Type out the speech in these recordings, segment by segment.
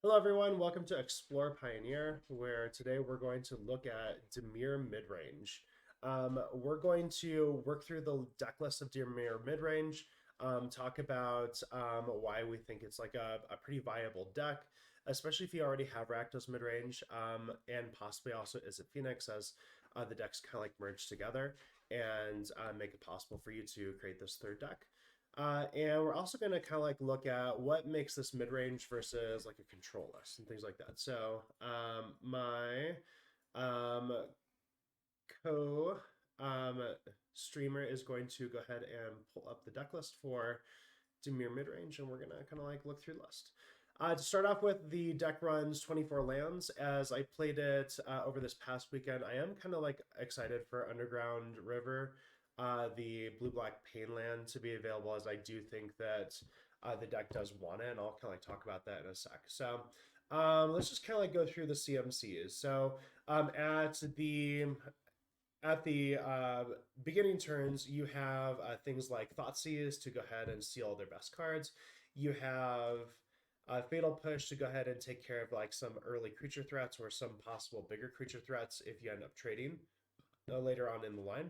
Hello, everyone. Welcome to Explore Pioneer, where today we're going to look at Dimir Midrange. We're going to work through the deck list of Dimir Midrange, talk about why we think it's like a pretty viable deck, especially if you already have Rakdos Midrange, and possibly also Izzet Phoenix, as the decks kind of like merge together and make it possible for you to create this third deck. And we're also going to kind of like look at what makes this mid-range versus like a control list and things like that. So my um, co streamer is going to go ahead and pull up the deck list for Dimir midrange, and we're gonna kind of like look through the list. To start off with, the deck runs 24 lands. As I played it over this past weekend, I am kind of like excited for Underground River, the blue-black pain land to be available, as I do think that the deck does want it, and I'll kind of like talk about that in a sec. So let's just kind of like go through the CMCs. So at the beginning turns, you have things like Thoughtseize to go ahead and steal all their best cards. You have Fatal Push to go ahead and take care of like some early creature threats or some possible bigger creature threats if you end up trading later on in the line.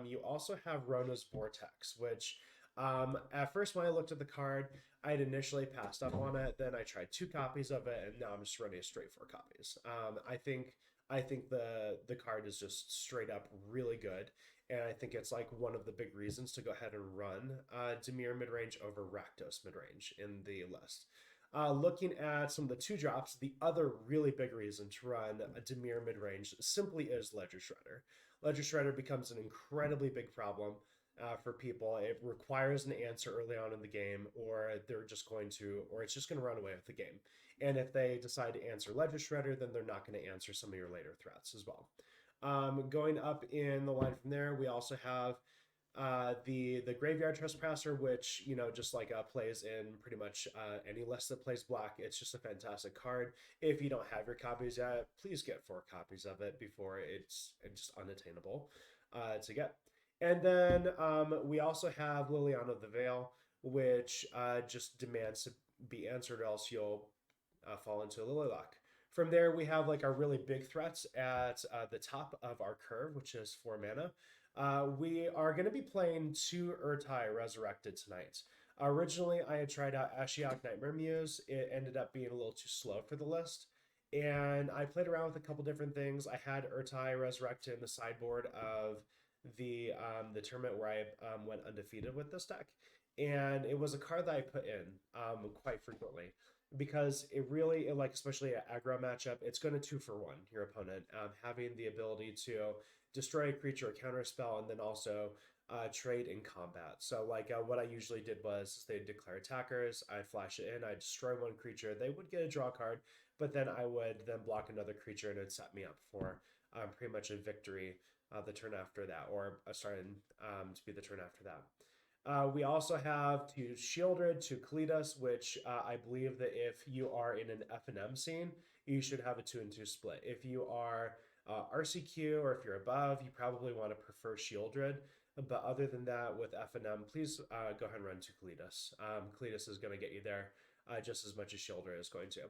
You also have Rona's Vortex, which at first when I looked at the card, I had initially passed up on it. Then I tried 2 copies of it, and now I'm just running straight 4 copies. I think the card is just straight up really good, and I think it's like one of the big reasons to go ahead and run Dimir midrange over Rakdos midrange in the list. Looking at some of the 2 drops, the other really big reason to run a Dimir midrange simply is Ledger Shredder. Ledger Shredder becomes an incredibly big problem for people. It requires an answer early on in the game, or they're just going to, or it's just going to run away with the game. And if they decide to answer Ledger Shredder, then they're not going to answer some of your later threats as well. Going up in the line from there, we also have the Graveyard Trespasser, which just like plays in pretty much any list that plays black. It's just a fantastic card. If you don't have your copies yet, please get 4 copies of it before it's just unattainable to get. And then we also have Liliana of the Veil, which just demands to be answered, or else you'll fall into a Lily Lock. From there, we have like our really big threats at the top of our curve, which is 4 mana. We are going to be playing 2 Resurrected tonight. Originally, I had tried out Ashiok Nightmare Muse. It ended up being a little too slow for the list. And I played around with a couple different things. I had Resurrected in the sideboard of the tournament where I went undefeated with this deck. And it was a card that I put in quite frequently because like especially an aggro matchup, it's going to 2-for-1 your opponent, having the ability to destroy a creature or counter a spell, and then also trade in combat. So like what I usually did was they declare attackers, I'd flash it in, I'd destroy 1 creature, they would get a draw card, but then I would then block another creature, and it'd set me up for pretty much a victory the turn after that, or starting to be the turn after that. We also have 2 Shieldred, 2 Kalidas, which I believe that if you are in an F&M scene, you should have a 2-and-2 split. If you are RCQ or if you're above, you probably want to prefer Shieldred. But other than that, with F&M, please go ahead and run 2 Kalidas. Kalidas is going to get you there just as much as Shieldred is going to.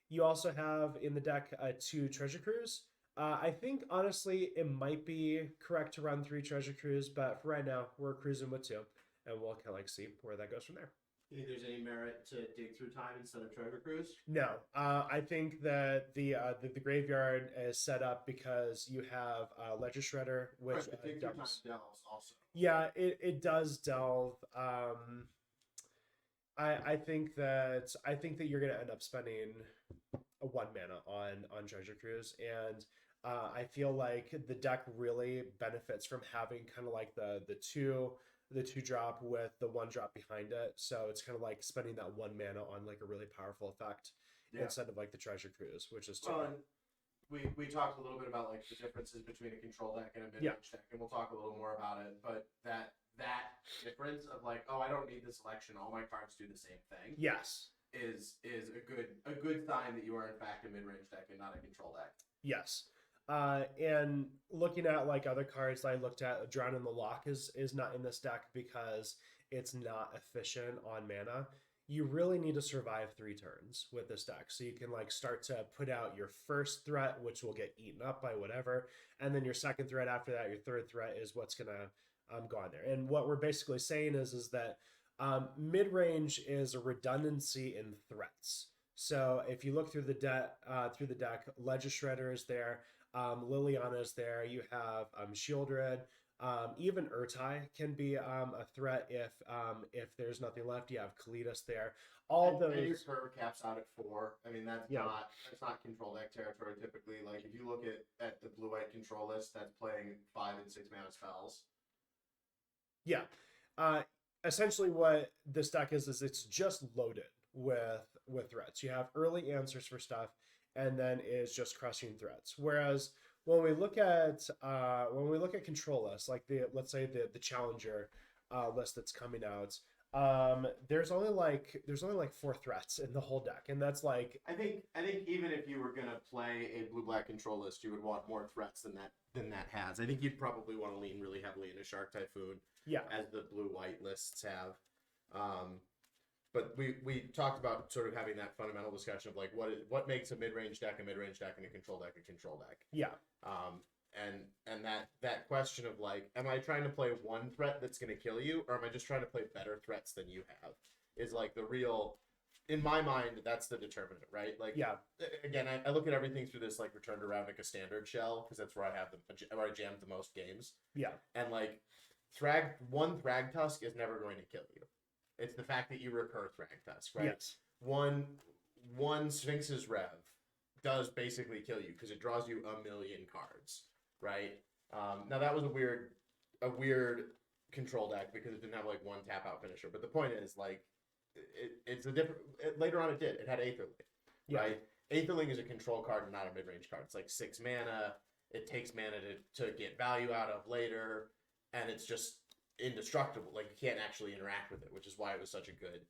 You also have in the deck 2 Treasure Cruise. I think honestly it might be correct to run 3 Treasure Cruise, but for right now we're cruising with 2, and we'll kind of like see where that goes from there. You think there's any merit to dig through time instead of Treasure Cruise? No, I think that the graveyard is set up because you have Ledger Shredder, which Right, but dig through time delves also. yeah, it does delve. I think that you're gonna end up spending a 1 mana on Treasure Cruise, and I feel like the deck really benefits from having kind of like the two drop with the 1 drop behind it. So it's kind of like spending that 1 mana on like a really powerful effect instead of like the Treasure Cruise, which is two. Well, we talked a little bit about like the differences between a control deck and a mid-range deck, and we'll talk a little more about it. But that difference of like, oh, I don't need this selection, all my cards do the same thing. Yes. Is a good sign that you are in fact a mid-range deck and not a control deck. Yes. And looking at like other cards that I looked at, Drown in the Lock is not in this deck because it's not efficient on mana. you really need to survive 3 turns with this deck. So you can like start to put out your first threat, which will get eaten up by whatever, and then your second threat after that, your third threat is what's gonna go on there. And what we're basically saying is that mid range is a redundancy in threats. So if you look through the deck, Ledger Shredder is there, Liliana is there. You have Shieldred. Even Urtai can be a threat if there's nothing left. You have Kalitas there. All and your those. curve caps out at 4. I mean, that's not control deck territory typically. Like if you look at the blue white control list, that's playing 5 and 6 mana spells. Yeah. Essentially, what this deck is it's just loaded with threats. You have early answers for stuff, and then it's just crushing threats. Whereas when we look at control lists, like let's say the challenger list that's coming out, there's only like 4 threats in the whole deck, and that's like I think even if you were gonna play a blue black control list, you would want more threats than that has. I think you'd probably want to lean really heavily into Shark Typhoon, as the blue white lists have. But we talked about sort of having that fundamental discussion of like what makes a mid-range deck and a control deck a control deck. Yeah. And that question of like, am I trying to play one threat that's going to kill you, or am I just trying to play better threats than you have? Is like the real, in my mind, that's the determinant, right? Like, again, I look at everything through this like Return to Ravnica standard shell because that's where I jammed the most games. Yeah. And like, one Thrag Tusk is never going to kill you. It's the fact that you recur Thrag Tusk, right? Yes. One Sphinx's Rev does basically kill you because it draws you 1,000,000 cards, right? Now that was a weird control deck because it didn't have like one tap out finisher. But the point is like, it's a different. Later on, it did. It had Aetherling, right? Aetherling is a control card and not a mid range card. It's like 6 mana. It takes mana to get value out of later, and it's just indestructible. Like you can't actually interact with it, which is why it was such a good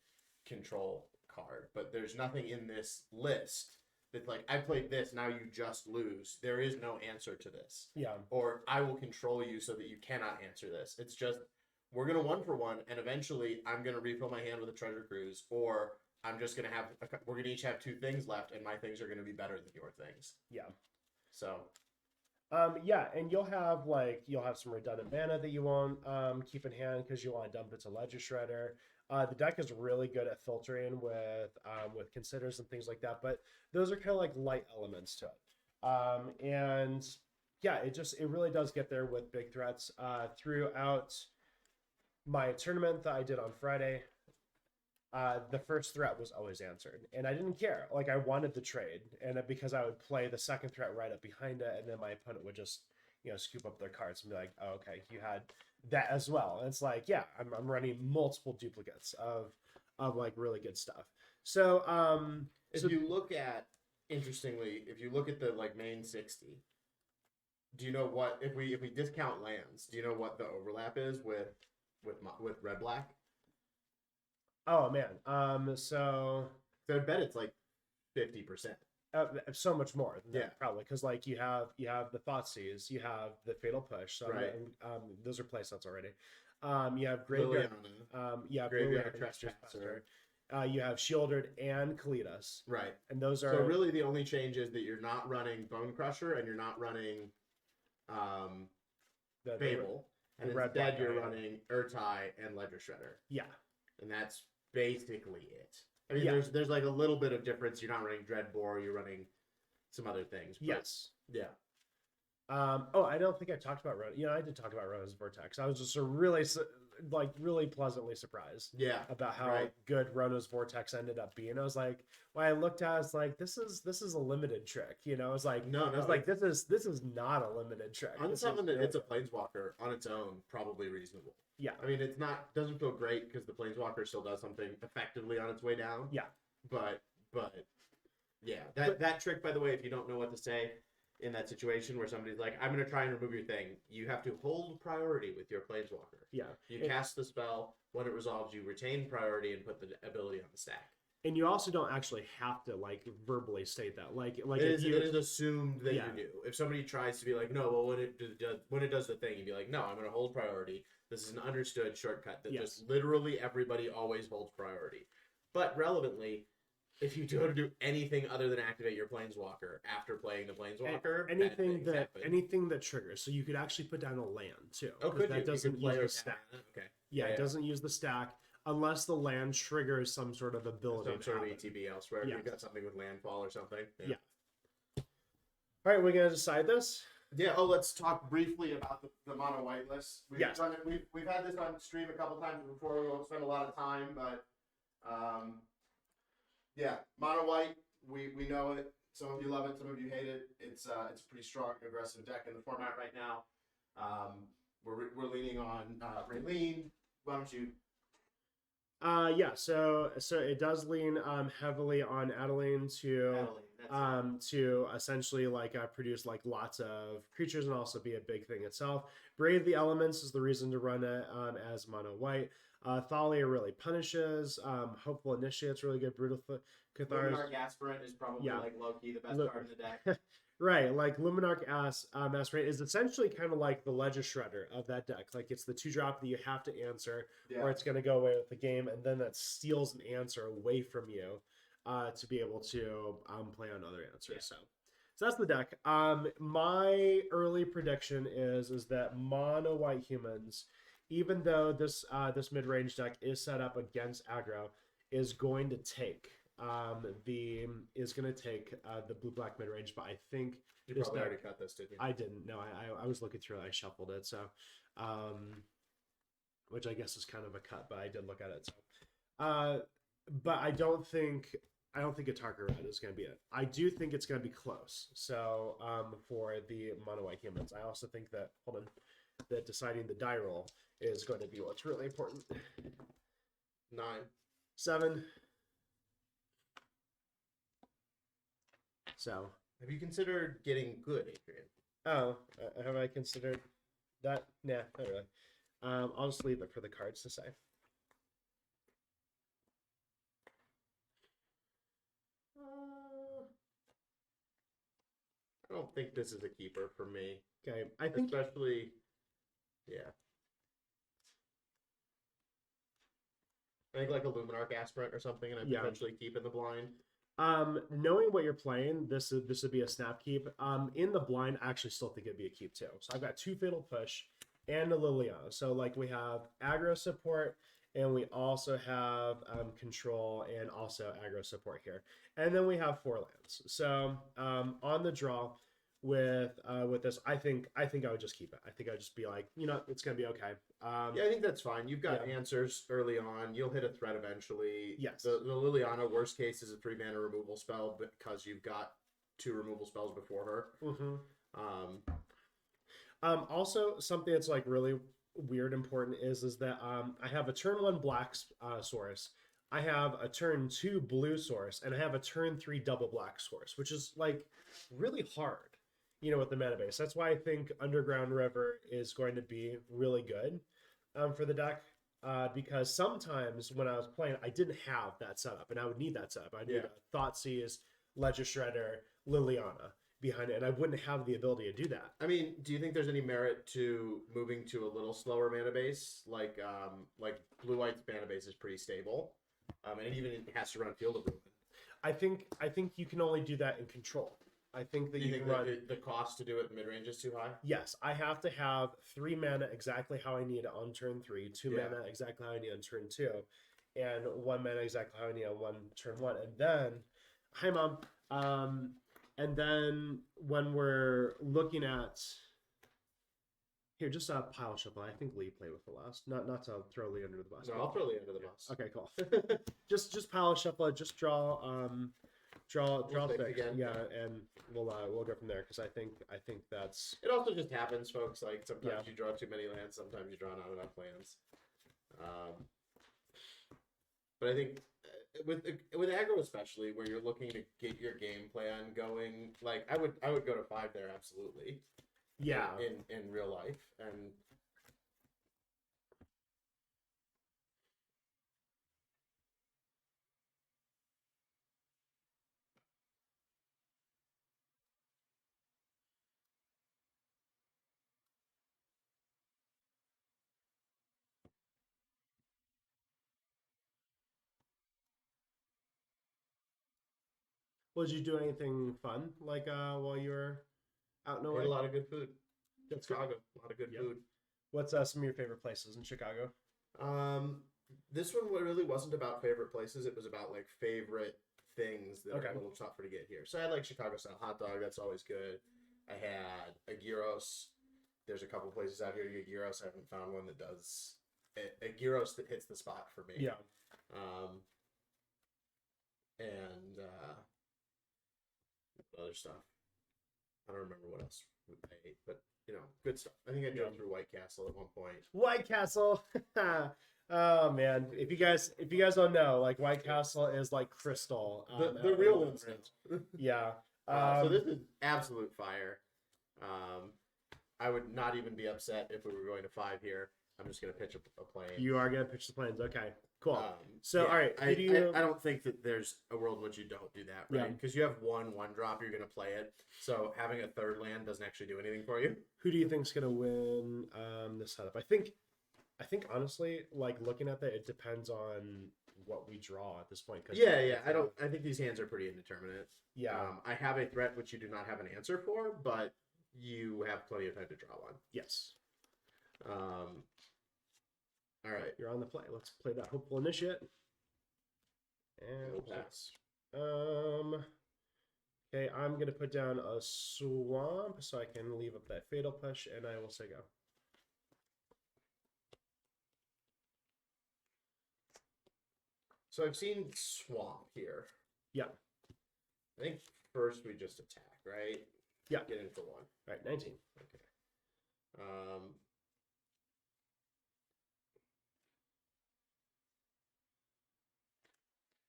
control card. But there's nothing in this list that's like, I played this, now you just lose. There is no answer to this. Yeah. Or I will control you so that you cannot answer this. It's just, we're going to 1-for-1, and eventually I'm going to refill my hand with a Treasure Cruise, or I'm just going to have, we're going to each have 2 things left, and my things are going to be better than your things. Yeah. So. Yeah, and you'll have some redundant mana that you won't keep in hand because you want to dump it to Ledger Shredder. The deck is really good at filtering with considers and things like that, but those are kind of like light elements to it. And yeah, it really does get there with big threats. Throughout my tournament that I did on Friday, the first threat was always answered, and I didn't care. Like I wanted the trade, and because I would play the second threat right up behind it, and then my opponent would just scoop up their cards and be like, "Oh, okay, you had that as well." And it's like, yeah, I'm running multiple duplicates of like really good stuff. So if you look at the like main 60, do you know what if we discount lands? Do you know what the overlap is with red black? Oh man, so I bet it's like 50%. So much more than that, probably, because like you have the Thoughtseize, you have the Fatal Push, so right. Those are play sets already. You have Graveyard, Graveyard Trespasser. You have Shieldred and Kalitas, right? And those are so really the only change is that you're not running Bone Crusher and you're not running Fable, and instead you're running Urtai and Ledger Shredder. Yeah, and that's basically it. I mean, there's like a little bit of difference. You're not running Dreadbore. You're running some other things. But yes. Yeah. Oh, I don't think I talked about Rona. I did talk about Rona's Vortex. I was just really pleasantly surprised. Yeah. About how good Rona's Vortex ended up being. I was like, when I looked at it, I was like, this is a limited trick. I was like, no. I was like, this is not a limited trick. On something that it's a Planeswalker on its own, probably reasonable. Yeah. I mean, doesn't feel great because the Planeswalker still does something effectively on its way down. Yeah. But yeah, that trick, by the way, if you don't know what to say in that situation where somebody's like, I'm going to try and remove your thing, you have to hold priority with your Planeswalker. Yeah. You cast the spell. When it resolves, you retain priority and put the ability on the stack. And you also don't actually have to like verbally state that. Like it is assumed that you do. If somebody tries to be like, no, well, when it does the thing, you'd be like, no, I'm going to hold priority. This is an understood shortcut that just literally everybody always holds priority. But relevantly, if you don't do anything other than activate your planeswalker after playing the planeswalker, bad things happen. Anything that triggers. So you could actually put down a land too. Oh, could that you? doesn't You could play use the stack. Okay. Yeah, it doesn't use the stack unless the land triggers some sort of ability. Some sort of ETB elsewhere. Yeah. You've got something with landfall or something. Yeah. All right, we're gonna decide this. Yeah. Oh, let's talk briefly about the mono white list. We've Yes. done it. We've had this on stream a couple times before. We won't spend a lot of time, but yeah, mono white. We know it. Some of you love it. Some of you hate it. It's a pretty strong, aggressive deck in the format right now. We're leaning on Raylene. Why don't you? Yeah. So it does lean heavily on Adeline to essentially like produce like lots of creatures and also be a big thing itself. Brave the Elements is the reason to run it as mono white. Thalia really punishes. Hopeful Initiate's really good. Brutal Catharsis. Luminarch Aspirant is probably like low-key the best card in the deck. Right, like Luminarch Aspirant is essentially kind of like the Ledger Shredder of that deck. Like it's the 2-drop that you have to answer, or it's going to go away with the game, and then that steals an answer away from you to be able to play on other answers. So that's the deck. My early prediction is that mono white humans, even though this mid-range deck is set up against aggro, is going to take the blue-black mid-range, but I think you probably already cut this, didn't you? I didn't. No, I was looking through it. I shuffled it, so which I guess is kind of a cut, but I did look at it. So, but I don't think Atarka Red is going to be it. I do think it's going to be close. So for the mono white humans, I also think that that deciding the die roll is going to be what's really important. 9, 7. So, have you considered getting good, Adrian? Oh, have I considered that? Nah, not really. I'll just leave it for the cards to say. I don't think this is a keeper for me. Okay, I think especially, yeah. I think like a Luminarch Aspirant or something, and I potentially keep in the blind. Knowing what you're playing, this would be a snap keep. In the blind, I actually still think it'd be a keep too. So I've got 2 Fatal Push and a Liliana. So like we have aggro support, and we also have control and also aggro support here. And then we have 4 lands. So on the draw with this, I think I would just keep it. I think I'd just be like, it's gonna be okay. Yeah, I think that's fine. You've got answers early on. You'll hit a threat eventually. Yes. The Liliana, worst case, is a 3-mana removal spell because you've got 2 removal spells before her. Mm-hmm. Also, something that's like really weird important is that I have a turn 1 black source, I have a turn 2 blue source, and I have a turn 3 double black source, which is like really hard, with the mana base. That's why I think Underground River is going to be really good for the deck. Because sometimes when I was playing, I didn't have that setup, and I would need that setup. I need a Thoughtseize, Ledger Shredder, Liliana behind it, and I wouldn't have the ability to do that. I mean, do you think there's any merit to moving to a little slower mana base? Like Blue White's mana base is pretty stable, and it even has to run Field of Ruin. I think you can only do that in Control. I think that you can think run. The cost to do it in mid range is too high? Yes, I have to have 3 mana exactly how I need on turn 3, 2 mana exactly how I need on turn 2, and 1 mana exactly how I need on turn 1. And then, hi mom. And then when we're looking at here, just a pile shuffle. I think Lee played with the last. Not to throw Lee under the bus. No, I'll throw Lee under the bus. Okay, cool. just pile shuffle it. Just draw six again. Yeah, and we'll go from there because I think that's. It also just happens, folks. Like sometimes you draw too many lands, sometimes you draw not enough lands. But I think with aggro especially, where you're looking to get your game plan going, like I would go to 5 there absolutely. Yeah. In real life, and Well, did you do anything fun like while you were out and Ate away? a lot of good food. That's good. Chicago, a lot of good Yep. food. What's some of your favorite places in Chicago? Um, this one really wasn't about favorite places. It was about like favorite things that are Okay. a little tougher to get here. So I had like Chicago style hot dog. That's always good. I had a gyros. There's a couple places out here to get gyros. I haven't found one that does a gyros that hits the spot for me. Yeah. And other stuff. I don't remember what else I ate, but you know, good stuff. I think I drove through White Castle at one point. White Castle. Oh man, if you guys don't know, like White Castle is like crystal. The real one's Yeah. so this is absolute fire. I would not even be upset if we were going to 5 here. I'm just going to pitch a plane. You are gonna pitch the planes. Okay, cool. So yeah, all right, I don't think that there's a world in which you don't do that, right? Yeah. Because you have one drop, you're going to play it. So having a third land doesn't actually do anything for you. who do you think's gonna win this setup? I think honestly, like looking at that, it depends on what we draw at this point. Yeah. I think these hands are pretty indeterminate. Yeah. I have a threat which you do not have an answer for, but you have plenty of time to draw one. Yes. All right. You're on the play. Let's play that hopeful initiate. And We'll pass. Okay, I'm gonna put down a swamp so I can leave up that fatal push, and I will say go. So I've seen swamp here. Yeah. I think first we just attack, right? Yeah. Get in for 1. All right, 19. Okay.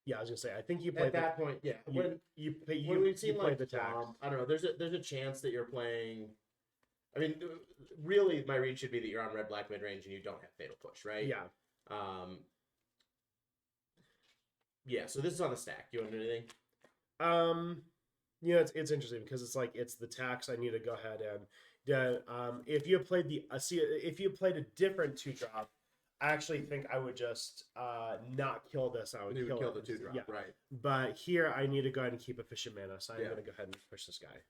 Yeah, I was gonna say. I think you played At that point, yeah. when we've seen played like the tag. I don't know. There's a chance that you're playing. I mean, really, my read should be that you're on red black mid range and you don't have fatal push, right? Yeah. Yeah. So this is on the stack. You want to do anything? You know, it's interesting because it's like it's the tax. I need to go ahead and if you played if you played a different 2-drop, I actually think I would just not kill this. I would You would kill kill it. the 2-drop, Yeah. right? But here I need to go ahead and keep efficient mana, so I'm Yeah. gonna go ahead and push this guy.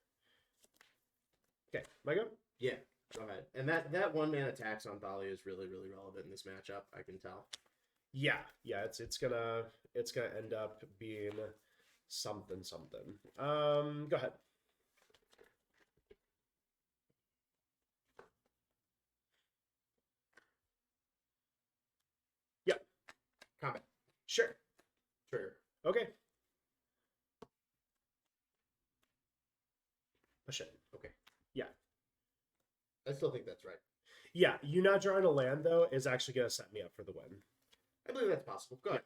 Okay, my go. Yeah. Go ahead. And that 1-mana tax on Thalia is really, really relevant in this matchup. I can tell. Yeah, it's gonna end up being something. Go ahead. Yep. Combat. Sure. Trigger. Okay. Push it. Okay. Yeah. I still think that's right. Yeah, you not drawing a land though is actually gonna set me up for the win. I believe that's possible. Go ahead.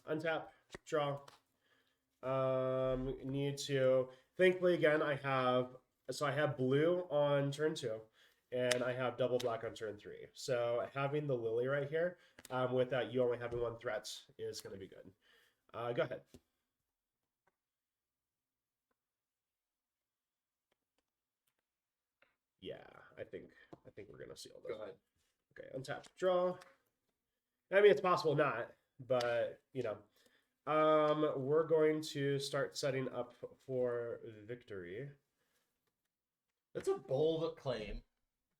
Untap, draw. Need to. Thankfully, again, I have blue on turn 2, and I have double black on turn 3. So having the lily right here, with that you only having 1 threat is going to be good. Go ahead. Yeah, I think we're gonna seal this. Go ahead. Okay, untap, draw. I mean, it's possible not, but you know. We're going to start setting up for victory. That's a bold claim.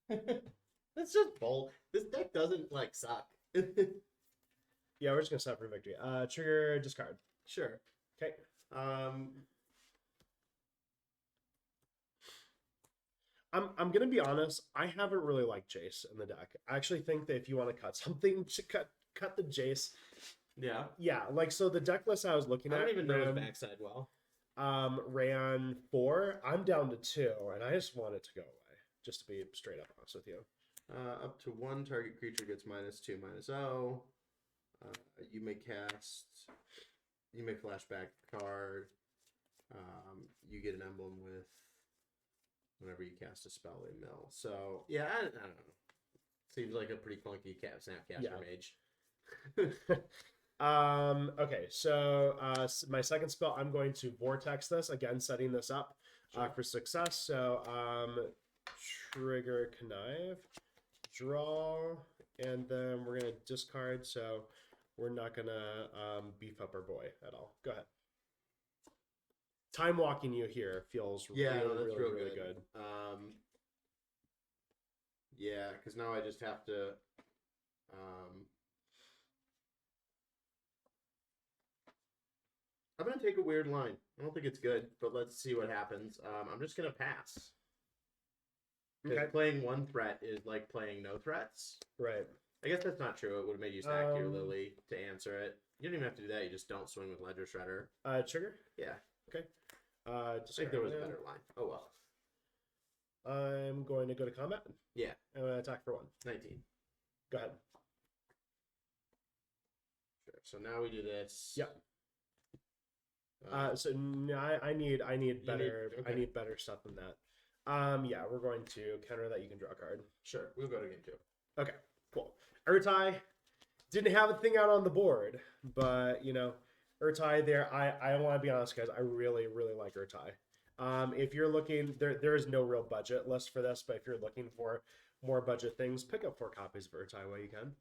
That's just bold. This deck doesn't like suck. Yeah, we're just gonna set up for victory. Trigger, discard. Sure. Okay. I'm gonna be honest. I haven't really liked Jace in the deck. I actually think that if you want to cut something, cut the Jace. Yeah. Yeah, like so the deck list I was looking at. I don't even know his backside well. Ran 4. I'm down to 2, and I just want it to go away. Just to be straight up honest with you. Up to 1 target creature gets -2/-0. You may flashback card. You get an emblem with whenever you cast a spell in mill. So yeah, I don't know. Seems like a pretty clunky Snapcaster Mage. Okay, so my second spell, I'm going to vortex this again, setting this up for success. So trigger connive, draw, and then we're gonna discard. So we're not gonna beef up our boy at all. Go ahead. time walking you here feels Yeah, no, really, that's really, real really good. good. Yeah, because now I just have to. I'm gonna take a weird line. I don't think it's good, but let's see what happens. I'm just gonna pass. Because Okay. playing one threat is like playing no threats. Right. I guess that's not true. It would have made you sack your Um, Lily to answer it. You don't even have to do that. You just don't swing with Ledger Shredder. Trigger. Yeah. Okay. I think there was a better line. Oh well. I'm going to go to combat. Yeah. I'm going to attack for 1. 19. Go ahead. Sure. So now we do this. Yeah. So no, I need better okay. I need better stuff than that. Yeah, we're going to counter that. You can draw a card. Sure. We'll go to game 2. Okay, cool. Urtai didn't have a thing out on the board, but you know, Urtai there. I want to be honest, guys. I really like Urtai. If you're looking, there is no real budget list for this, but if you're looking for more budget things, pick up 4 copies of Urtai while you can.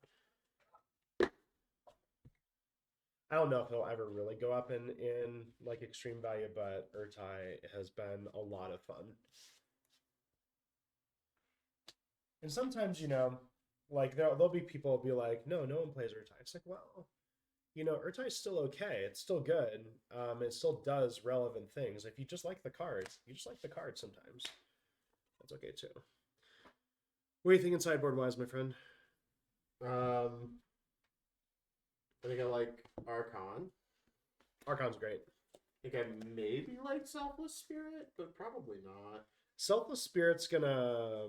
I don't know if it'll ever really go up in like extreme value, but Urtai has been a lot of fun. And sometimes, you know, like there'll be people who'll be like, no one plays Urtai. It's like, well, you know, Urtai's still okay. It's still good. It still does relevant things. If you just like the cards, sometimes. That's okay too. What are you thinking sideboard wise, my friend? I think I like Archon. Archon's great. I think I maybe like Selfless Spirit, but probably not. Selfless Spirit's gonna,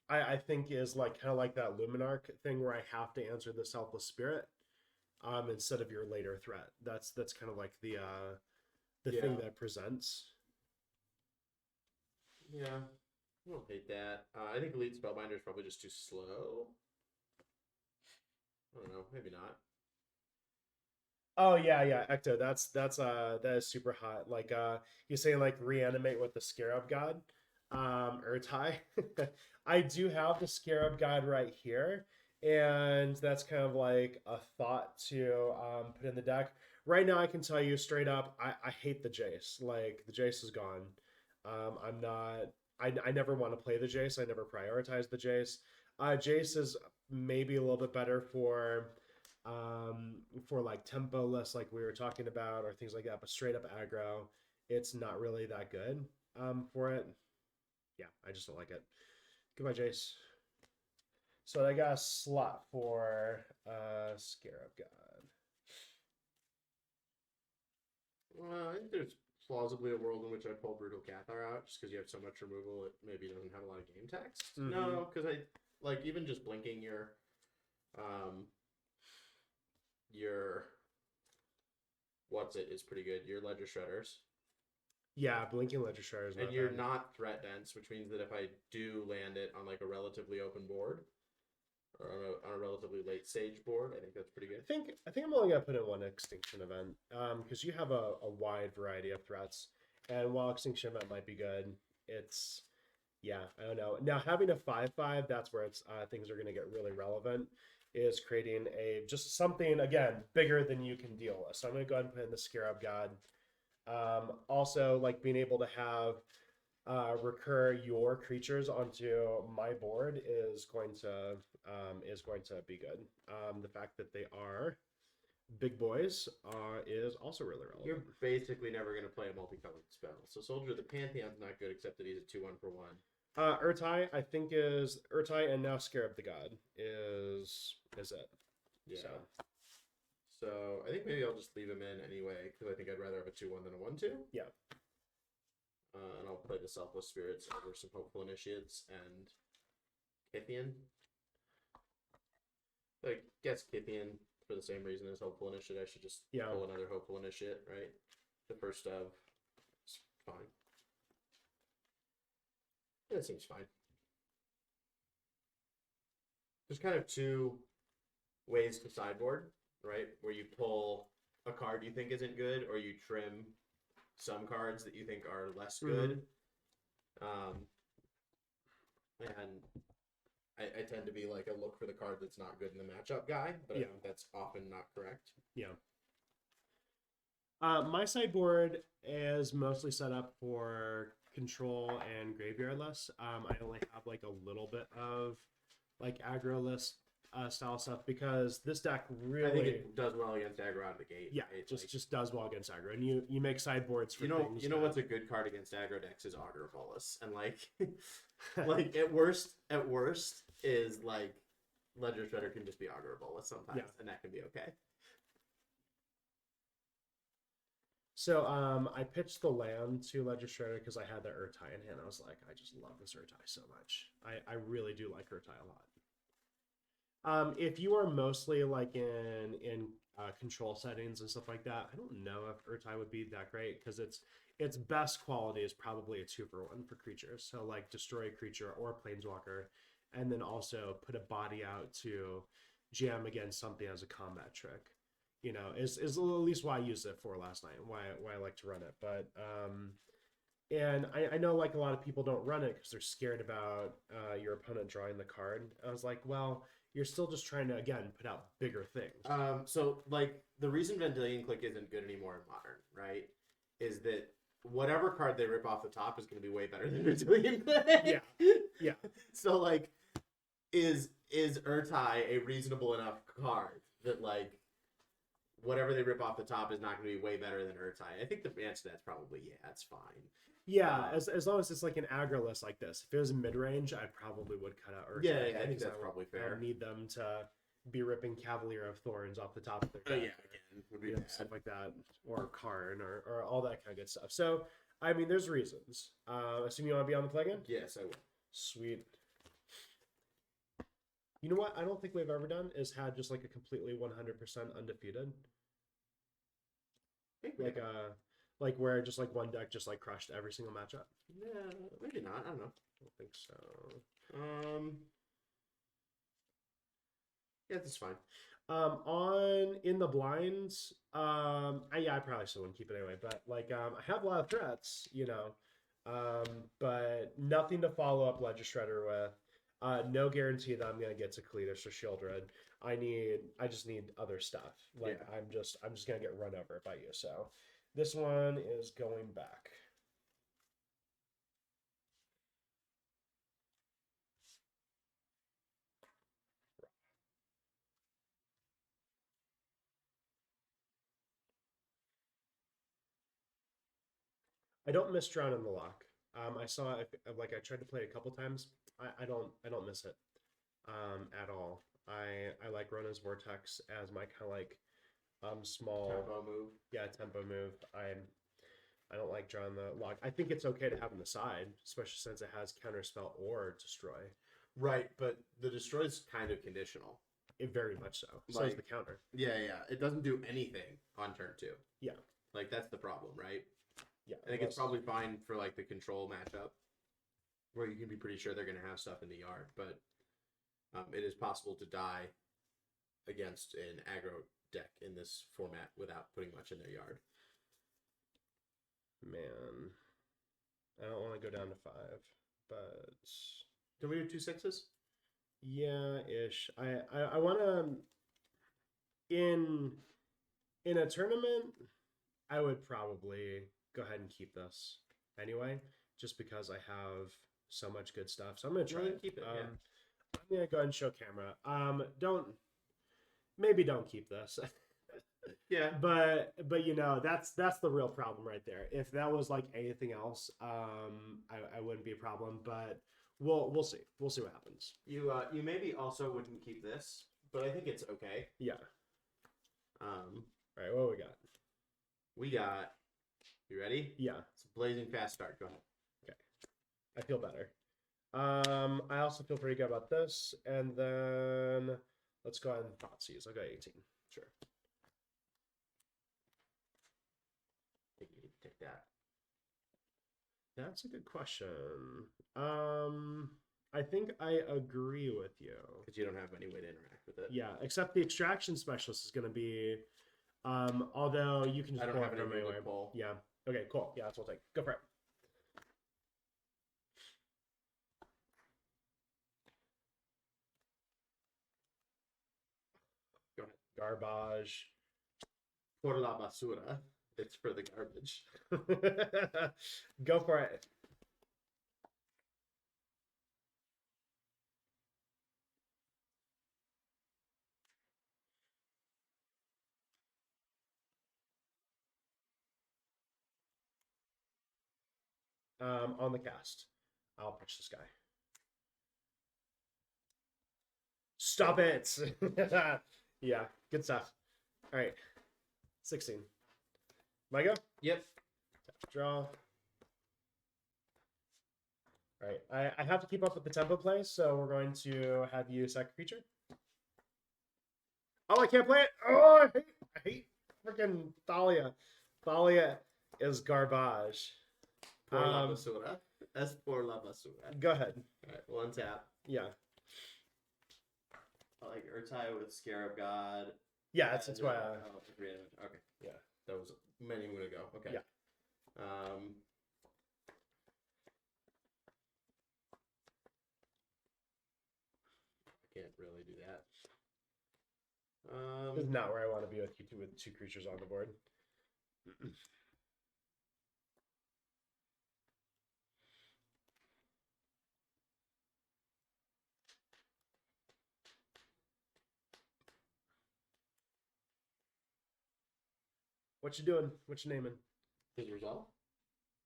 I think, is like kind of like that Luminarch thing where I have to answer the Selfless Spirit, instead of your later threat. That's kind of like the thing that presents. Yeah, I don't hate that. I think Elite Spellbinder is probably just too slow. I don't know, maybe not. Oh yeah, Ecto. That is super hot. Like you're saying like reanimate with the Scarab God, Urtai. I do have the Scarab God right here, and that's kind of like a thought to put in the deck. Right now, I can tell you straight up, I hate the Jace. Like the Jace is gone. I'm not. I never want to play the Jace. I never prioritize the Jace. Jace is maybe a little bit better for like tempo less like we were talking about or things like that, but straight up aggro, it's not really that good for it. Yeah, I just don't like it. Goodbye, Jace. So I got a slot for Scarab God. I think there's plausibly a world in which I pull Brutal Cathar out just because you have so much removal it maybe doesn't have a lot of game text. Mm-hmm. No, because I like even just blinking your what's it is pretty good. Your Ledger Shredders. Yeah, blinking Ledger Shredders. And you're not threat dense, which means that if I do land it on like a relatively open board or on a relatively late stage board, I think that's pretty good. I think I'm only gonna put in 1 Extinction Event because you have a wide variety of threats, and while Extinction Event might be good, it's I don't know. Now having a 5/5, that's where it's things are gonna get really relevant. Is creating just something again bigger than you can deal with. So I'm gonna go ahead and put in the Scarab God. Also, like being able to have recur your creatures onto my board is going to be good. The fact that they are big boys is also really relevant. You're basically never going to play a multicolored spell. So Soldier of the Pantheon's not good, except that he's a 2/1 for 1. Urtai, I think is Urtai, and now Scarab the God is it. Yeah. So I think maybe I'll just leave him in anyway, because I think I'd rather have a 2/1 than a 1/2. Yeah. And I'll play the Selfless Spirits over some Hopeful Initiates and Kithian. I guess Kithian, for the same reason as Hopeful Initiate, I should just pull another Hopeful Initiate, right? The first of. It's fine. That seems fine. There's kind of 2 ways to sideboard, right? Where you pull a card you think isn't good, or you trim some cards that you think are less good. And I tend to be like a look for the card that's not good in the matchup guy, but I think that's often not correct. Yeah. My sideboard is mostly set up for control and graveyard lists. I only have like a little bit of like aggro list style stuff because this deck I think really, it does well against aggro out of the gate. yeah, right? just does well against aggro, and you make sideboards for things. You know what's a good card against aggro decks is Augur Bolus, and like, like at worst is like Ledger Shredder can just be Augur Bolus sometimes, Yeah. and that can be okay. So I pitched the land to Ledger Shredder because I had the Urtai in hand. I was like, I just love this Urtai so much. I really do like Urtai a lot. If you are mostly like in control settings and stuff like that, I don't know if Urtai would be that great because its best quality is probably a 2-for-1 for creatures. So like destroy a creature or a planeswalker, and then also put a body out to jam against something as a combat trick. You know, is at least why I used it for last night. Why I like to run it, but and I know like a lot of people don't run it because they're scared about your opponent drawing the card. I was like, well, you're still just trying to again put out bigger things. So like the reason Vendilion Click isn't good anymore in Modern, right, is that whatever card they rip off the top is going to be way better than Vendilion Click. Yeah, yeah. So like, is Urtai a reasonable enough card that like whatever they rip off the top is not going to be way better than Urtai? I think the answer to that's probably yeah, it's fine. Yeah, as long as it's like an aggro list like this. If it was mid range, I probably would cut out Urtai. Yeah, I think that's probably fair. I need them to be ripping Cavalier of Thorns off the top of their Oh deck. yeah, again, would be You know, bad. stuff like that, or Karn, or all that kind of good stuff. So, I mean, there's reasons. Assume you want to be on the play again? Yes, I will. Sweet. You know what I don't think we've ever done is had just like a completely 100% undefeated. Like where just like one deck just like crushed every single matchup. Yeah, maybe not. I don't know. I don't think so. Yeah, that's fine. On in the blinds, I probably still wouldn't keep it anyway, but like I have a lot of threats, you know. But nothing to follow up Ledger Shredder with. No guarantee that I'm gonna get to Cletus or Shieldred. I just need other stuff. Like Yeah. I'm just gonna get run over by you. So this one is going back. I don't miss Drown in the Lock. I saw like I tried to play it a couple times. I don't miss it at all. I like Rona's Vortex as my kind of like small Tempo move. Yeah, tempo move. I don't like drawing the lock. I think it's okay to have on the side, especially since it has counterspell or destroy. Right, but the destroy is kind of conditional. It very much so. So is the counter. Yeah, yeah. It doesn't do anything on turn 2. Yeah. Like that's the problem, right? Yeah. I think it's probably fine for like the control matchup, where you can be pretty sure they're going to have stuff in the yard, but it is possible to die against an aggro deck in this format without putting much in their yard. Man, I don't want to go down to 5, but Can we do 2 6s? Yeah, ish. I want to in a tournament. I would probably go ahead and keep this anyway, just because I have so much good stuff. So I'm gonna try Keep it. Yeah. I'm gonna go ahead and show camera. Don't keep this. Yeah. But you know that's the real problem right there. If that was like anything else, I wouldn't be a problem. But we'll see. We'll see what happens. You maybe also wouldn't keep this, but I think it's okay. Yeah. All right. What we got? We got. You ready? Yeah. It's a blazing fast start. Go ahead. Okay. I feel better. I also feel pretty good about this. And then let's go ahead and Thoughtseize. I'll go 18. Sure. I think you need to take that. That's a good question. I think I agree with you. Because you don't have any way to interact with it. Yeah, except the extraction specialist is going to be, although you can just I don't pull have it from anything to anywhere. pull. Yeah. Okay, cool. Yeah, that's what I'll take. Go for it. Go ahead. Garbage. Por la basura. It's for the garbage. Go for it. On the cast. I'll push this guy. Stop it! Yeah, good stuff. All right, 16. My go? Yep. Draw. All right, I have to keep up with the tempo play, so we're going to have you sack a creature. Oh, I can't play it! Oh, I hate freaking Thalia. Thalia is garbage. Por la basura. Es por la basura. Go ahead. All right, we'll untap. Yeah. I like Urtai with Scarab God. Yeah, that's why. Okay. Yeah. That was many moon ago. Okay. Yeah. I can't really do that. This is not where I want to be with you two with two creatures on the board. What you doing? What you naming? His resolve?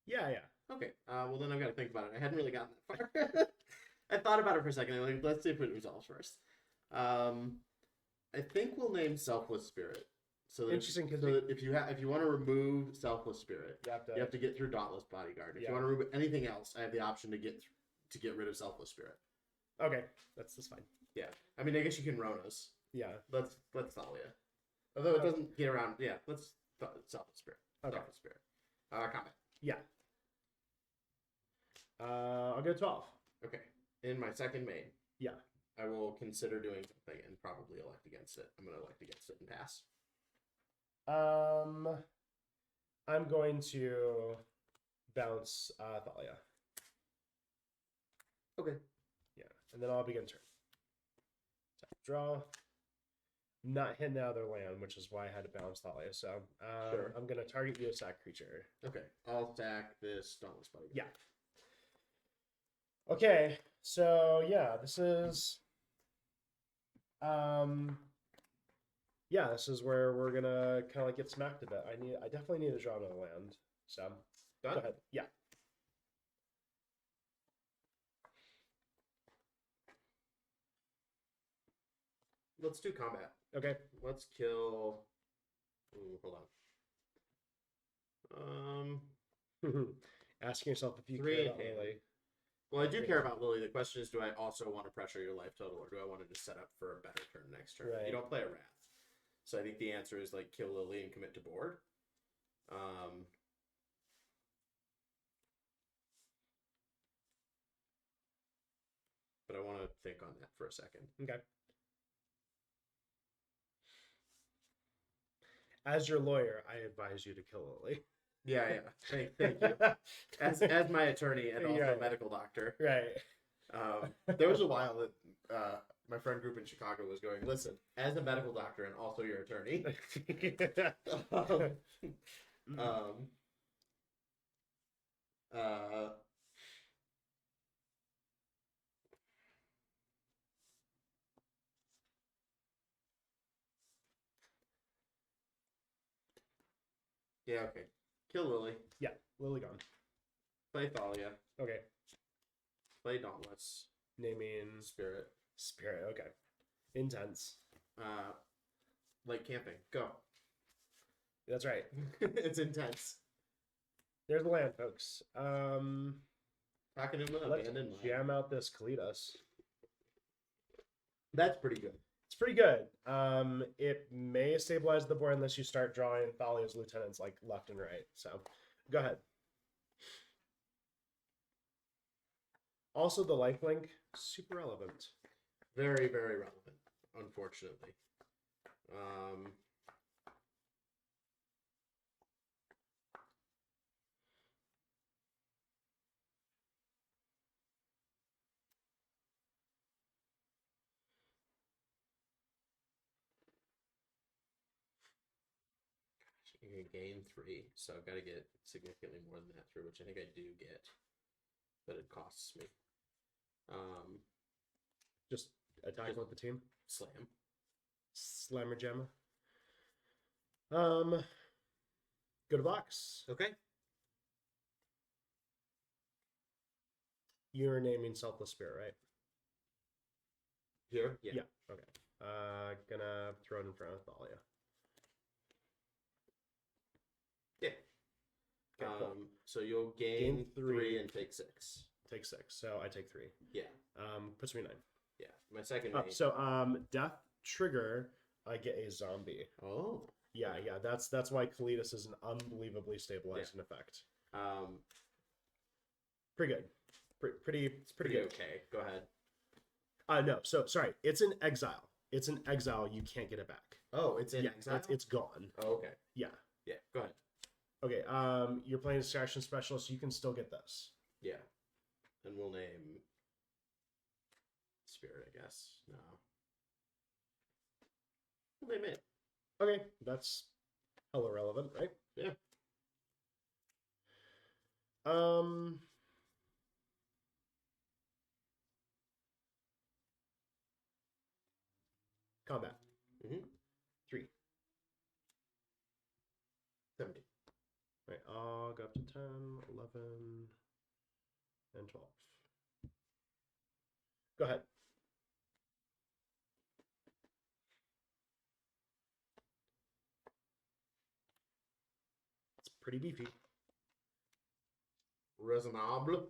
Yeah, yeah. Okay. Well, then I've got to think about it. I hadn't really gotten that far. I thought about it for a second. I'm like, let's see if it resolves first. I think we'll name Selfless Spirit. So that Interesting, so that if you want to remove Selfless Spirit, You have to get through Dauntless Bodyguard. If Yeah. you want to remove anything else, I have the option to get rid of Selfless Spirit. Okay, that's fine. Yeah. I mean, I guess you can Ronos. Yeah. Let's Thalia. Although it doesn't get around. Yeah. Let's Selfless Spirit. Okay. Selfless Spirit. Combat. Yeah. I'll go 12. Okay. In my second main. Yeah. I will consider doing something and probably elect against it. I'm going to elect against it and pass. I'm going to bounce Thalia. Okay. Yeah, and then I'll begin turn. Draw. Not hitting the other land, which is why I had to bounce Thalia. So Sure. I'm going to target you a sack creature. Okay. I'll stack this Dauntless Bodyguard. Yeah. Okay, so yeah, this is this is where we're gonna kind of like get smacked a bit. I definitely need to draw another land. So Done? go ahead. Yeah. Let's do combat. Okay. Let's kill. Ooh, hold on. Asking yourself if you Three care about hand. Lily. Well, I do care about Lily. The question is, do I also want to pressure your life total, or do I want to just set up for a better turn next turn? Right. You don't play a Wrath. So I think the answer is like kill Lily and commit to board. But I want to think on that for a second. Okay. As your lawyer, I advise you to kill Lily. Yeah. Thank you. As my attorney and also Right. a medical doctor. Right. There was a while that my friend group in Chicago was going, listen, as a medical doctor and also your attorney. Yeah, okay. Kill Lily. Yeah, Lily gone. Play Thalia. Okay. Play Dauntless. Naming Spirit. okay. Intense. Like camping. Go. That's right. It's intense. There's the land, folks. Takanuma, Let's abandoned land. jam out this Kalidas. That's pretty good. It's pretty good. It may stabilize the board unless you start drawing Thalia's lieutenants like left and right. So go ahead. Also, the lifelink, super relevant. Very, very relevant, unfortunately. I'm gonna gain 3, so I've got to get significantly more than that through, which I think I do get, but it costs me. Just attack with the team. Slam. Slammer jammer. Go to box. Okay. You're naming Selfless Spirit, right? Here? Yeah. Okay. Gonna throw it in front of Thalia. Yeah. Okay, cool. So you'll gain 3 and take 6. Take 6, so I take 3. Yeah. Puts me 9. Yeah. My second Oh, mate. so death trigger, I get a zombie. Oh. Yeah. That's why Kalidas is an unbelievably stabilizing effect. Pretty good. It's pretty good. Okay. Go ahead. No. So sorry, it's an exile. It's an exile. You can't get it back. Oh, it's in exile. It's gone. Oh, okay. Yeah. Yeah. Go ahead. Okay. You're playing Distraction Specialist. You can still get this. Yeah. And we'll name Spirit, I guess. No. We'll name it. Okay, that's hella relevant, right? Yeah. Combat. 3. 70. Right, I'll go up to 10, 11, and 12. Go ahead. It's pretty beefy. Raisonnable.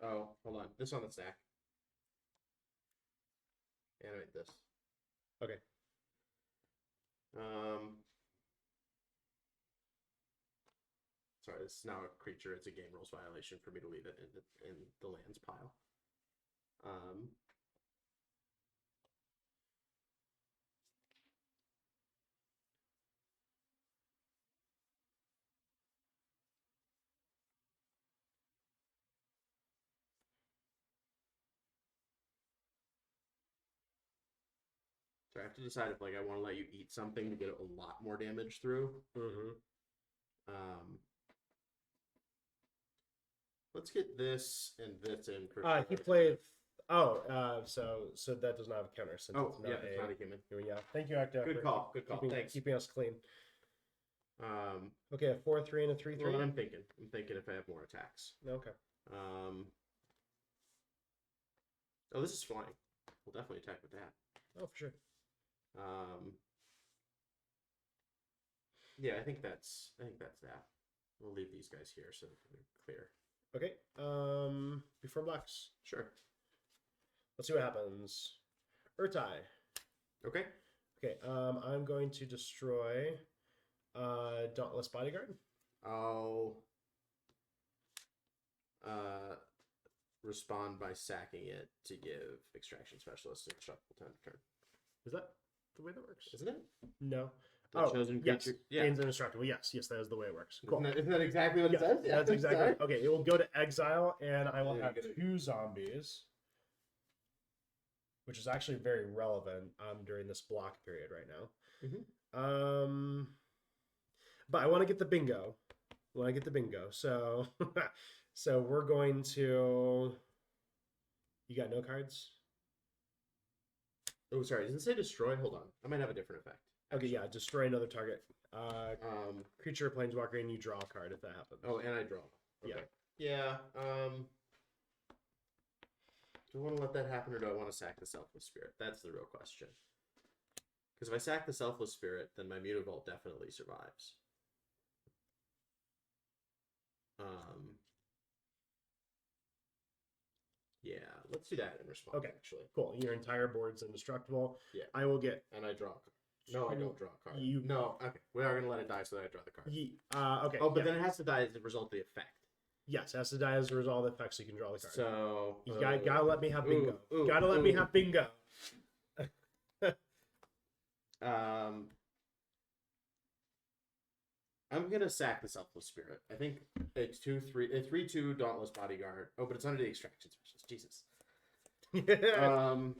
Oh, hold on. This on the stack. Animate this. Okay. Sorry, this is now a creature. It's a game rules violation for me to leave it in the lands pile. So I have to decide if I want to let you eat something to get a lot more damage through. Let's get this and this in. He played. So that does not have a counter. Since Oh, it's not it's not a human. Yeah. Thank you, Acta. Good call. Good call. Thanks. Keeping us clean. Okay, a 4/3 and a 3/3. Well, I'm thinking if I have more attacks. Okay. Oh, this is flying. We'll definitely attack with that. Oh, for sure. Yeah, I think that's that. We'll leave these guys here so they're clear. Okay. Before blocks. Sure. Let's see what happens. Urtai. Okay. Okay. I'm going to destroy Dauntless Bodyguard. I'll respond by sacking it to give Extraction Specialist a shuffle 10 turn. Is that the way that works? Isn't it? No. The chosen creature. Yes. Yeah. Gains indestructible. Yes, that is the way it works. Cool. Isn't that exactly what it says? Yeah, that's exactly. Sorry. Okay, it will go to exile, and I will Yeah, have you gotta- 2 zombies, which is actually very relevant during this block period right now. But I want to get the bingo. So, so we're going to. You got no cards? Oh, sorry. Doesn't it say destroy? Hold on. I might have a different effect. Okay, yeah. Destroy another target. Creature, planeswalker, and you draw a card if that happens. Oh, and I draw. Okay. Yeah. Yeah. Do I want to let that happen, or do I want to sack the Selfless Spirit? That's the real question. Because if I sack the Selfless Spirit, then my Mutavault definitely survives. Yeah, let's do that in response. Okay. Actually. Cool. Your entire board's indestructible. Yeah. I will get. And I draw a card. No, I don't draw a card. You. No. Okay. We are gonna let it die so that I draw the card. Okay. Oh, but then it has to die as a result of the effect. Yes, it has to die as a result of the effect, so you can draw the card. So you gotta let me have bingo. Ooh, gotta let me have bingo. Um, I'm gonna sack the Selfless Spirit. I think it's 2/3, a 3/2 Dauntless Bodyguard. Oh, but it's under the extraction specialist. Jesus. Um,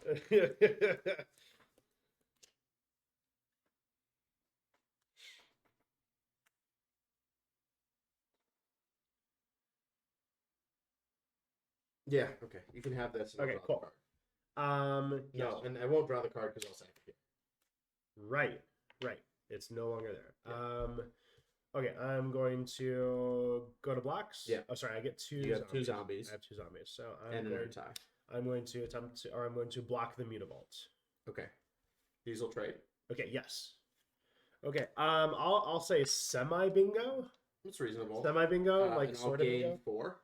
yeah. Okay, you can have this. And I'll Okay, draw the cool. card. Yes. No, and I won't draw the card because I'll sack it. Right. It's no longer there. Yeah. Okay, I'm going to go to blocks. Yeah. Oh, sorry, I get two. You have 2 zombies. I have 2 zombies, so And an Urtai. I'm going to attempt to, or I'm going to block the Mutavault. Okay. These will trade. Okay. Yes. Okay. I'll say semi bingo. It's reasonable. Semi bingo, like and sort I'll of gain bingo. 4.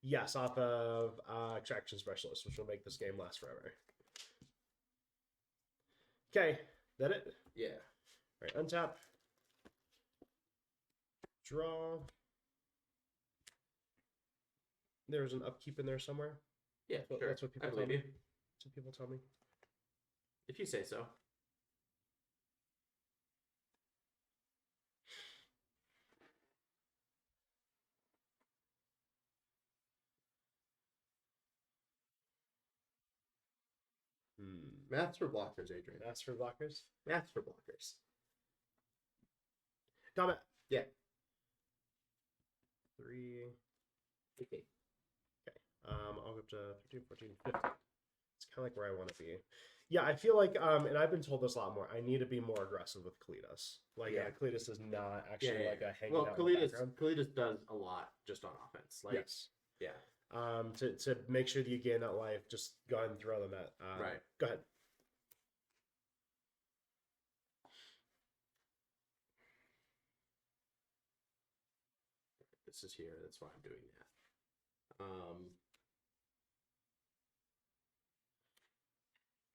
Yes, off of Extraction Specialist, which will make this game last forever. Okay, that it? Yeah. All right, untap. Draw. There's an upkeep in there somewhere. Yeah, Sure. That's what people tell me. That's what people tell me. If you say so. Maths for blockers, Adrian. Maths for blockers. Maths for blockers. Comment. Yeah. 3. Okay. I'll go up to 13, 14, 15. It's kind of like where I want to be. Yeah, I feel like, and I've been told this a lot more. I need to be more aggressive with Kalidas. Like, Kalidas is not actually like a hanging out in the background. Kalidas does a lot just on offense. Like, yes. Yeah. To make sure that you gain that life, just go ahead and throw them at. Right. Go ahead. This is here. That's why I'm doing that.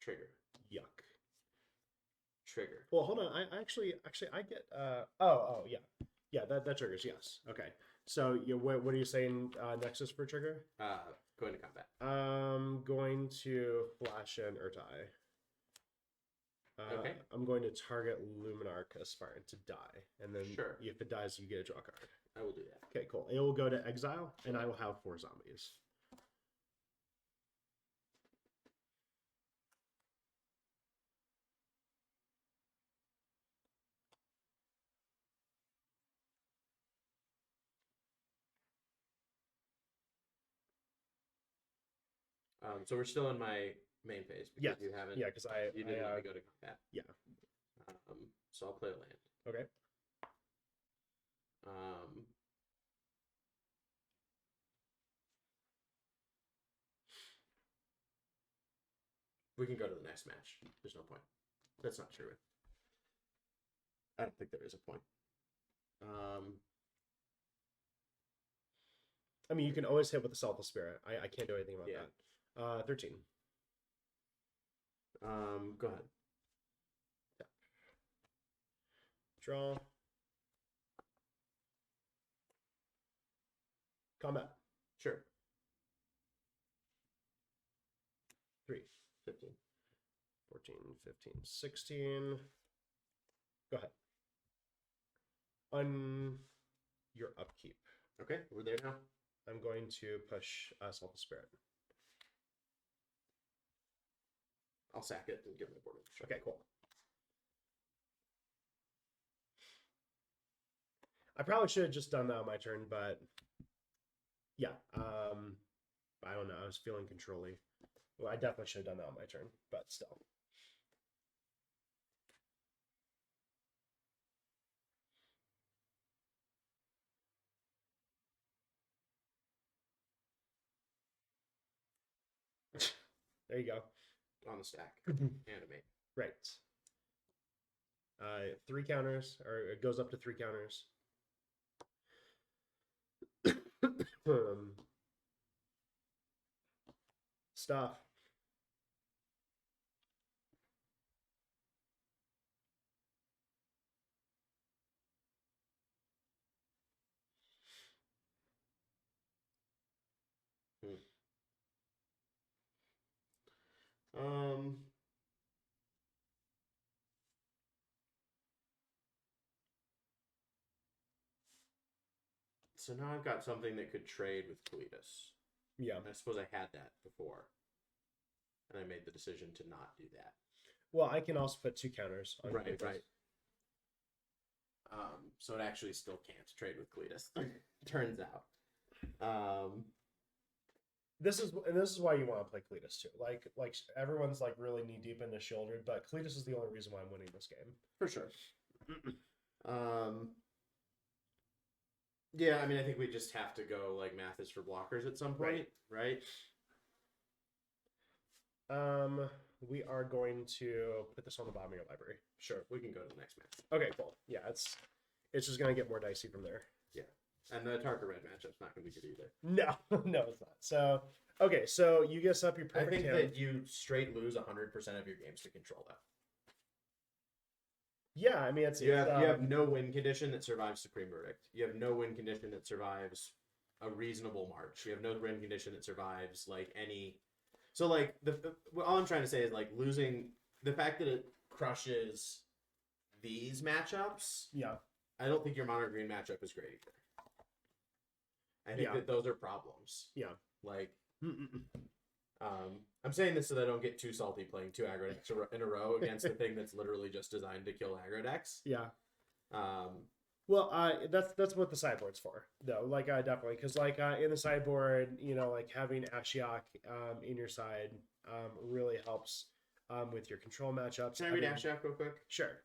Trigger. Yuck. Trigger. Well, hold on. I actually I get yeah, that triggers. Yes. Okay. So what are you saying? Nexus for trigger? Going to combat. Going to flash an Urtai. Okay. I'm going to target Luminarch Aspirant to die, and then if it dies, you get a draw card. I will do that. Okay, cool. It will go to exile, and I will have 4 zombies. So we're still in my main phase because you haven't. Yeah, because you didn't let me go to combat. Yeah. So I'll play a land. Okay. We can go to the next match. There's no point. That's not true. I don't think there is a point. I mean, you can always hit with the Selfless Spirit. I can't do anything about that. 13. Go ahead. Yeah. Draw. Combat. Sure. 3. 15. 14, 15, 16. Go ahead. On your upkeep. Okay, we're there now. I'm going to push Selfless Spirit. I'll sack it and give my board. Okay, cool. I probably should have just done that on my turn, but yeah. I don't know. I was feeling controlly. Well, I definitely should have done that on my turn, but still. There you go. On the stack. Animate. Right. 3 counters, or it goes up to 3 counters. Stuff. So now I've got something that could trade with Cletus. Yeah. I suppose I had that before. And I made the decision to not do that. Well, I can also put 2 counters on Right, Cletus. right. So it actually still can't trade with Cletus. Turns out. This is why you want to play Cletus too. Like everyone's like really knee deep into Shieldred, but Cletus is the only reason why I'm winning this game. For sure. Yeah, I mean, I think we just have to go like math is for blockers at some point, right? We are going to put this on the bottom of your library. Sure, we can go to the next match. Okay, cool. Yeah, it's just gonna get more dicey from there. Yeah, and the Atarka Red matchup's not gonna be good either. No, no, it's not. So okay, so you guess up your I perfect think hand. that you straight lose 100% of your games to control that. Yeah, I mean You have no win condition that survives Supreme Verdict. You have no win condition that survives a reasonable march. You have no win condition that survives like any. So like all I'm trying to say is like losing the fact that it crushes these matchups. Yeah, I don't think your mono green matchup is great either. I think that those are problems. Yeah, like I'm saying this so that I don't get too salty playing 2 aggro decks in a row against the thing that's literally just designed to kill aggro decks. Yeah. Um, Well, that's what the sideboard's for, though. Like, definitely, because like in the sideboard, you know, like having Ashiok in your side really helps with your control matchups. Can I read Ashiok real quick? Sure.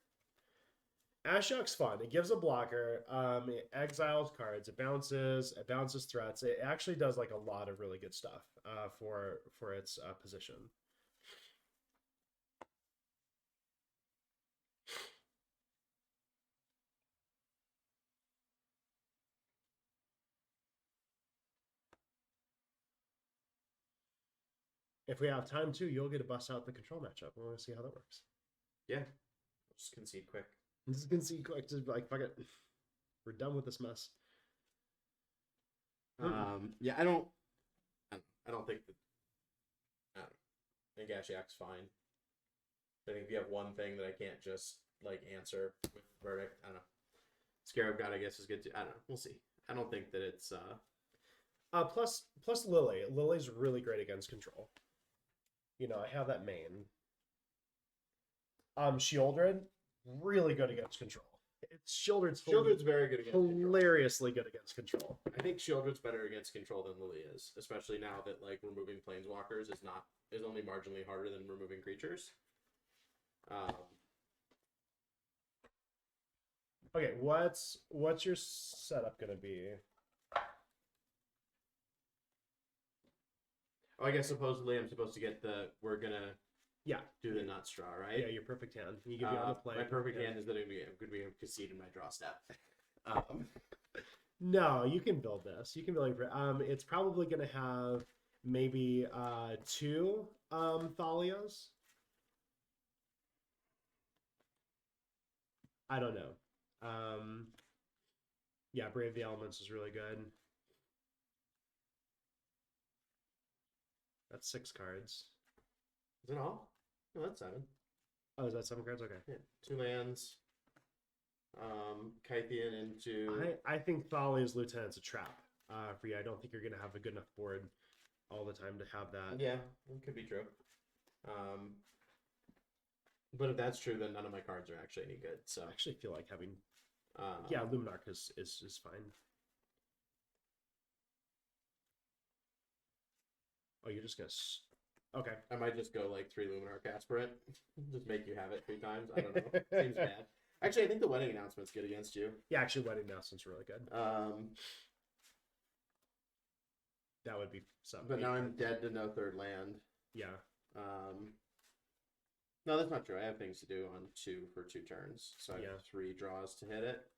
Ashiok's fun. It gives a blocker. It exiles cards. It bounces threats. It actually does like a lot of really good stuff for its position. If we have time too, you'll get to bust out the control matchup. I want to see how that works. Yeah. Just concede quick. Just concede quick. Just be like, fuck it. We're done with this mess. Yeah, I don't think that. I think Ashiok's fine. I think if you have one thing that I can't just like answer with verdict, I don't know. Scarab God, I guess, is good too. I don't know. We'll see. I don't think that it's. Plus Lily. Lily's really great against control. You know, I have that main. Shieldred, really good against control. Shieldred's very good against hilariously good against control. I think Shieldred's better against control than Lily is, especially now that like removing planeswalkers is only marginally harder than removing creatures. Okay, what's your setup gonna be? Oh, I guess supposedly I'm supposed to get we're gonna do the nut straw, right? Yeah, your perfect hand. You can be on the play. My perfect hand is that I'm gonna be able to concede in my draw step. No, you can build this. You can build it. It's probably gonna have maybe 2 Thalias. I don't know. Yeah, Brave the Elements is really good. That's 6 cards. Is it all? No, that's 7. Oh, is that 7 cards? Okay. Yeah, 2 lands. Kythian into. I think Thalia's Lieutenant's a trap for you. I don't think you're gonna have a good enough board all the time to have that. Yeah, it could be true. But if that's true, then none of my cards are actually any good. So I actually feel like having yeah, Luminarch is fine. Oh, you're just gonna okay. I might just go like 3 Luminarch Aspirant. Just make you have it 3 times. I don't know. Seems bad. Actually, I think the wedding announcement's good against you. Yeah, actually, wedding announcement's really good. That would be something. But now I'm dead to no 3rd land. Yeah. No, that's not true. I have things to do on 2 for 2 turns, so I have 3 draws to hit it.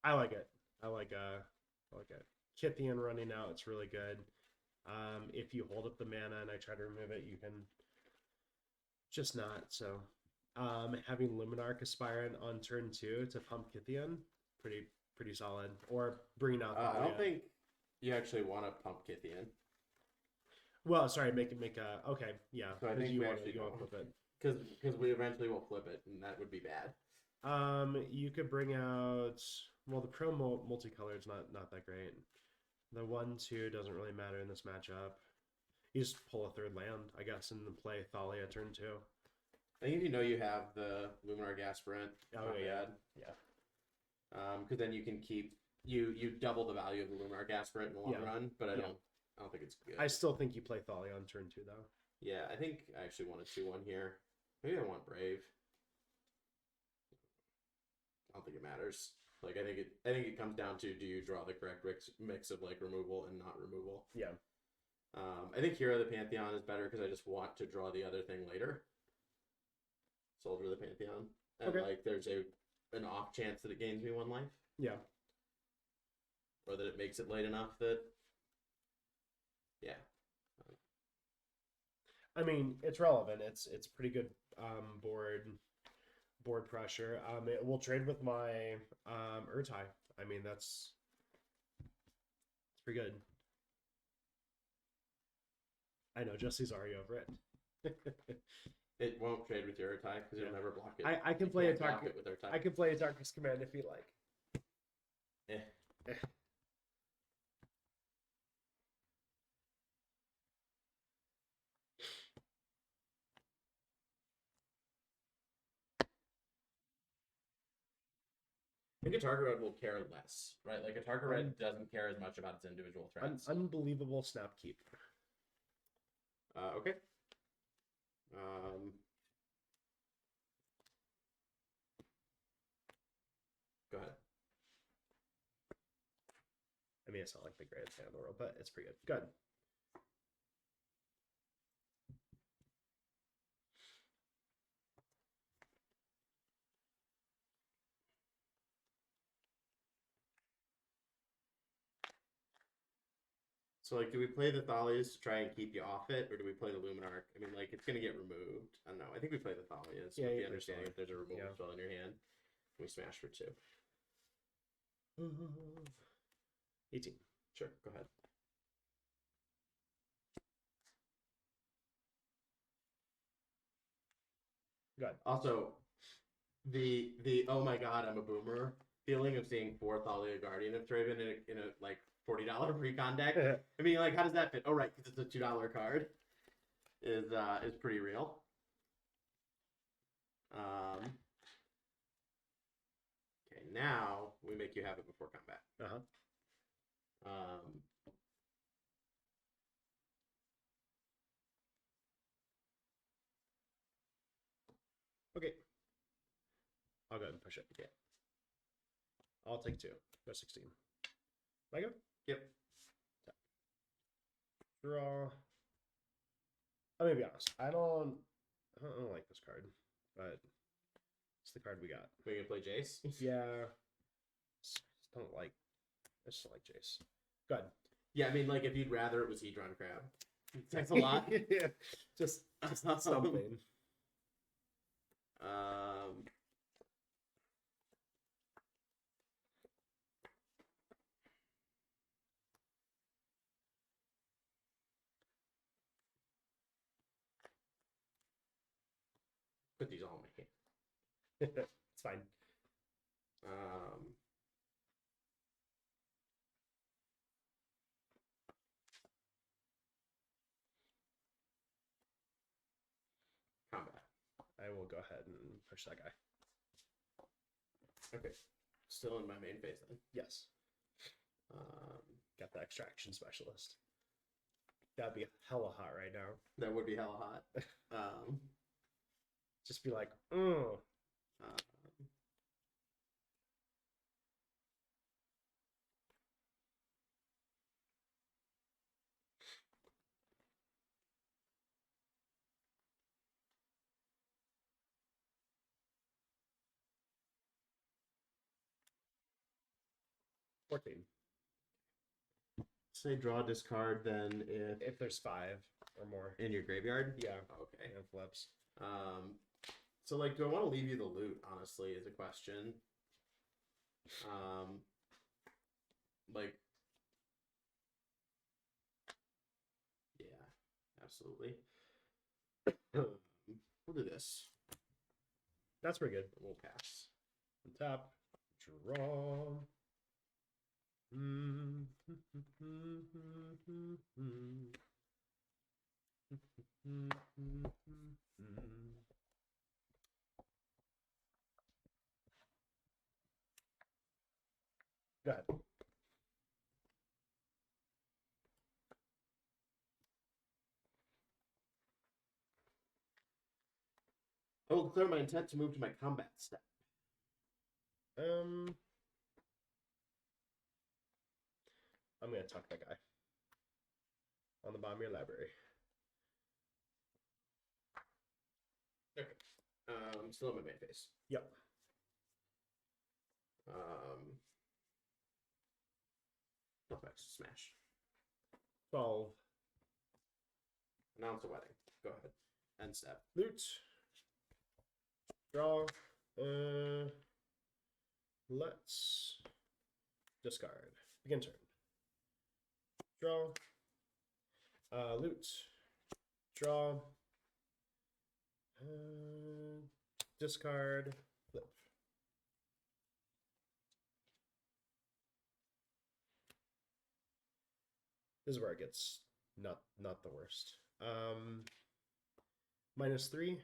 I like it. I like it. Kythian running out, it's really good. If you hold up the mana and I try to remove it, you can just not. So having Luminarch Aspirant on turn 2 to pump Kythian, pretty solid. Or bringing out I don't think you actually want to pump Kythian. Well, sorry, make a okay, yeah. So I think you we want actually to flip it because we eventually will flip it, and that would be bad. You could bring out, well, the pro multicolor is not that great. The 1/2 doesn't really matter in this matchup. You just pull a third land, I guess, and then play Thalia turn 2. I think if you know you have the Luminar Gasparant, Oh, yeah. Yeah. Because then you can keep you double the value of the Luminar Gasparant in the long run. But I don't think it's good. I still think you play Thalia on turn 2 though. Yeah, I think I actually want a 2/1 here. Maybe I want Brave. I don't think it matters. Like I think it comes down to, do you draw the correct mix of like removal and not removal? Yeah. I think Hero of the Pantheon is better because I just want to draw the other thing later. Soldier of the Pantheon. And like there's an off chance that it gains me 1 life. Yeah. Or that it makes it late enough that I mean, it's relevant. It's pretty good board pressure. It will trade with my Urtai. I mean, it's pretty good. I know Jesse's already over it. It won't trade with your Urtai because you'll never block it. I can play Atarka with Urtai. I can play Atarka's command if you like. I think Atarka Red will care less, right? Like Atarka Red doesn't care as much about its individual threats. Unbelievable snap keep. Okay. Go ahead. I mean, it's not like the greatest hand in the world, but it's pretty good. Good. So, like, do we play the Thalias to try and keep you off it, or do we play the Luminarch? I mean, like, it's going to get removed. I don't know. I think we play the Thalias with the understanding if there's a removal spell in your hand. We smash for 2. 18. Sure, go ahead. Good. Also, the oh my god, I'm a boomer feeling of seeing 4 Thalia Guardian of Traven in a like $40 recon deck. I mean, like, how does that fit? Oh, right, because it's a $2 card. Is pretty real. Okay, now we make you have it before combat. Okay. I'll go ahead and push it. Yeah. I'll take 2. Go 16. I go? Yep. Draw. I'm gonna be honest. I don't like this card, but it's the card we got. We gonna play Jace? Yeah. I just don't like Jace. Good. Yeah, I mean, like, if you'd rather it was Hedron Crab. That's a lot. Yeah. Just something. Put these all in my hand. It's fine. Combat. I will go ahead and push that guy. Okay. Still in my main phase then. Yes. Got the extraction specialist. That'd be hella hot right now. That would be hella hot. Just be like, 14. Say draw, discard, then If there's 5 or more. in your graveyard? Yeah. Okay. And flips. So, like, do I want to leave you the loot, honestly, is a question. Like, yeah, absolutely. We'll do this. That's pretty good. We'll pass. Tap. Draw. Go ahead. I will declare my intent to move to my combat step. I'm gonna tuck that guy on the bottom of your library. Okay. Still in my main phase. Yep. Smash. 12. Announce a wedding. Go ahead. End step. Loot. Draw. Let's discard. Begin turn. Draw. Loot. Draw. Discard. Flip. This is where it gets not the worst. -3.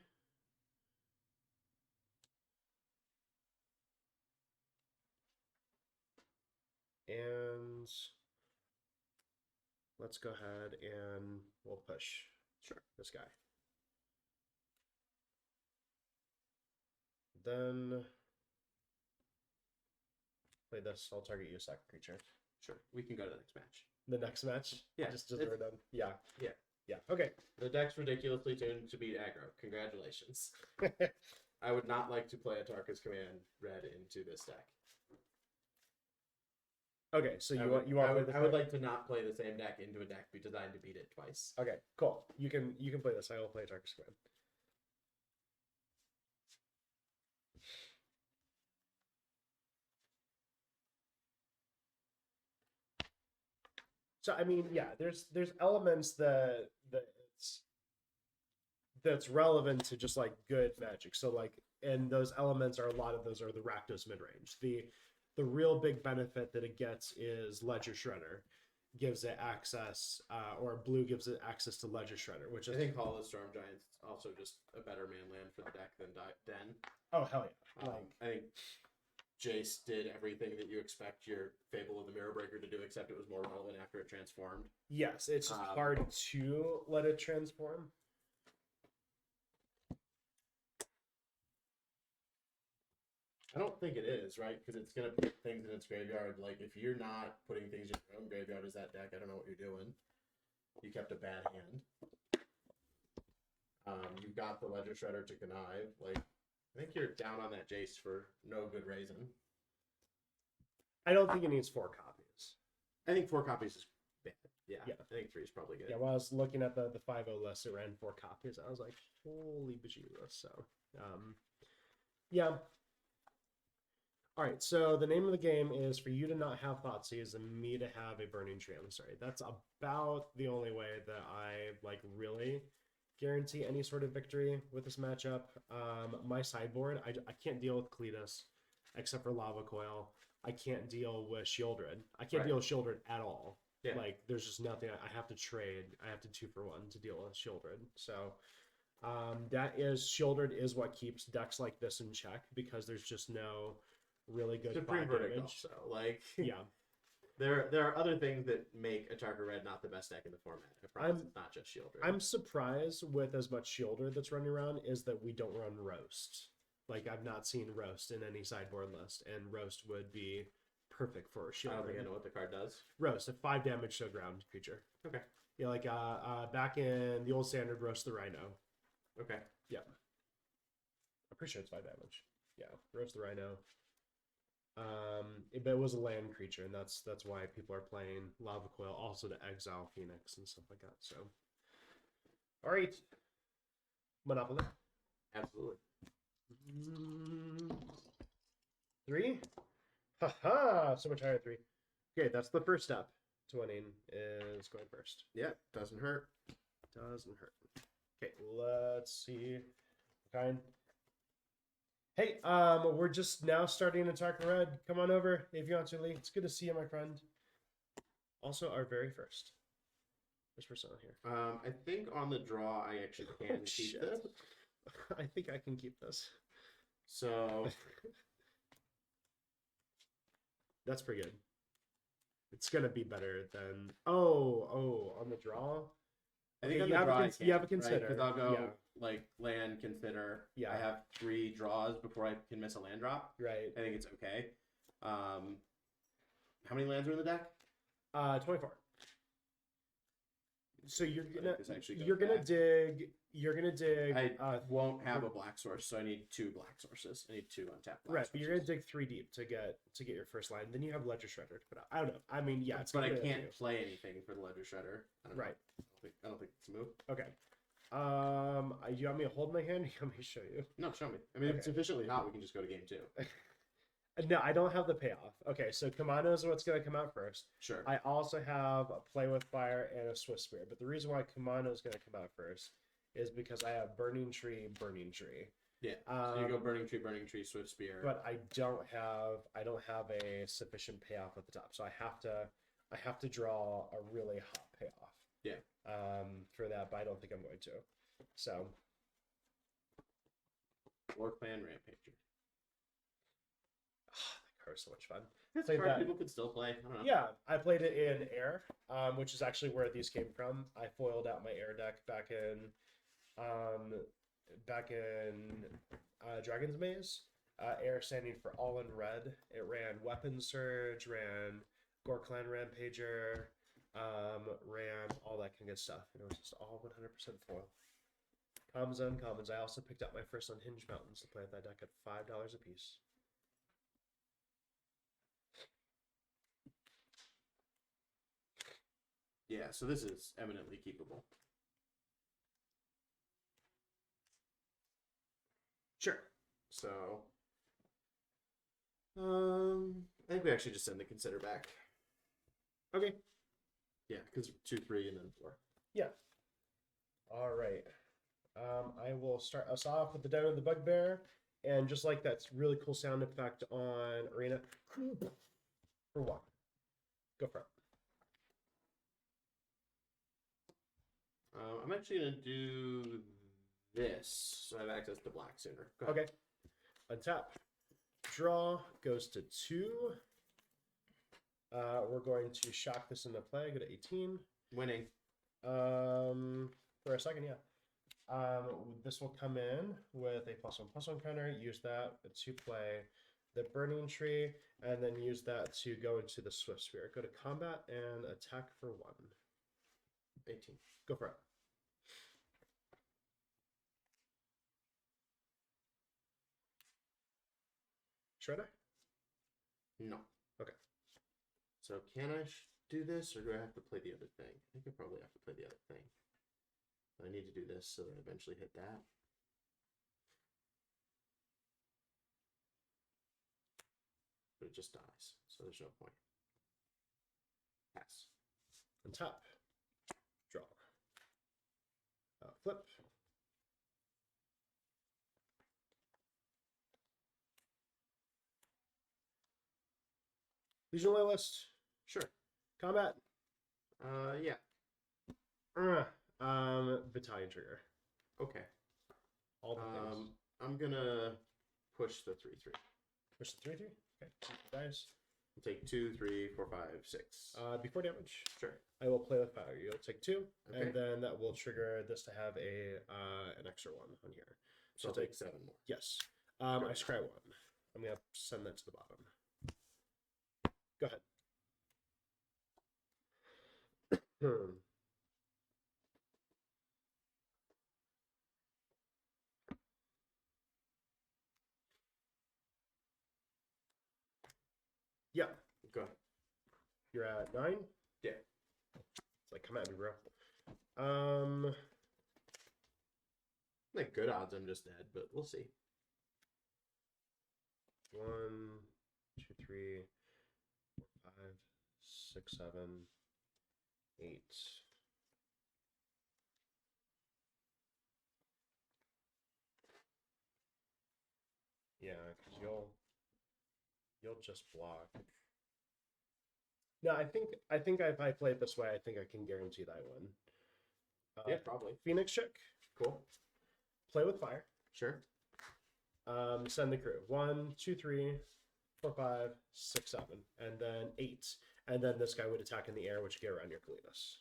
And let's go ahead and we'll push. Sure. This guy. Then play this. I'll target you a second creature. Sure. We can go to the next match. The next match? Yeah. Just we're done. Yeah. Yeah. Yeah. Okay. The deck's ridiculously tuned to beat aggro. Congratulations. I would not like to play Atarka's Command Red into this deck. Okay, so you want I would like to not play the same deck into a deck designed to beat it twice. Okay, cool. You can play this. I will play Atarka Red. So I mean, yeah, there's elements that's relevant to just like good Magic. So like, and those elements are a lot of those are the Rakdos midrange. The real big benefit that it gets is Ledger Shredder gives it access, or blue gives it access to Ledger Shredder, which is, I think Hall of Storm Giant's also just a better man land for the deck than Den. Oh hell yeah! I think Jace did everything that you expect your Fable of the Mirror Breaker to do, except it was more relevant after it transformed. Yes, it's just hard to let it transform. I don't think it is, right? Because it's going to put things in its graveyard. Like, if you're not putting things in your own graveyard as that deck, I don't know what you're doing. You kept a bad hand. You've got the Ledger Shredder to connive. Like, I think you're down on that Jace for no good reason. I don't think it needs 4 copies. I think 4 copies is bad. Yeah. Yeah. I think 3 is probably good. Yeah, when I was looking at the 5.0 list, it ran 4 copies. I was like, holy bejesus. So, yeah. All right, so the name of the game is for you to not have Thoughtseize and me to have a Burning Tree. I'm sorry. That's about the only way that I like really guarantee any sort of victory with this matchup. My sideboard, I can't deal with Cletus except for Lava Coil. I can't deal with Shieldred. I can't deal with Shieldred at all. Yeah. Like, there's just nothing. I have to trade. I have to 2-for-1 to deal with Shieldred. So that is, Shieldred is what keeps decks like this in check, because there's just no really good Supreme 5 Verdict damage. also. Like, Yeah. There are other things that make Atarka Red not the best deck in the format. I promise it's not just Shieldred. I'm surprised with as much Shielder that's running around is that we don't run Roast. Like, I've not seen Roast in any sideboard list, and Roast would be perfect for a I don't think I Shielder. know what the card does. Roast, a 5 damage to a ground creature. Okay. Yeah, like back in the old standard, Roast the Rhino. Okay. Yeah. I'm pretty sure it's 5 damage. Yeah, Roast the Rhino. But it was a land creature, and that's why people are playing Lava Coil, also to exile Phoenix and stuff like that. So, all right, Monopoly. Absolutely. 3. Haha! So much higher than 3. Okay, that's the first step to winning, is going first. Yeah, doesn't hurt. Doesn't hurt. Okay, let's see. Kind. Hey, we're just now starting Atarka Red. Come on over if you want to, Lee. It's good to see you, my friend. Also, our very first person on here. I think on the draw, I actually can keep shit. this. I think I can keep this. So That's pretty good. It's gonna be better than on the draw. I think Okay, on you the have draw, you have a consider. because I'll go Yeah. like land, consider. Yeah. I have 3 draws before I can miss a land drop. Right. I think it's okay. How many lands are in the deck? 24. So you're gonna This actually goes you're gonna back. dig. I won't have a black source, so I need 2 black sources. I need 2 untapped black Right, sources. but you're gonna dig 3 deep to get your first line. Then you have Ledger Shredder to put out. I don't know. I mean, yeah, it's but I completely up to can't play anything for the ledger shredder. I don't know. Right. I don't think it's a move. Okay. You want me to hold my hand? Or you want me to show you? No, show me. I mean, if it's Okay. sufficiently hot, we can just go to game 2. No, I don't have the payoff. Okay, so Kamano is what's gonna come out first. Sure. I also have a Play with Fire and a Swift Spear, but the reason why Kamano is gonna come out first is because I have Burning Tree. Yeah. So you go burning tree, swift spear. But I don't have a sufficient payoff at the top, so I have to draw a really hot payoff. Yeah. For that, but I don't think I'm going to. So. War Clan Rampager. That card was so much fun. It's Played hard. that. People could still play. I don't know. Yeah, I played it in Air, which is actually where these came from. I foiled out my Air deck back in Dragon's Maze. Air standing for all in red. It ran Weapon Surge, ran Gore Clan Rampager, ran all that kind of good stuff, and it was just all 100% foil. Commons and uncommons. I also picked up my first Unhinged Mountains to play with that deck at $5 a piece. Yeah, so this is eminently keepable. Sure. So, I think we actually just send the consider back. Okay. Yeah, because 2, 3, and then 4. Yeah. All right. I will start us off with the Den of the Bugbear, and just like that really cool sound effect on Arena. For 1. Go for it. I'm actually going to do this, so I have access to black sooner. Go ahead. Okay. Untap. Draw goes to 2. We're going to shock this into play. Go to 18. Winning. For a second, yeah. This will come in with a +1/+1 counter. Use that to play the Burning Tree, and then use that to go into the Swift Spear. Go to combat and attack for 1. 18. Go for it. Shredder? No. Okay. So can I do this, or do I have to play the other thing? I think I probably have to play the other thing. I need to do this so that I eventually hit that. But it just dies, so there's no point. Pass. Untap. Draw. Flip. Legion Loyalist. Sure. Combat. Yeah. Battalion Trigger. Okay. All the things. I'm gonna push the 3/3. Push the 3/3. Okay. Dice. I'll take 2, 3, 4, 5, 6. Before damage, Sure. I will play with fire. You'll take 2, Okay. and then that will trigger this to have an extra 1 on here. So I'll take 7 more. Yes. I scry 1. I'm gonna send that to the bottom. Go ahead. Yeah. Go ahead. You're at 9? Yeah. It's like, come at me, bro. Like good odds I'm just dead, but we'll see. 1, 2, 3, 4, 5, 6, 7, 8. Yeah. you'll just block. No, I think if I play it this way, I think I can guarantee that I win. Yeah, probably. Phoenix Chick. Cool. Play with fire. Sure. Send the crew. 1, 2, 3, 4, 5, 6, 7, and then 8. And then this guy would attack in the air, which would get around your Kalitas.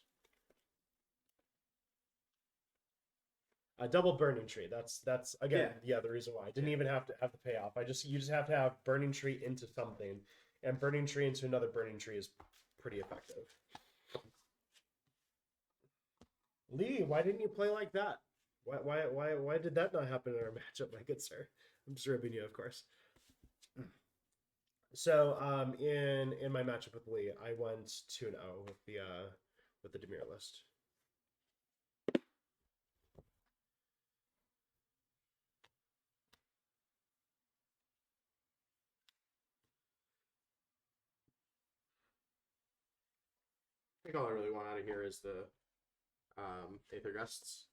A double burning tree. That's again, the reason why I didn't even have to have the payoff. You just have to have burning tree into something, and burning tree into another burning tree is pretty effective. Lee, why didn't you play like that? Why did that not happen in our matchup, my good sir? I'm just ribbing you, of course. So, in my matchup with Lee, I went 2-0 with the Dimir list. I think all I really want out of here is the Aether Gusts.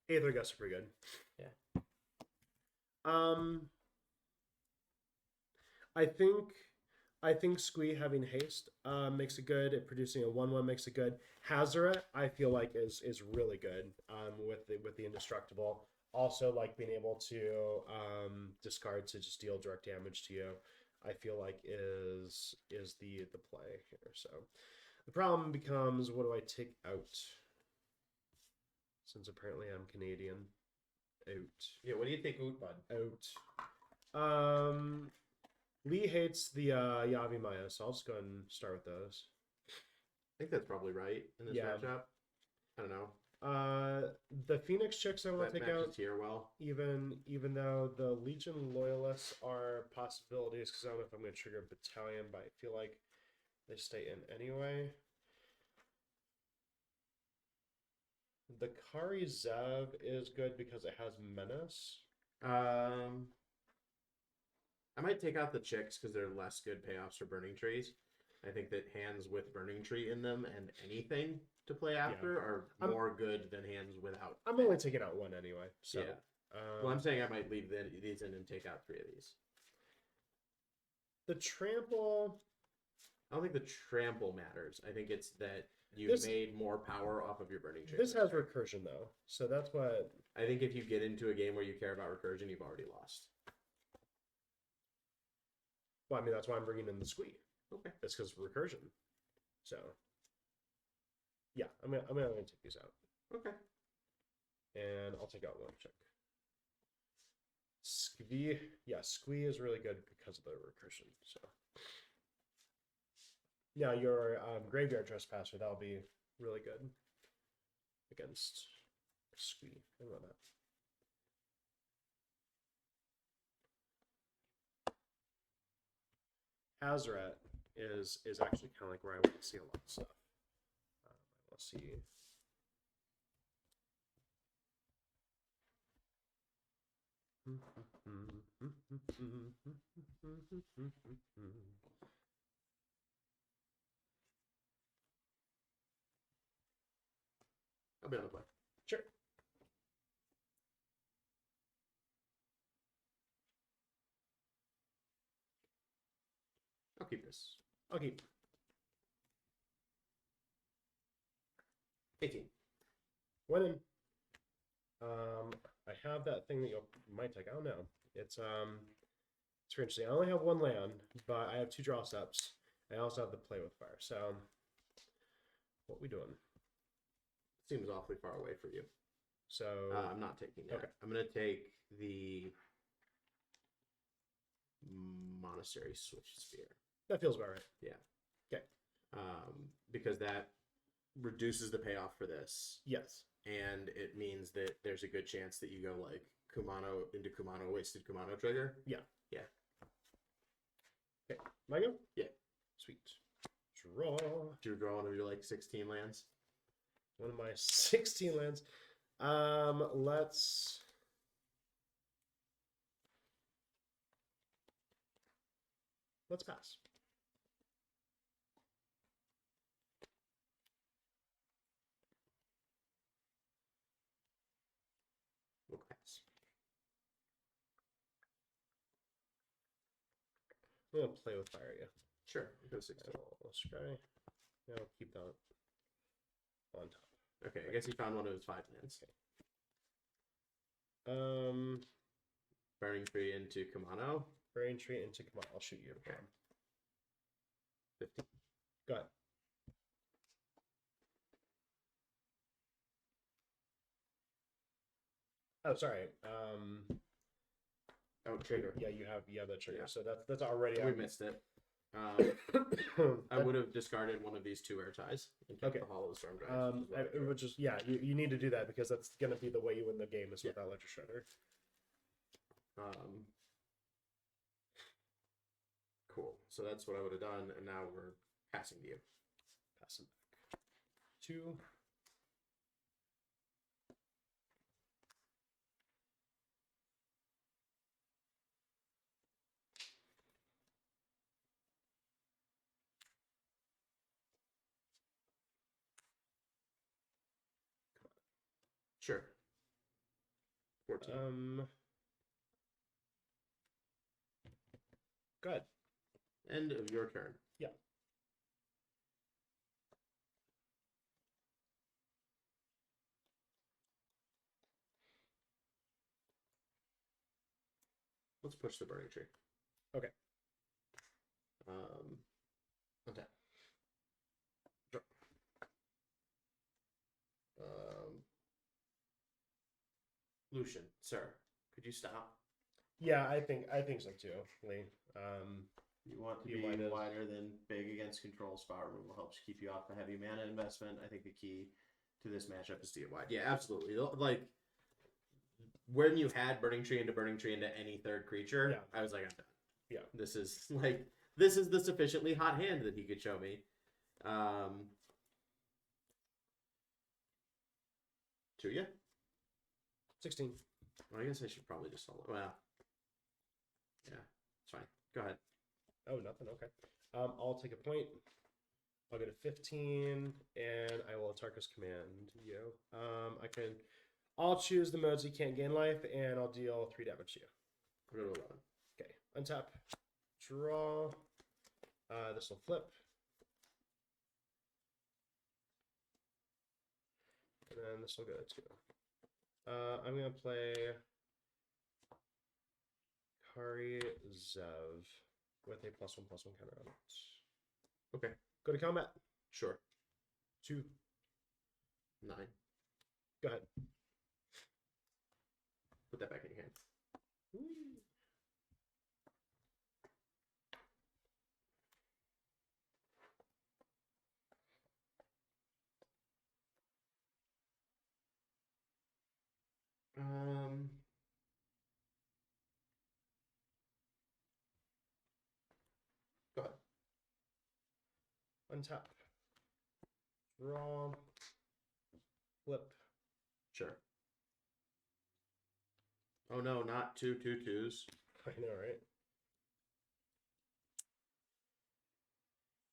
Aether Gusts are pretty good. Yeah. I think Squee having haste makes it good. It producing a 1/1 makes it good. Hazoret I feel like is really good with the indestructible. Also like being able to discard to just deal direct damage to you. I feel like is the play here. So the problem becomes, what do I take out? Since apparently I'm Canadian. Out. Yeah, what do you think out, bud? Out. Lee hates the Yavi Maya, so I'll just go ahead and start with those. I think that's probably right in this matchup. I don't know. The Phoenix Chicks I want to take out here well. even though the Legion Loyalists are possibilities, because I don't know if I'm going to trigger Battalion, but I feel like they stay in anyway. The Kari Zev is good because it has Menace. I might take out the Chicks because they're less good payoffs for Burning Trees. I think that hands with Burning Tree in them and anything to play after are more good than hands without. I'm only taking out one anyway. So. Yeah. Well, I'm saying I might leave these in and take out 3 of these. The Trample... I don't think the Trample matters. I think it's that you've made more power off of your Burning Tree. This has Recursion, though. So that's what... I think if you get into a game where you care about Recursion, you've already lost. Well, I mean, that's why I'm bringing in the Squee. Okay. It's because of Recursion. So, yeah, I'm gonna take these out. Okay. And I'll take out one check. Squee, yeah, Squee is really good because of the Recursion. So, now your Graveyard Trespasser, that'll be really good against Squee. I love that. Hazoret is actually kind of like where I want to see a lot of stuff. Let's see. I'll be on the play. Sure. I'll keep this. I'll keep. 18. Winning. I have that thing that you might take. Oh no, it's very interesting. I only have 1 land, but I have 2 draw steps. I also have the play with fire. So, what we doing? Seems awfully far away for you. So I'm not taking that. Okay. I'm gonna take the Monastery Switch Spear. that feels about right. Yeah. Okay. Because that reduces the payoff for this. Yes. And it means that there's a good chance that you go like Kumano into Kumano, wasted Kumano trigger. Yeah. Yeah. Okay. My go? Yeah. Sweet. Draw. Do you draw one of your like 16 lands? One of my 16 lands. Let's pass. We'll pass. I'm gonna play with fire. Yeah. Sure. Go 16. I'll scry. Yeah, I'll keep that on top. Okay, I guess he found one of his 5 lands. Burning Tree into Kamano. Burning Tree into come on. I'll shoot you. Okay. 15. Go ahead. Oh, sorry. Oh, trigger. Yeah, you have the trigger. Yeah. So that's already. We missed it. I would have discarded one of these 2 air ties and kept Okay. the Hollow Storm Drive. It would just you need to do that because that's gonna be the way you win the game is with that Electric Shredder. Cool. So that's what I would have done, and now we're passing to you. Pass him back. 2. Sure. 14. Good. End of your turn. Yeah. Let's push the Burning Tree. Okay. Untap. Draw. Lucian, sir, could you stop? Yeah, I think so too, Lee. You want to You be might have- wider than big against control. Spot removal helps keep you off the heavy mana investment. I think the key to this matchup is to get wide. Yeah, absolutely. Like when you had Burning Tree into any third creature, Yeah. I was like, I'm done. Yeah. This is the sufficiently hot hand that he could show me. To you? 16. Well, I guess I should probably just solo. Well, yeah, it's fine. Go ahead. Oh, nothing. Okay. I'll take a point. I'll get a 15, and I will Atarka's command you. I'll choose the modes you can't gain life, and I'll deal 3 damage to you. I'll go to 11. Okay. Untap. Draw. This will flip. And then this will go to 2. I'm going to play Kari Zev with a +1/+1 counter on it. Okay. Go to combat. Sure. 2. 9. Go ahead. Put that back in your hand. Go ahead. Untap. Draw. Flip. Sure. Oh no, not 2 2/2s. I know, right?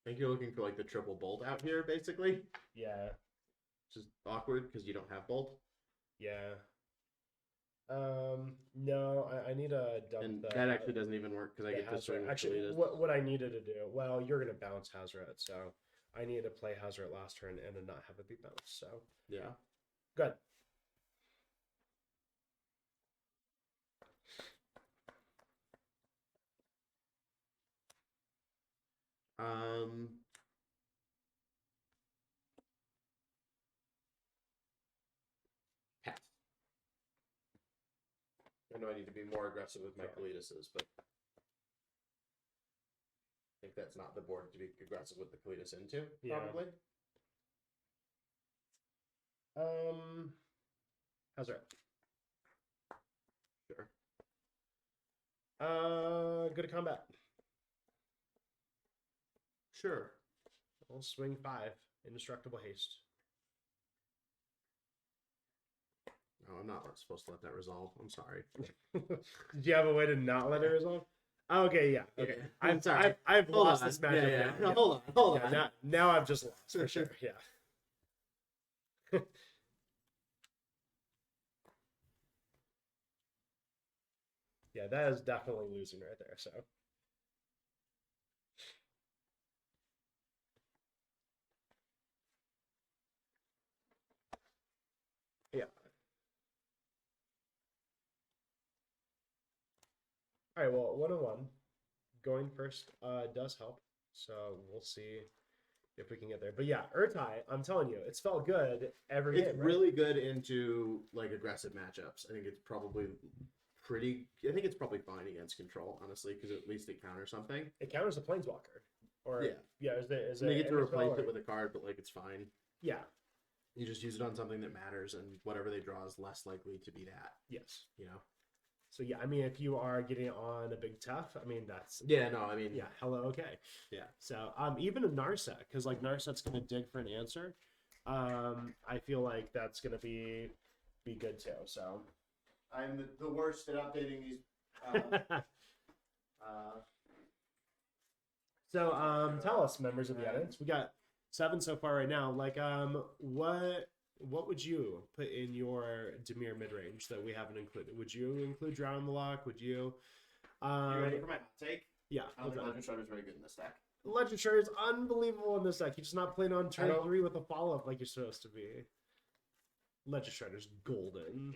I think you're looking for like the triple bolt out here, basically. Yeah. Which is awkward because you don't have bolt. Yeah. No, I need to dump And the, that actually doesn't even work because I get to swing with Actually, Kalidas. what I needed to do, well, you're going to bounce Hazret, so I needed to play Hazret last turn and to not have it be bounced, so. Yeah. Good. Pass. I know I need to be more aggressive with my Kalidases, but I think that's not the board to be aggressive with the Kalidas into, probably. Hazret. Sure. Go to combat. Sure. I'll swing 5. Indestructible haste. No, I'm not supposed to let that resolve. I'm sorry. Did you have a way to not let it resolve? Okay, yeah. Okay. Yeah. I'm sorry. I've Hold lost on. this matchup. Yeah, yeah. now. No, hold on. Now I've just lost for sure. Yeah. Yeah, that is definitely losing right there. So All right, well, 101. Going first does help. So we'll see if we can get there. But yeah, Urtai, I'm telling you, it's felt good every It's game, right? really good into like aggressive matchups. I think it's probably pretty. I think it's probably fine against control, honestly, because at least it counters something. It counters the planeswalker. Or Yeah. is And it they get to any replace spell it or- with a card, but like it's fine. Yeah. You just use it on something that matters, and whatever they draw is less likely to be that. Yes. You know. So yeah, I mean, if you are getting on a big tough, I mean that's Yeah. No. I mean. yeah, hella okay. Yeah. So even a Narset, because like Narset's gonna dig for an answer. I feel like that's gonna be good too. So I'm the worst at updating these. so tell us, members of the audience, we got 7 so far right now. Like what would you put in your Dimir midrange that we haven't included? Would you include Drown in the Lock? Would you? You ready for my hot take? Yeah. I don't think Legend Shredder is very good in this deck. Legend Shredder is unbelievable in this deck. He's just not playing on turn don't- 3 with a follow-up like you're supposed to be. Legend Shredder's golden.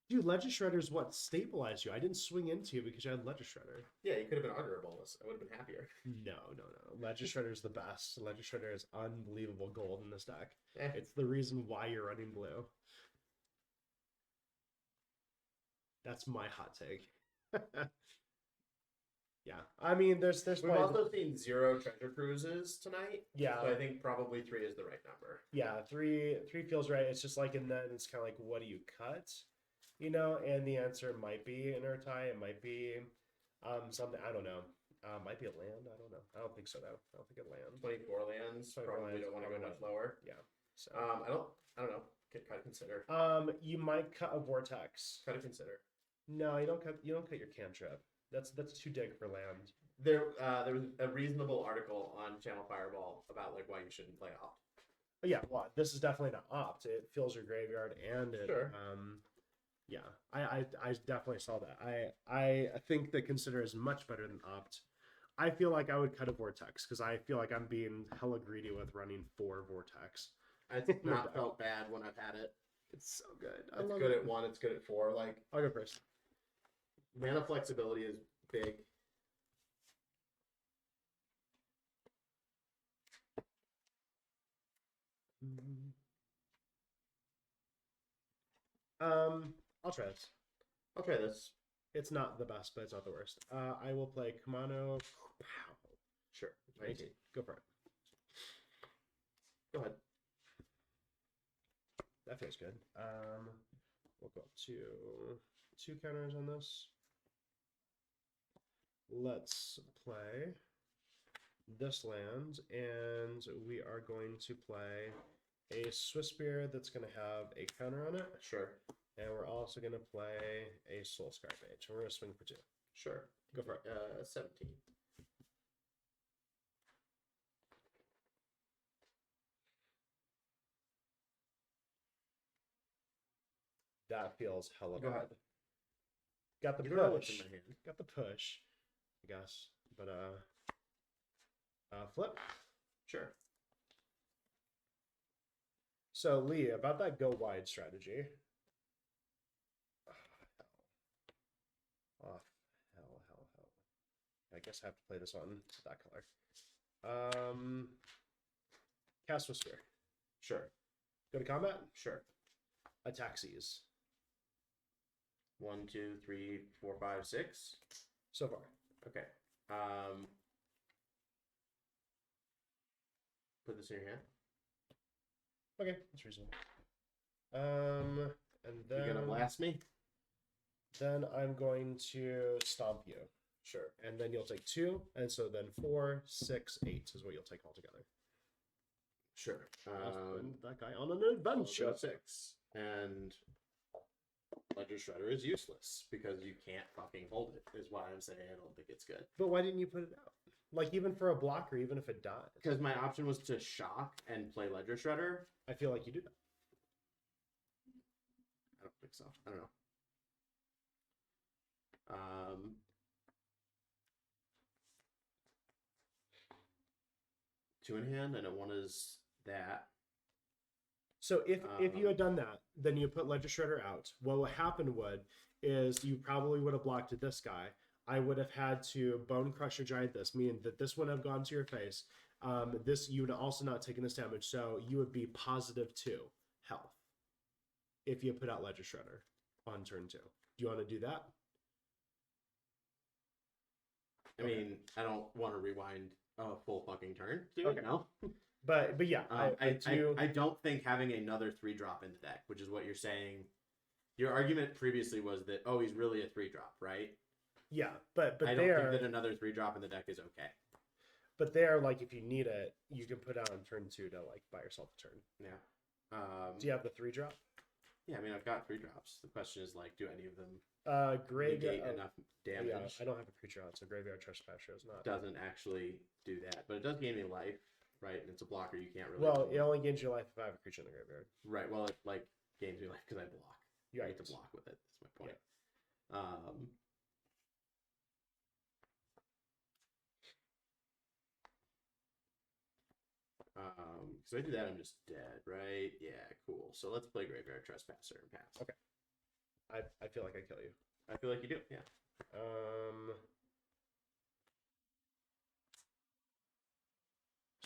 Dude, Legend Shredder's what stabilized you. I didn't swing into you because you had Legend Shredder. Yeah, you could have been honorable. I would have been happier. No. Legend Shredder's the best. Legend Shredder is unbelievable gold in this deck. Eh. It's the reason why you're running blue. That's my hot take. Yeah, I mean, there's We've probably- also seen 0 treasure cruises tonight. yeah, So I think probably 3 is the right number. yeah, three feels right. It's just like, and then it's kind of like, what do you cut? You know, and the answer might be an Urtai. It might be something, I don't know. Might be a land. I don't know. I don't think so though. I don't think it land. 24 lands. 24 Probably lands, don't want to go probably much not. lower. Yeah. So I don't know. Kind of consider. you might cut a vortex. Kind of consider. No, you don't cut your cantrip. That's too dig for land. There was a reasonable article on Channel Fireball about like why you shouldn't play opt. But yeah, well, this is definitely not opt. It fills your graveyard and it Sure. yeah. I definitely saw that. I think that consider is much better than opt. I feel like I would cut a vortex because I feel like I'm being hella greedy with running 4 vortex. It's not felt bad when I've had it. It's so good. I It's love good it. at 1. It's good at 4. Like I'll go first. mana flexibility is big. I'll try this. I'll try this. It's not the best, but it's not the worst. I will play Kumano. Sure. 19. Go for it. Go ahead. That feels good. We'll go up to 2 counters on this. Let's play this land, and we are going to play a Swiss Beer that's going to have a counter on it, Sure. and we're also going to play a Soul Scar Mage, and we're going to swing for 2. Sure. Go for it. 17. That feels hella Go bad. ahead. Got the You don't know what's push. in my hand. Got the push, I guess. But flip. Sure. So Lee, about that go wide strategy. Oh, hell. I guess I have to play this on that color. Cast with Sphere. Sure. Go to combat. Sure. Attack seize. 1, 2, 3, 4, 5, 6. So far. Okay. Put this in your hand. Okay, that's reasonable. And then You're gonna blast me? Then I'm going to stomp you. Sure. And then you'll take 2, and so then 4, 6, 8 is what you'll take altogether. Sure. That guy on an adventure. Show 6. And Ledger Shredder is useless because you can't fucking hold it, is why I'm saying I don't think it's good. But why didn't you put it out? Like, even for a blocker, even if it dies. Because my option was to shock and play Ledger Shredder. I feel like you do that. I don't think so. I don't know. 2 in hand, and 1 is that. So if you had done that, then you put Ledger Shredder out. What would happen is you probably would have blocked this guy. I would have had to Bone Crusher Giant this, meaning that this would have gone to your face. This you would also not taken this damage, so you would be +2 health if you put out Ledger Shredder on turn 2. Do you want to do that? I mean, I don't want to rewind a full fucking turn. Do it now. But yeah, I don't think having another 3-drop in the deck, which is what you're saying. Your argument previously was that he's really a 3-drop, right? Yeah, but I don't think that another 3-drop in the deck is okay. But there, like, if you need it, you can put out on turn 2 to like buy yourself a turn. Yeah. Do you have the 3-drop? Yeah, I mean, I've got 3 drops. The question is, like, do any of them graveyard negate enough damage? Yeah, I don't have a creature out, so Graveyard Trespasser is not. Doesn't actually do that, but it does gain me life, right? And it's a blocker. You can't really. Well, it only gains your life if I have a creature in the graveyard. Right. Well, it like gains me life because I block. You I get to block with it. That's my point. Yeah. Because I do that, I'm just dead, right? Yeah, cool. So let's play Graveyard Trespasser and pass. Okay. I feel like I kill you. I feel like you do, yeah.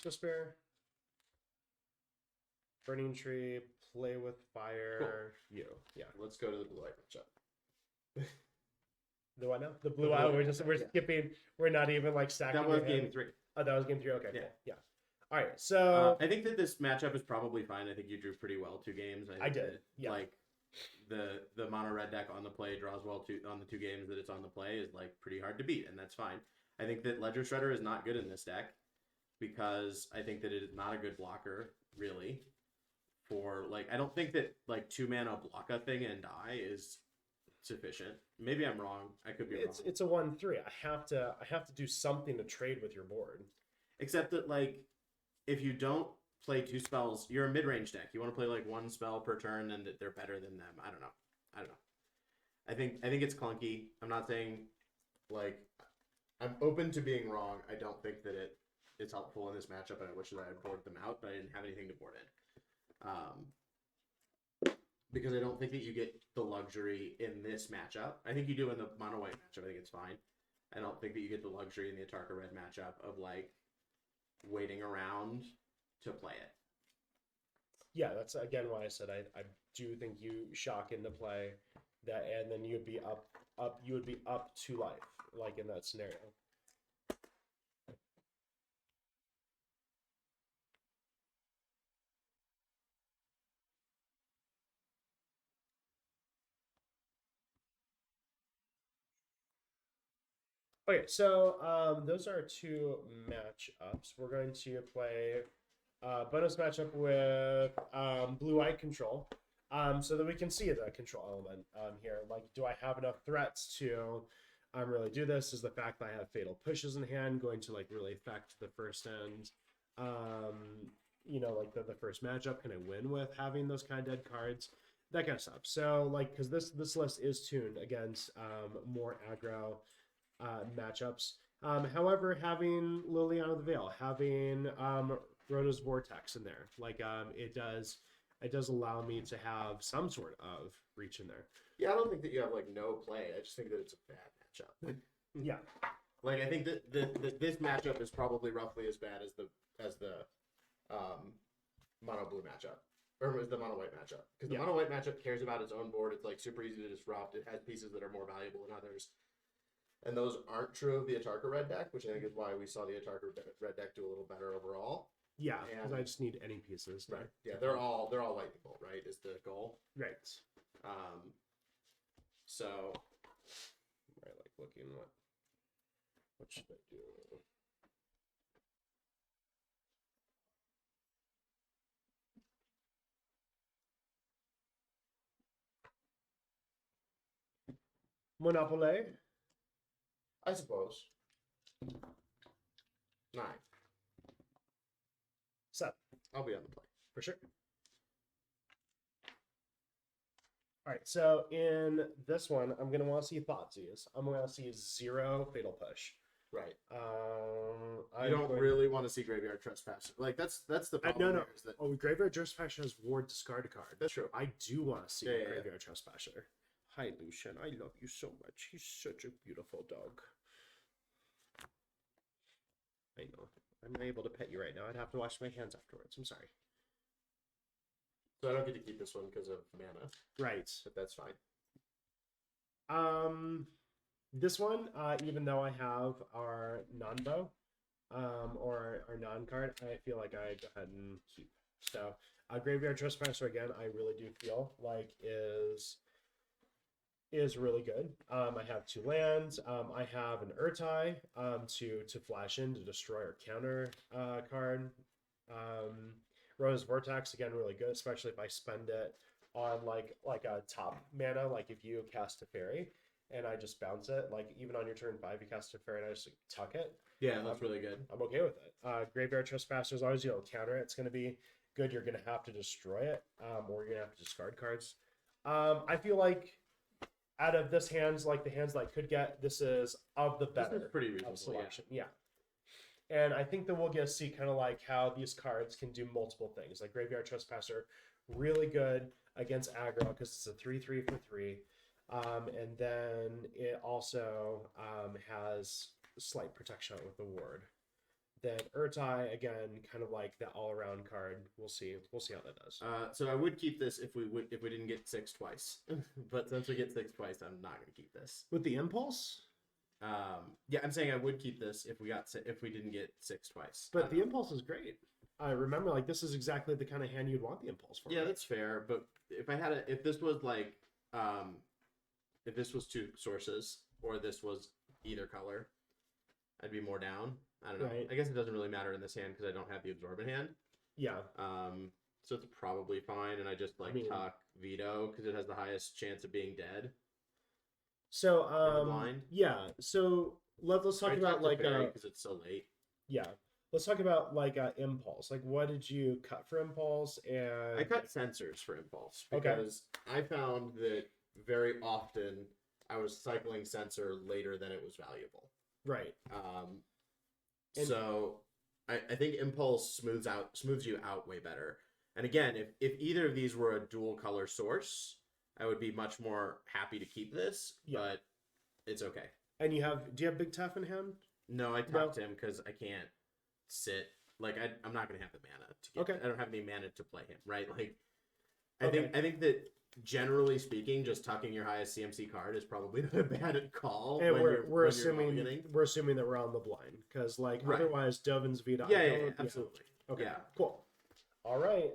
Spare. Burning Tree, play with fire. Cool. Yeah. Let's go to the blue-white matchup. The what now? The blue-white. We're skipping. We're not even like stacking. That was game 3. Oh, that was game 3. Okay. Yeah. Cool. Yeah. All right. So I think that this matchup is probably fine. I think you drew pretty well 2 games. I did. That, yeah. Like the mono red deck on the play draws well on the 2 games that it's on the play is like pretty hard to beat, and that's fine. I think that Ledger Shredder is not good in this deck because I think that it is not a good blocker really. For like, I don't think that like 2 mana block a thing and die is sufficient. Maybe I'm wrong. I could be wrong. It's a 1/3. I have to do something to trade with your board. Except that like, if you don't play 2 spells, you're a mid-range deck. You want to play like 1 spell per turn, and that they're better than them. I don't know. I think it's clunky. I'm not saying like I'm open to being wrong. I don't think that it's helpful in this matchup, and I wish that I had boarded them out, but I didn't have anything to board in. Because I don't think that you get the luxury in this matchup. I think you do in the mono white matchup. I think it's fine. I don't think that you get the luxury in the Atarka Red matchup of like waiting around to play it. Yeah, that's again why I said I do think you shock into play that, and then you'd be up 2 life, like in that scenario. Okay, so those are 2 matchups. We're going to play bonus matchup with blue-white control, so that we can see the control element here. Like, do I have enough threats to really do this? Is the fact that I have fatal pushes in hand going to like really affect the first end? Like the first matchup, can I win with having those kind of dead cards? That kind of stuff. So like, because this list is tuned against more aggro matchups. However, having Liliana of the Veil, having Rhoda's Vortex in there, like it does allow me to have some sort of reach in there. Yeah, I don't think that you have like no play. I just think that it's a bad matchup. Yeah, like I think that this matchup is probably roughly as bad as the mono blue matchup. Or the mono white matchup. Because the mono white matchup cares about its own board. It's like super easy to disrupt. It has pieces that are more valuable than others. And those aren't true of the Atarka Red deck, which I think is why we saw the Atarka Red deck do a little better overall. Yeah, because I just need any pieces. Right. Yeah, they're all lightning bolt, right? Is the goal. Right. So I like looking what should I do? Monopoly. I suppose. 9. 7. I'll be on the play. For sure. All right, so in this one, I'm going to want to see Thoughtseize. I'm going to see 0 Fatal Push. Right. You don't really want to see Graveyard Trespasser. Like, that's the problem. No. Is that... Oh, Graveyard Trespasser has Ward discard a card. That's true. I do want to see Graveyard Trespasser. Hi, Lucian. I love you so much. He's such a beautiful dog. I know. I'm not able to pet you right now. I'd have to wash my hands afterwards. I'm sorry. So I don't get to keep this one because of mana, Right. but that's fine. This one, even though I have our non-bow, or our non-card, I feel like I go ahead and keep. So, Graveyard Trespasser again, I really do feel like is really good. I have 2 lands. I have an Urtai to flash in to destroy or counter card. Rose Vortex again, really good, especially if I spend it on like a top mana, like if you cast a fairy and I just bounce it, like even on your turn 5 you cast a fairy and I just like, tuck it. Yeah, that's really good. I'm okay with it. Graveyard Trespasser, as long as you don't counter it, it's going to be good. You're going to have to destroy it, or you're going to have to discard cards. I feel like out of this hands, like the hands that I could get, this is of the better. This is pretty reasonable, selection. Yeah. And I think that we'll get to see kind of like how these cards can do multiple things. Like Graveyard Trespasser, really good against aggro because it's a 3/3 for 3. And then it also has slight protection with the ward. Then Urtai, again, kind of like that all-around card. We'll see how that does. So I would keep this if we didn't get 6 twice. But since we get 6 twice, I'm not going to keep this. With the Impulse? Yeah, I'm saying I would keep this if we didn't get 6 twice. But the Impulse is great. I remember, like, this is exactly the kind of hand you'd want the Impulse for. Yeah, right? that's fair. But if this was like, if this was 2 sources or this was either color, I'd be more down. I don't know. Right. I guess it doesn't really matter in this hand because I don't have the absorbent hand. Yeah. So it's probably fine, and I just tuck veto because it has the highest chance of being dead. So blind. Yeah. So let's talk about like because it's so late. Yeah. Let's talk about like impulse. Like, what did you cut for impulse? And I cut sensors for impulse because I found that very often I was cycling sensor later than it was valuable. Right. So I think impulse smooths you out way better. And again, if either of these were a dual color source, I would be much more happy to keep this. Yeah. But it's okay. And do you have Big Tough in hand? No, I tucked him because I can't sit. Like I'm not gonna have the mana to get. Okay. I don't have any mana to play him. Right. Like I think that generally speaking, just tucking your highest CMC card is probably not a bad call. And we're assuming that we're on the blind because otherwise Dovin's Vita. Yeah, absolutely. Okay, yeah. Cool. All right.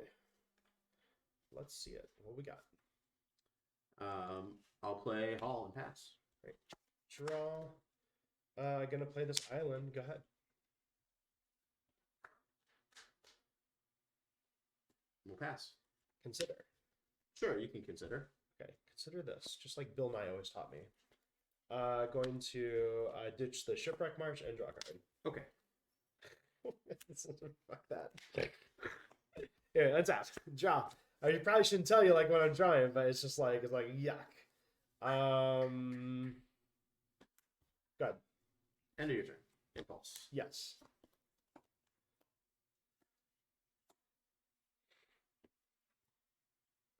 Let's see it. What we got? I'll play Hall and pass. Right. Draw. Gonna play this island. Go ahead. We'll pass. Consider. Sure, you can consider. Okay, consider this, just like Bill Nye always taught me. Going to ditch the Shipwreck March and draw a card. Okay. Fuck that. Yeah, that's that. Draw. I probably shouldn't tell you like when I'm drawing, but it's like yuck. Good. End of your turn. Impulse. Yes.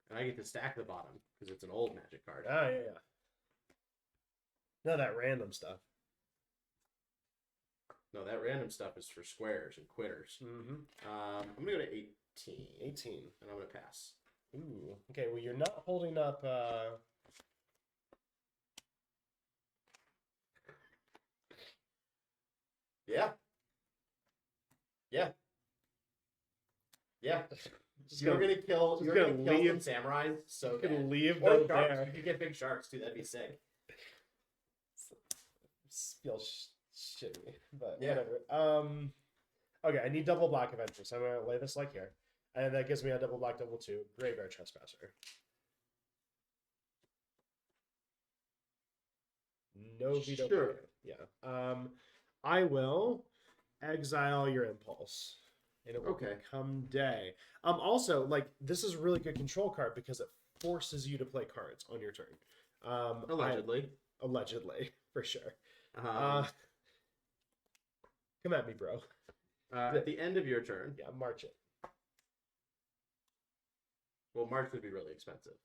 And I get to stack the bottom because it's an old Magic card. Oh, yeah. No, that random stuff. No, that random stuff is for squares and quitters. Mm-hmm. I'm going to go to 18. 18. And I'm going to pass. Ooh. Okay, well, you're not holding up... Yeah. Yeah. Yeah. You're gonna kill some samurais, so you're gonna leave or them sharks. there. You could get big sharks too. That'd be sick. Feels shitty, but yeah. Whatever. Okay, I need double black eventually, so I'm gonna lay this like here, and that gives me a double black, double 2 Graveyard Trespasser. No veto. Sure. Yeah. I will exile your impulse. And it will come day. Also, like, this is a really good control card because it forces you to play cards on your turn. Allegedly. Allegedly, for sure. Come at me, bro. At the end of your turn. Yeah, march it. Well, march would be really expensive.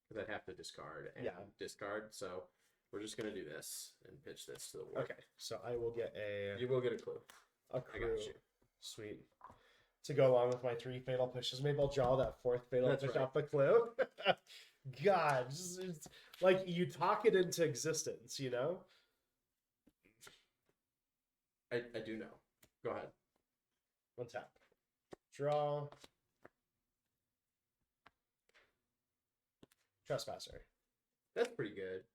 because I'd have to discard and Yeah. discard. So we're just gonna do this and pitch this to the board. Okay, so I will get You will get a clue. a I crew. got you. Sweet. To go along with my 3 fatal pushes, maybe I'll draw that 4th fatal That's push right. off the clue. God, it's like you talk it into existence, you know? I do know. Go ahead. 1 tap. Draw. Trespasser. That's pretty good.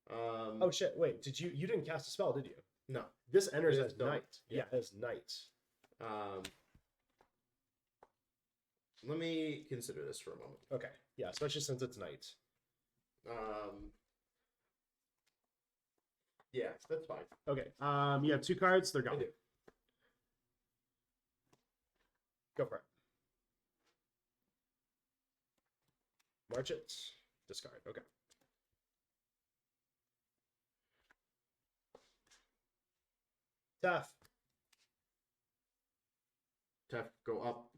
Oh shit, wait, you didn't cast a spell, did you? No. This enters It as is done. night. Yeah. Yeah, as night. Let me consider this for a moment. Okay. Yeah, especially since it's night. Yeah, that's fine. Okay. You have 2 cards, they're I gone. do. Go for it. March it. Discard. Okay. Tough. Tough. Go up.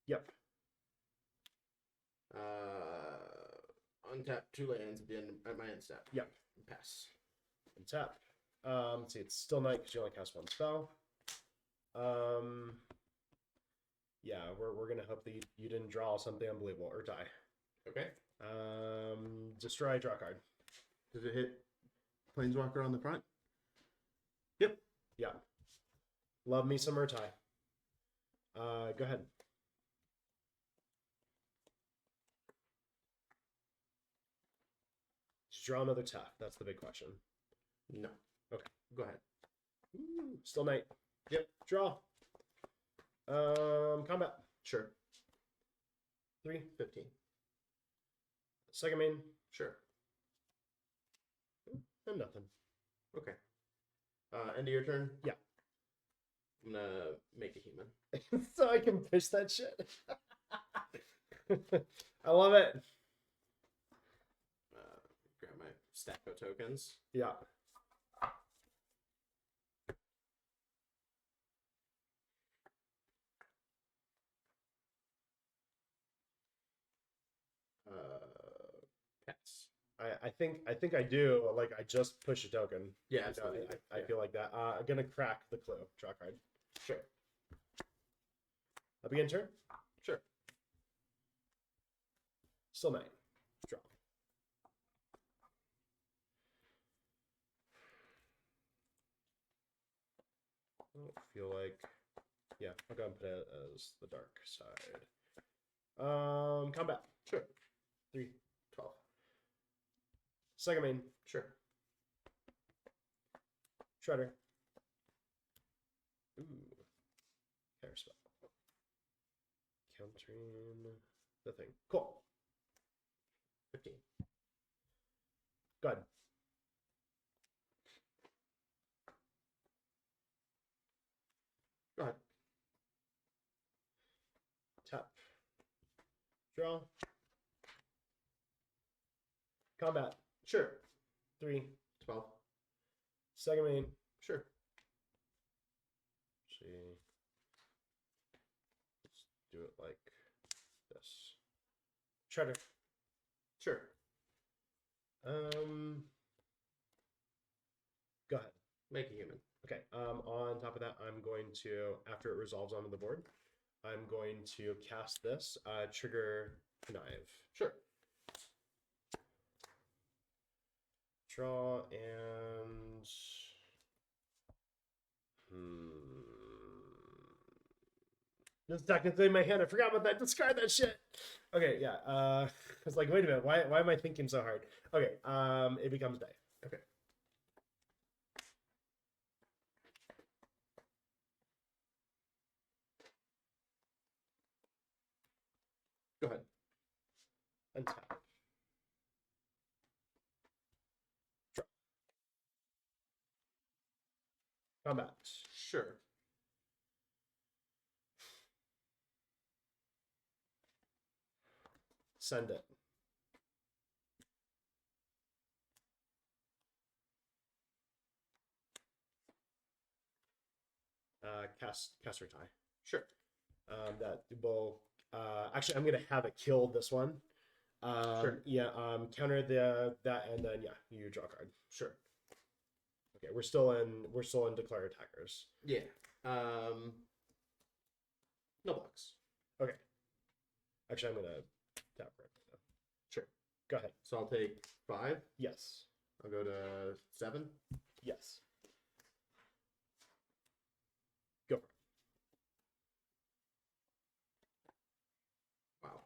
Yep. Untap 2 lands at the end at my end step. Yep. Pass. And tap. Let's see, it's still night because you only cast 1 spell. Yeah, we're gonna hope that you didn't draw something unbelievable or die. Okay. Destroy, draw card. Does it hit Planeswalker on the front? Yep. Yeah. Love me some Urtai. Go ahead. Just draw another tap. That's the big question. No. Okay. Go ahead. Ooh, still night. Yep. Draw. Combat. Sure. 3. 15. Second main. Sure. And nothing. Okay. End of your turn? Yeah. I'm gonna make a human. So I can push that shit. I love it. Grab my stack of tokens. Yeah. Pass. I think I do. Like I just push a token. Yeah, You know, absolutely. I feel like that. I'm gonna crack the clue. Draw card. Sure. I'll begin turn. Sure. Still night. Draw. I don't feel like. Yeah, I'll go and put it as the dark side. Combat. Sure. 3. 12. Second main. Sure. Shredder. Ooh. Counterspell. Countering the thing. Cool. 15. Go ahead. Go ahead. Tap. Draw. Combat. Sure. 3. 12. Second main. Sure. See. Let's do it like this. Shredder. Sure. Go ahead. Make a human. Okay. On top of that, I'm going to, after it resolves onto the board, I'm going to cast this. Trigger Connive. Sure. Draw and this is technically in my hand. I forgot about that. Discard that shit. Okay, yeah. I was like, wait a minute. Why am I thinking so hard? Okay. It becomes day. Okay. Go ahead. Untap. Draw. Combat. Sure. Send it. Cast Retie. Sure. That will actually I'm gonna have it kill this one. Sure. Yeah. Counter that, and then yeah, you draw a card. Sure. Okay, we're still in declare attackers. Yeah. No blocks. Okay. Actually, I'm gonna tap right now. Sure. Go ahead. So I'll take 5. Yes. I'll go to 7. Yes. Go for it. Wow.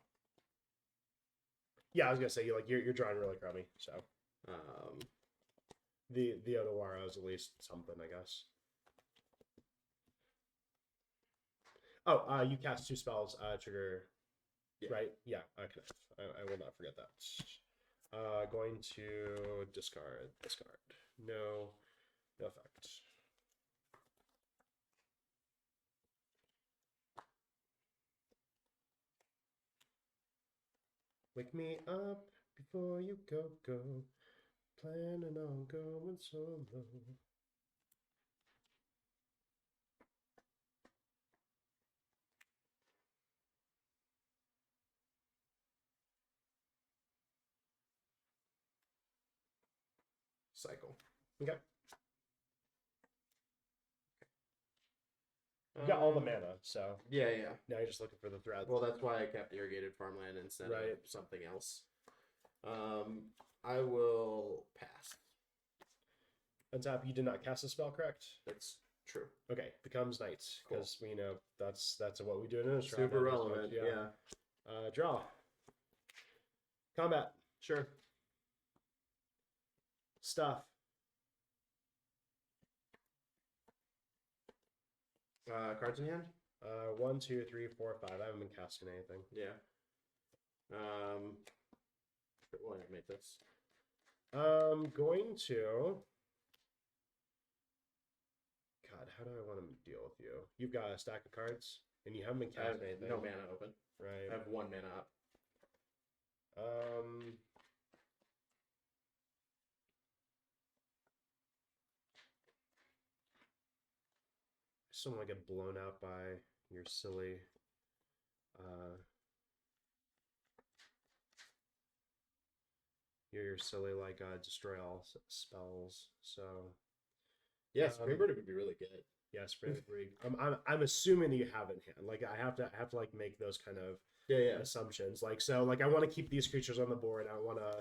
Yeah, I was gonna say you're drawing really crummy. So Um, the Odawara is at least something, I guess. Oh, you cast 2 spells. Trigger. Yeah. Right? Yeah. Okay. I will not forget that. Going to discard. No effect. Wake me up before you go. Planning on going solo. cycle. Okay. You got all the mana, so Yeah. now you're just looking for the threads. Well, that's why I kept irrigated farmland instead Right. of something else. I will pass. Untap, you did not cast a spell, correct? That's true. Okay, becomes knights Cool. because we know that's what we do in Innistrad. Super relevant. Yeah. Draw. Combat. Sure. Stuff. Cards in hand. 1, 2, 3, 4, 5. I haven't been casting anything. Yeah. Well, I made this. Going to. God, how do I want to deal with you? You've got a stack of cards, and you haven't been I have casting anything. no mana open. Right. I have 1 mana up. I just don't want to get blown out by your silly. Your silly destroy all spells. So Yeah, Springboard would be really good. yeah, Springboard. I'm assuming that you have it in hand. Like I have to like make those kind of Yeah. assumptions. Like so, like I want to keep these creatures on the board. I want to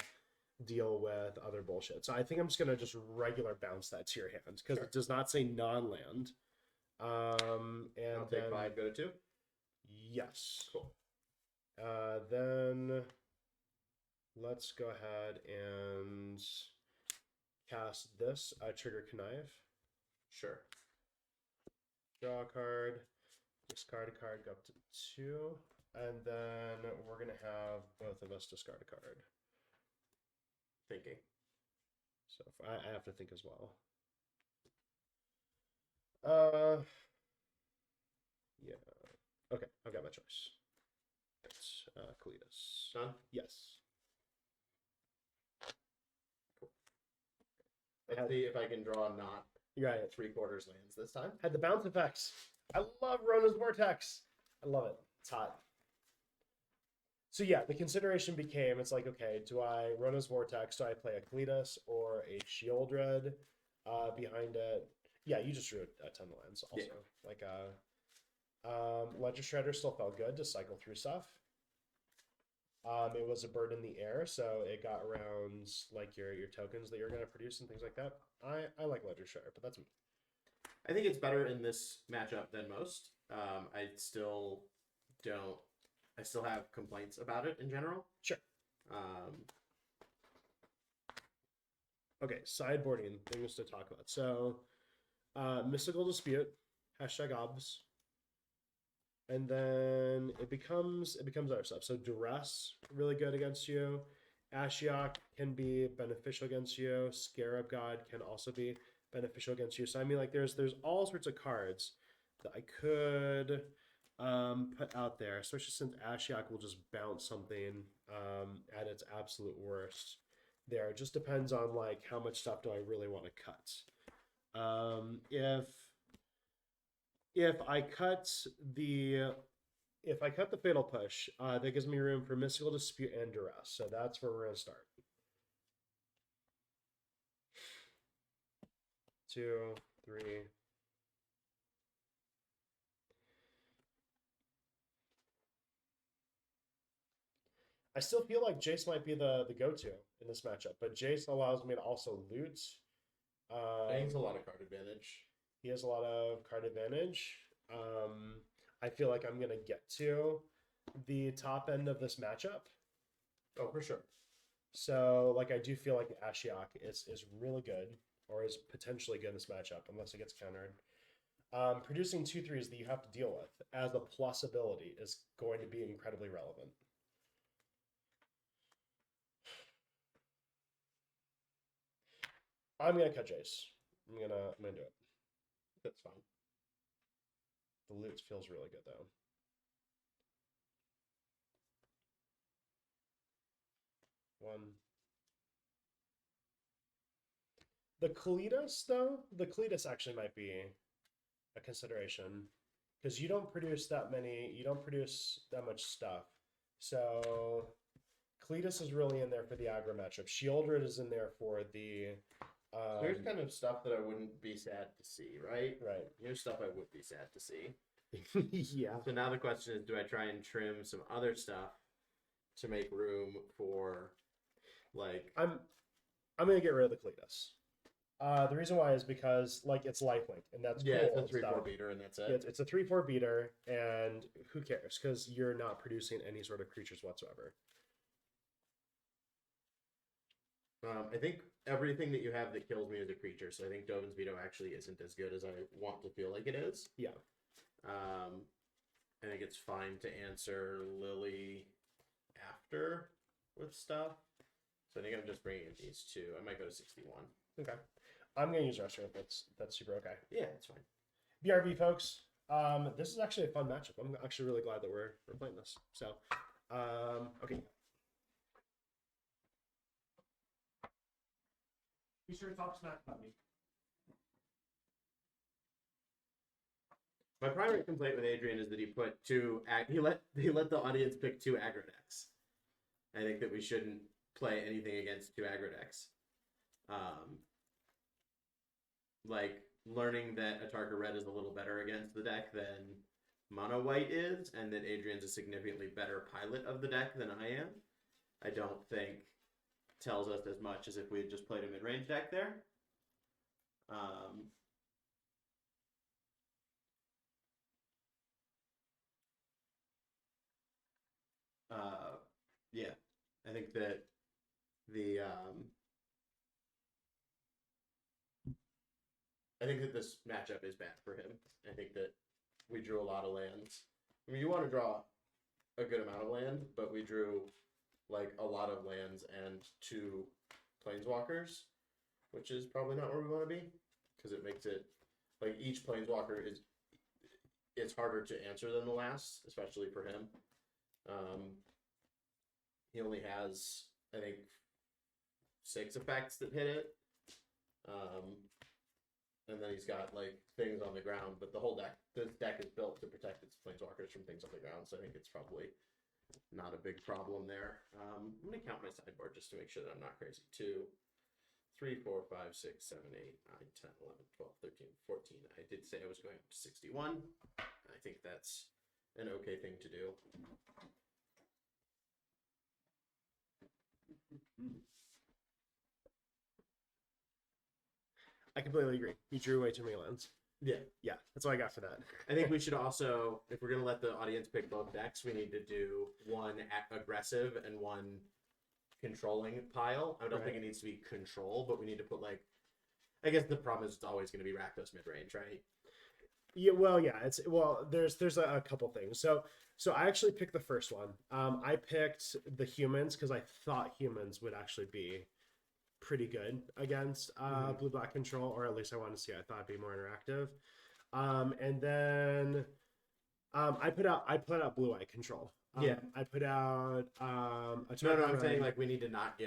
deal with other bullshit. So I think I'm just gonna just regular bounce that to your hand because Sure. it does not say non-land. And I'll then take 5, go to 2. yes. Cool. Then let's go ahead and cast this. Trigger Connive. Sure. Draw a card. Discard a card. Go up to 2. And then we're going to have both of us discard a card. Thinking. So I have to think as well. Yeah. Okay, I've got my choice. It's Cletus. Done? Yes. Let's see if I can draw not You're right. 3/4 lands this time. Had the bounce effects. I love Rona's Vortex. I love it. It's hot. So yeah, the consideration became, it's like, okay, do I Rona's Vortex? Do I play a Cletus or a Shieldred behind it? Yeah, you just drew a ton of lands also. Yeah. Like Ledger Shredder still felt good to cycle through stuff. It was a bird in the air, so it got around like your tokens that you're gonna produce and things like that. I like Ledger Shredder, but that's me. I think it's better in this matchup than most. I still don't. I still have complaints about it in general. Sure. Okay, sideboarding things to talk about. So, Mystical Dispute, #obs. And then it becomes other stuff. So Duress, really good against you. Ashiok can be beneficial against you. Scarab God can also be beneficial against you. So I mean, like there's all sorts of cards that I could put out there, especially since Ashiok will just bounce something at its absolute worst. There, it just depends on like how much stuff do I really want to cut. If I cut the if I cut the Fatal Push, that gives me room for Mystical Dispute and Duress. So that's where we're going to start. 2, 3. I still feel like Jace might be the go-to in this matchup, but Jace allows me to also loot. I think it's a lot of card advantage. He has a lot of card advantage. I feel like I'm going to get to the top end of this matchup. Oh, for sure. So, like, I do feel like the Ashiok is really good, or is potentially good in this matchup, unless it gets countered. Producing 2/3s that you have to deal with as a plus ability is going to be incredibly relevant. I'm gonna cut Jace. I'm gonna do it. That's fine. The loot feels really good though. One. The Kalitas, though, the Kalitas actually might be a consideration because you don't produce that much stuff. So Kalitas is really in there for the aggro matchup. Shieldred is in there for the. There's kind of stuff that I wouldn't be sad to see, right? Right. Here's stuff I would be sad to see. Yeah. So now the question is, do I try and trim some other stuff to make room for, like... I'm gonna get rid of the Kalitas. The reason why is because like it's lifelink, and that's Yeah, cool. it's a 3/4 beater, and that's it. It's a 3/4 beater, and who cares? Because you're not producing any sort of creatures whatsoever. I think everything that you have that kills me is a creature, so I think Dovin's Veto actually isn't as good as I want to feel like it is. Yeah. I think it's fine to answer Lily after with stuff. So I think I'm just bringing in these two. I might go to 61. Okay. I'm gonna use Restaurant. That's super okay. Yeah, it's fine. BRB folks. This is actually a fun matchup. I'm actually really glad that we're playing this. So, okay. Be sure to talk smack about me. My primary complaint with Adrian is that he put he let the audience pick 2 aggro decks. I think that we shouldn't play anything against 2 aggro decks. Like learning that Atarka Red is a little better against the deck than Mono White is, and that Adrian's a significantly better pilot of the deck than I am, I don't think tells us as much as if we had just played a mid-range deck there. Yeah, I think that I think that this matchup is bad for him. I think that we drew a lot of lands. I mean, you want to draw a good amount of land, but we drew like a lot of lands and 2 planeswalkers, which is probably not where we want to be, because it makes it like each planeswalker it's harder to answer than the last, especially for him. He only has, I think, 6 effects that hit it. And then he's got like things on the ground, but this deck is built to protect its planeswalkers from things on the ground, so I think it's probably not a big problem there. I'm gonna count my sideboard just to make sure that I'm not crazy. 2, 3, 4, 5, 6, 7, 8, 9, 10, 11, 12, 13, 14. I did say I was going up to 61. I think that's an okay thing to do. I completely agree. You drew way too many lands. Yeah. Yeah, that's all I got for that. I think we should also, if we're going to let the audience pick both decks, we need to do one aggressive and one controlling pile. I don't think it needs to be control, but we need to put like, I guess the problem is it's always going to be Rakdos mid-range, right? Yeah, there's a couple things. So I actually picked the first one. I picked the humans because I thought humans would actually be pretty good against blue-black control, or at least I wanted to see. I thought it'd be more interactive. And then I put out blue-eye control. I put out I'm saying like we need to not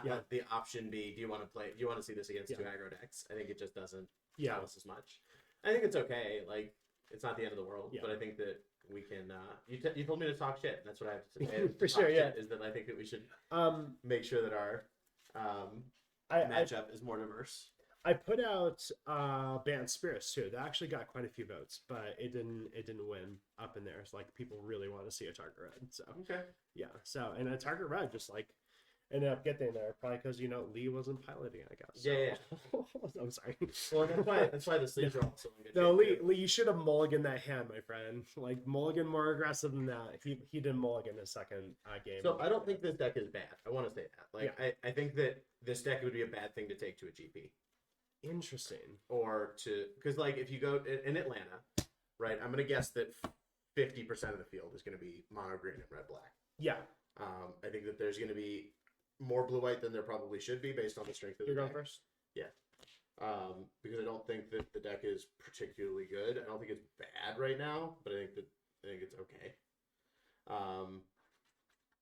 let the option be, do you want to see this against 2 aggro decks? I think it just doesn't tell us as much. I think it's okay. Like it's not the end of the world. Yeah. But I think that we can. You told me to talk shit. That's what I have to say. For To talk sure, yeah. shit is that I think that we should Um, make sure that our I matchup is more diverse. I put out Banned Spirits too. That actually got quite a few votes, but it didn't win up in there. It's like people really want to see Atarka Red. So Okay. yeah. So and Atarka Red just like ended up getting there probably because Lee wasn't piloting, I guess. So. Yeah. I'm sorry. Well, that's why the sleeves are also in good No, shape, Lee, you should have mulliganed that hand, my friend. Like mulligan more aggressive than that. He didn't mulligan his second game. So I don't think this deck is bad. I want to say that. Like Yeah. I think that this deck would be a bad thing to take to a GP. Interesting. Or to because like if you go in Atlanta, right? I'm gonna guess that 50% of the field is gonna be mono green and red black. Yeah. I think that there's gonna be more blue white than there probably should be based on the strength of the You're deck. going first. Yeah. Because I don't think that the deck is particularly good. I don't think it's bad right now, but I think it's okay.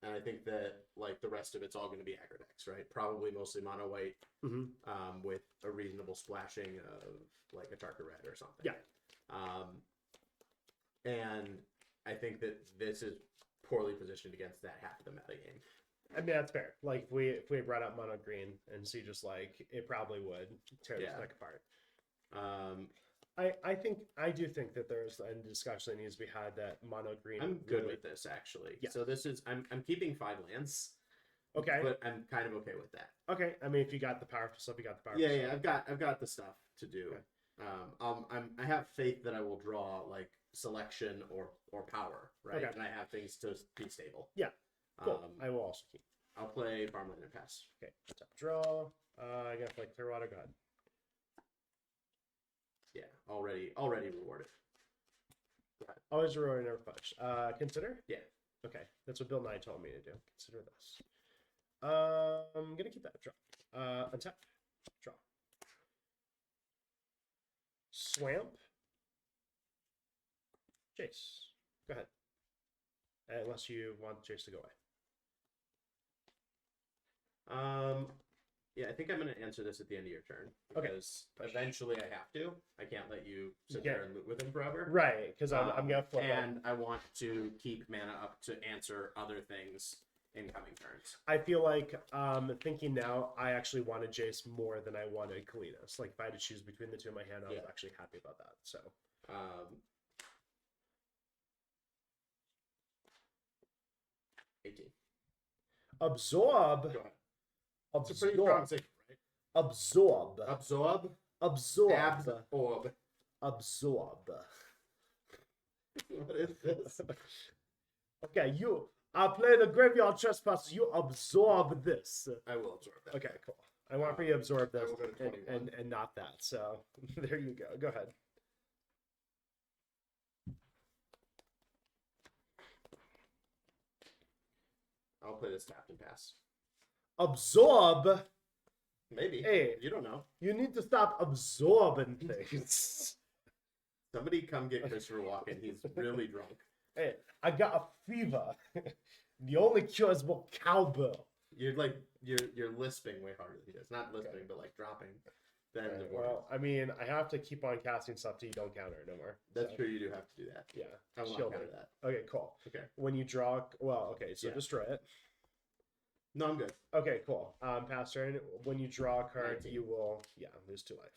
And I think that like the rest of it's all going to be aggro decks, right? Probably mostly mono white, with a reasonable splashing of like Atarka Red or something. Yeah. And I think that this is poorly positioned against that half of the meta game. I mean that's fair. Like if we brought up mono green and see just like it probably would tear this deck apart. I do think that there's a discussion that needs to be had that mono green. I'm good with this actually. Yeah. So this is I'm keeping 5 lands. Okay. But I'm kind of okay with that. Okay. I mean if you got the powerful stuff, you got the powerful Yeah, stuff. I've got the stuff to do. Okay. I have faith that I will draw like selection or power, right? Okay. And I have things to be stable. Yeah. Cool. I will also keep. I'll play farmland and pass. Okay. Top draw. I got to play Clearwater. Go ahead. Yeah, already rewarded. Always rewarding, never fudge. Consider? Yeah. Okay. That's what Bill Nye told me to do. Consider this. I'm gonna keep that. Draw. Untap. Draw. Swamp. Chase. Go ahead. Unless you want Chase to go away. Yeah, I think I'm going to answer this at the end of your turn. Because eventually I have to. I can't let you sit there and loot with him forever. Right, because I'm going to flip and I want to keep mana up to answer other things in coming turns. I feel like thinking now, I actually wanted Jace more than I wanted Kalinas. Like if I had to choose between the two in my hand, I was actually happy about that. So 18. Absorb. Go ahead. Absorb. It's a pretty strong signal, right? Absorb. Absorb. Absorb. Absorb. Absorb. What is this? Okay, I play the Graveyard Trespassers. You absorb this. I will absorb that. Okay, cool. I want for you to absorb this I will go to 21. and not that. So there you go. Go ahead. I'll play this tapped and pass. Absorb. Maybe. Hey, you don't know. You need to stop absorbing things. Somebody come get Christopher Walken. He's really drunk. Hey, I got a fever. The only cure is more cowbell. You're lisping way harder than he does. Not lisping, but like dropping. Then well, I mean, I have to keep on casting stuff till you don't counter it no more. That's true. You do have to do that. Yeah. I will not counter that. Okay, cool. Okay. When you draw, so destroy it. No, I'm good. Okay, cool. Pass turn. When you draw a card, 19. you will lose 2 life.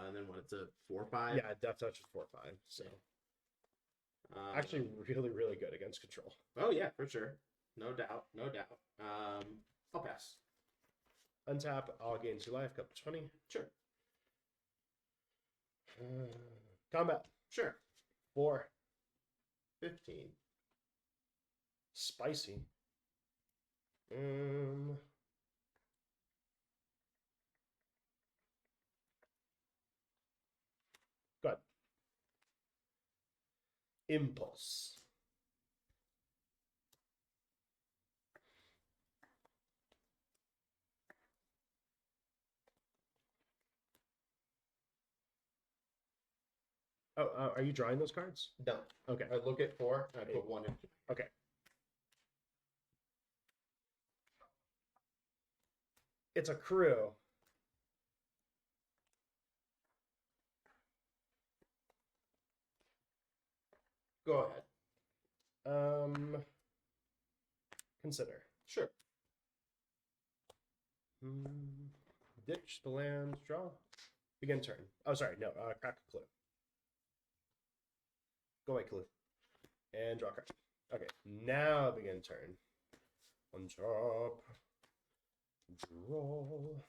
And then when it's a 4/5. Yeah, Death Touch is 4/5. So actually, really, really good against control. Oh yeah, for sure. No doubt. I'll pass. Untap. I'll gain 2 life. Go up to 20. Sure. Combat. Sure. 4. 15. Spicy. Good. Impulse. Oh, are you drawing those cards? No. Okay. I look at 4 and I put 1 in. Okay. It's a crew. Go ahead. Consider. Sure. Ditch the land. Draw. Begin turn. Oh, sorry. No. Crack a clue. Go away, clue. And draw a card. Okay. Now begin turn. On top. Draw.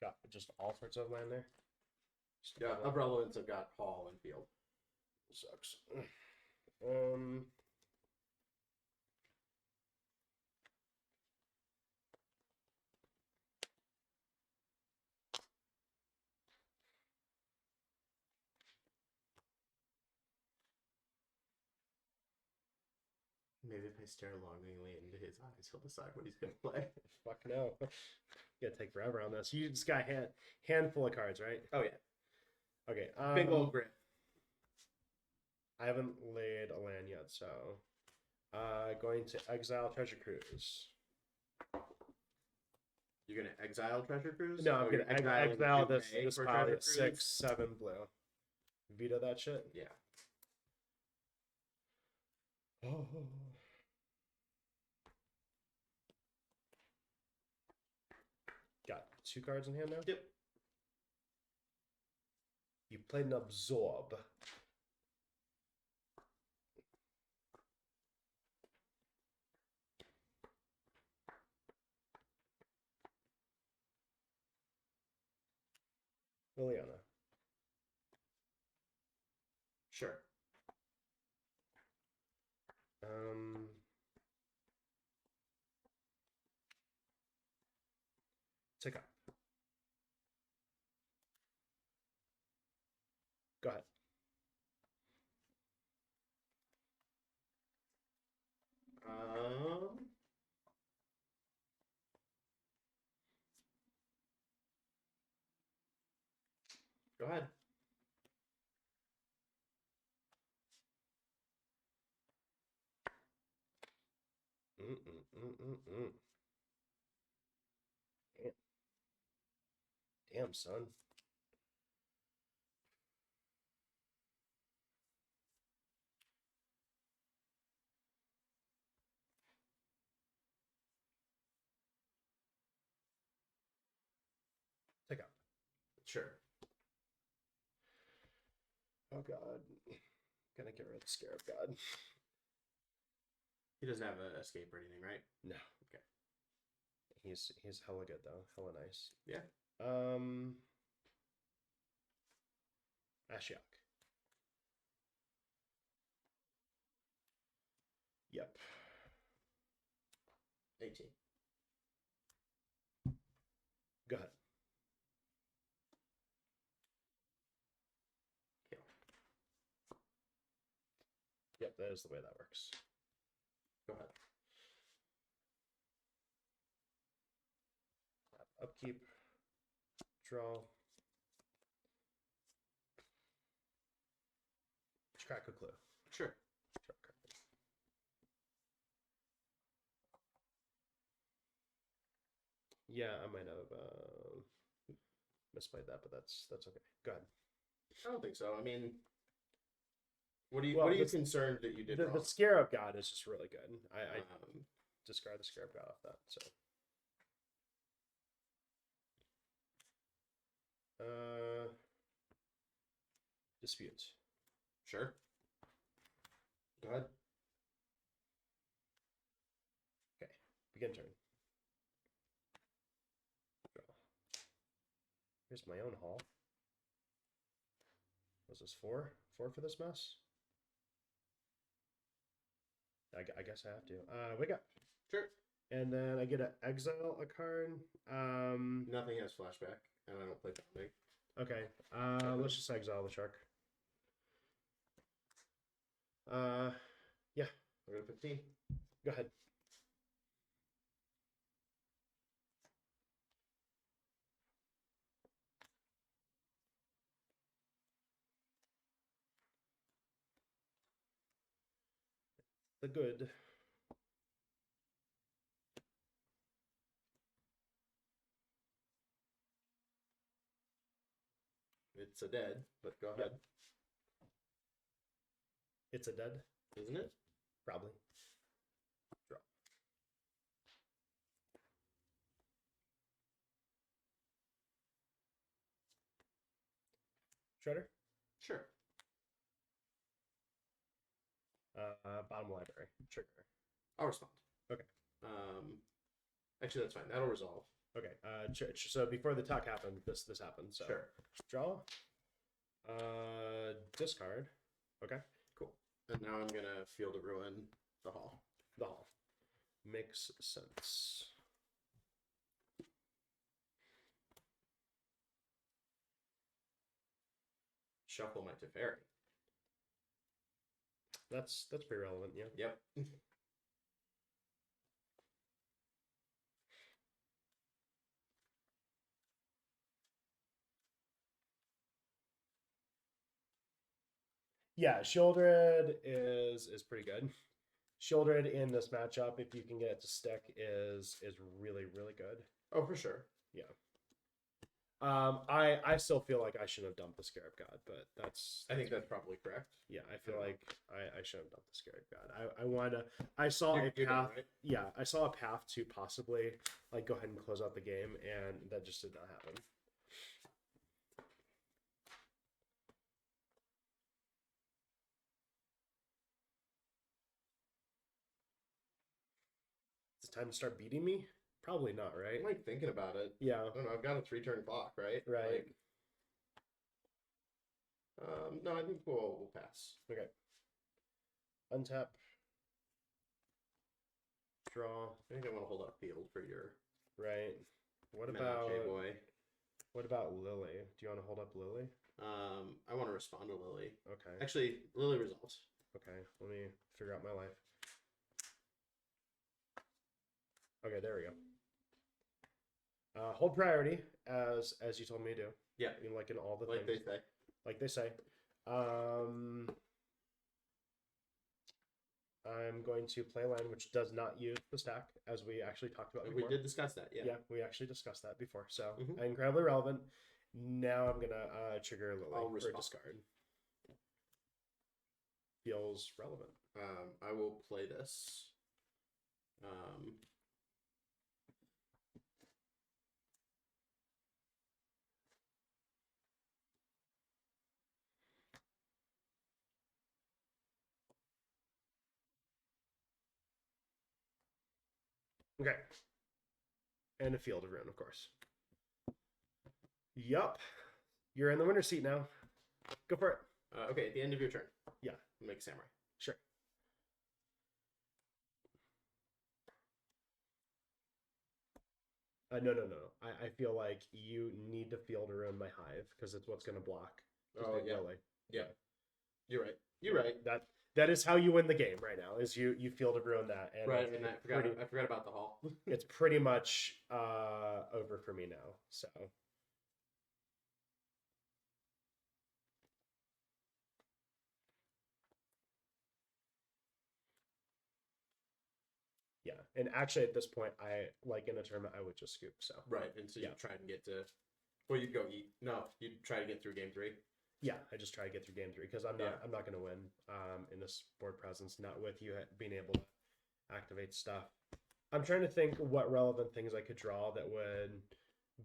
Got just all sorts of land there. Yeah, of relevance, I've got hall and field. Sucks. Maybe if I stare longingly into his eyes, he'll decide what he's gonna play. Fuck no. You gotta take forever on this. You just got a handful of cards, right? Oh yeah. Okay. Big old grip. I haven't laid a land yet, so going to exile Treasure Cruise. You're gonna exile Treasure Cruise? No, I'm gonna exile this pile at 6, 7 blue. Veto that shit. Yeah. Oh. Got 2 cards in hand now? Yep. You played an Absorb. Liliana. Sure. Tick up. Go ahead. Go ahead. Damn, son. Tick up. Sure. Oh god. Gonna get rid of the Scarab God. He doesn't have an escape or anything, right? No. Okay. He's hella good though. Hella nice. Yeah. Ashiok. Yep. 18. Go ahead. Kill. Yep, that is the way that works. Go ahead. Upkeep. Draw. Crack a clue. Sure. Yeah, I might have misplayed that, but that's okay. Go ahead. I don't think so. I mean, what are you concerned that you did wrong? The Scarab God is just really good. I discard the Scarab God off that. So. Dispute. Sure. Go ahead. Okay. Begin turn. Here's my own haul. Was this 4? 4 for this mess? I guess I have to. Wake up. Sure. And then I get to exile a card. Nothing has flashback, and I don't play founding. Okay. Let's just exile the shark. Yeah. We're at 15. Go ahead. the good. It's a dead, but go ahead. It's a dead, Isn't it? probably. Draw. Shredder. Sure. Bottom library. Trigger. I'll respond. Okay. Actually, that's fine. That'll resolve. Okay. So before the talk happened, this happened. So Sure. draw. Discard. Okay. Cool. And now I'm gonna Field of Ruin the hall. The hall. Makes sense. Shuffle my Teferi. That's pretty relevant, yeah. Yep. Yeah, Shieldred is pretty good. Shieldred in this matchup, if you can get it to stick, is really, really good. Oh, for sure. Yeah. I still feel like I shouldn't have dumped the Scarab God, but I think that's probably correct. yeah, I feel like I shouldn't have dumped the Scarab God. I wanted to, I saw a You're path. done, right? Yeah, I saw a path to possibly like go ahead and close out the game, and that just did not happen. It's time to start beating me? Probably not, right? I'm like thinking about it. Yeah. I don't know. I've got a 3-turn clock, right? Right. Like, no, I think we'll pass. Okay. Untap. Draw. I think I want to hold up Field for your Right. What Menage about boy. what about Lily? Do you want to hold up Lily? I want to respond to Lily. Okay. Actually, Lily resolves. Okay. Let me figure out my life. Okay, there we go. Hold priority as you told me to do. Yeah. I mean, like in all the Like things. they say. Like they say. I'm going to play a land which does not use the stack, as we actually talked about before. We did discuss that, yeah. Yeah, we actually discussed that before. So Mhm. incredibly relevant. Now I'm gonna trigger Lily I'll for respond. discard. Feels relevant. I will play this. Okay. And a Field of Ruin, of course. Yup. You're in the winner's seat now. Go for it. Okay, at the end of your turn. Yeah. Make Samurai. Sure. No. I feel like you need to Field of Ruin my Hive because it's what's going to block. Oh, yeah. Lily. Yeah. You're right. You're right. That is how you win the game right now. Is you Field of Ruin that, and Right, and I forgot about the hall. it's pretty much over for me now. So yeah, and actually at this point, I like in a tournament, I would just scoop. So Right, and so you Yeah. try and get to. Well, you'd go eat. No, you'd try to get through game 3. yeah, I just try to get through game 3 because I'm not Yeah. I'm not going to win in this board presence. Not with you being able to activate stuff. I'm trying to think what relevant things I could draw that would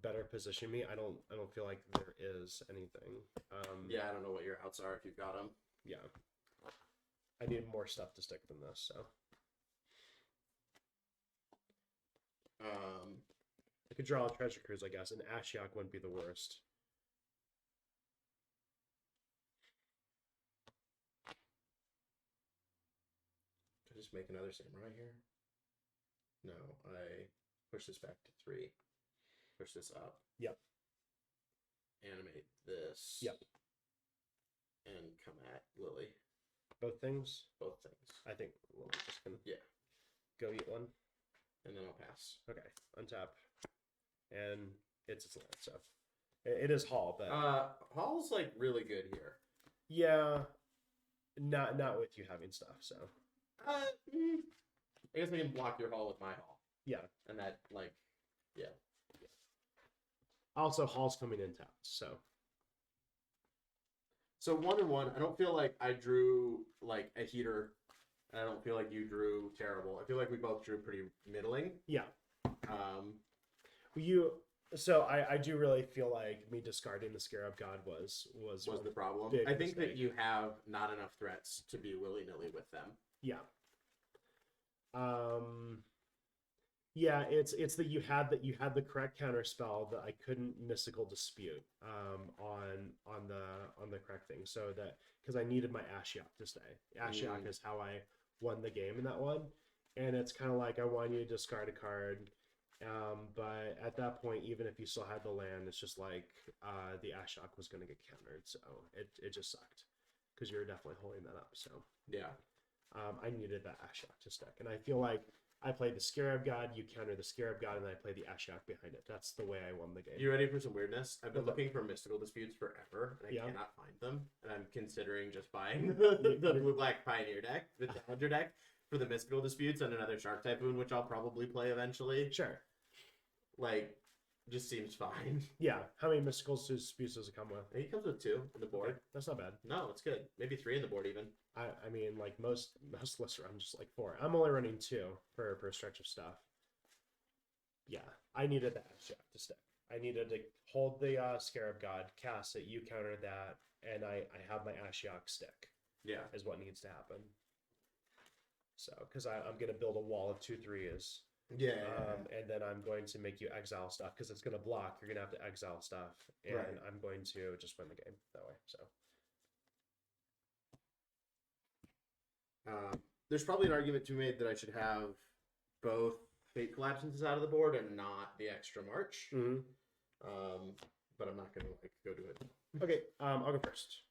better position me. I don't feel like there is anything. Yeah, I don't know what your outs are if you've got them. Yeah. I need more stuff to stick than this, so I could draw a Treasure Cruise, I guess, and Ashiok wouldn't be the worst. Could I just make another Samurai here? No, I push this back to 3. Push this up. Yep. Animate this. Yep. And come at Lily. Both things? Both things. I think we're just gonna Yeah. go eat one. And then I'll pass. Okay, untap. And it's land, so it is Hall, but Hall's like really good here. yeah, not with you having stuff, so I guess I can block your hall with my hall. Yeah. And that, like, yeah. Also, Hall's coming in town, so. So 1-1, I don't feel like I drew, like, a heater. I don't feel like you drew terrible. I feel like we both drew pretty middling. Yeah. Um, So I do really feel like me discarding the Scarab God was the problem. big I think that mistake. you have not enough threats to be willy-nilly with them. Yeah. Yeah, it's that you had the correct counter spell that I couldn't mystical dispute on the correct thing. So that because I needed my Ashiok to stay. Ashiok is how I won the game in that one. And it's kind of like I want you to discard a card. But at that point, even if you still had the land, it's just like the Ashiok was going to get countered. So it just sucked because you were definitely holding that up. So Yeah. I needed that Ashiok to stick. And I feel like I played the Scarab God, you counter the Scarab God, and then I play the Ashiok behind it. That's the way I won the game. You ready for some weirdness? I've been What's up? looking for mystical disputes forever, and I Yeah. cannot find them. And I'm considering just buying the blue-black Pioneer deck, the Challenger deck, for the mystical disputes and another Shark Typhoon, which I'll probably play eventually. Sure. Like, just seems fine. Yeah. How many mystical disputes does it come with? He comes with 2 in the board. Okay, that's not bad. No, it's good. Maybe 3 in the board even. I mean, like most lists run just like 4. I'm only running 2 per stretch of stuff. Yeah, I needed the Ashiok to stick. I needed to hold the Scarab God, cast it, you counter that, and I have my Ashiok stick. Yeah. Is what needs to happen. So, because I'm going to build a wall of 2/3s. Yeah. And then I'm going to make you exile stuff because it's going to block. You're going to have to exile stuff, and Right. I'm going to just win the game that way. So, There's probably an argument to be made that I should have both Fate Collapses out of the board and not the extra March. But I'm not going to like go do it. okay, I'll go first.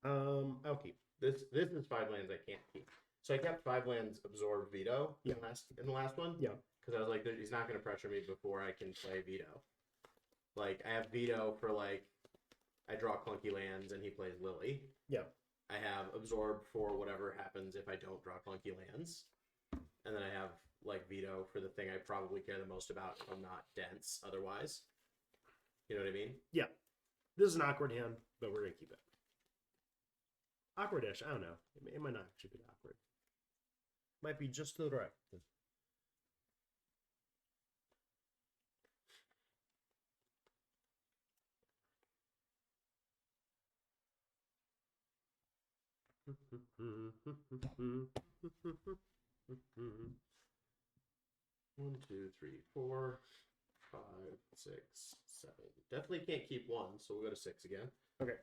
I'll keep. This is 5 lands I can't keep. So I kept 5 lands Absorb Veto in the last one. Yeah. Because I was like, he's not going to pressure me before I can play Veto. Like, I have Veto for, like, I draw clunky lands and he plays Lily. Yeah. I have Absorb for whatever happens if I don't draw clunky lands. And then I have, like, Veto for the thing I probably care the most about if I'm not dense otherwise. You know what I mean? Yeah. This is an awkward hand, but we're going to keep it. Awkward-ish. I don't know. It might not actually be awkward. Might be just to the right. One, two, three, 4, 5, 6, 7. Definitely can't keep 1, so we'll go to 6 again. Okay.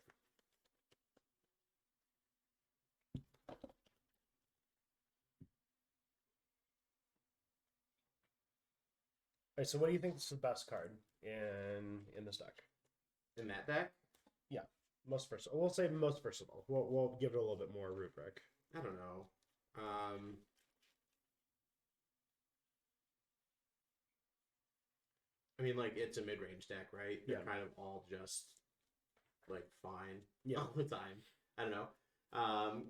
All right, so what do you think is the best card in this deck? In that deck? Yeah, most versatile. We'll say most versatile. We'll give it a little bit more rubric. I don't know. I mean, like, it's a mid-range deck, right? They're kind of all just, like, fine all the time. I don't know.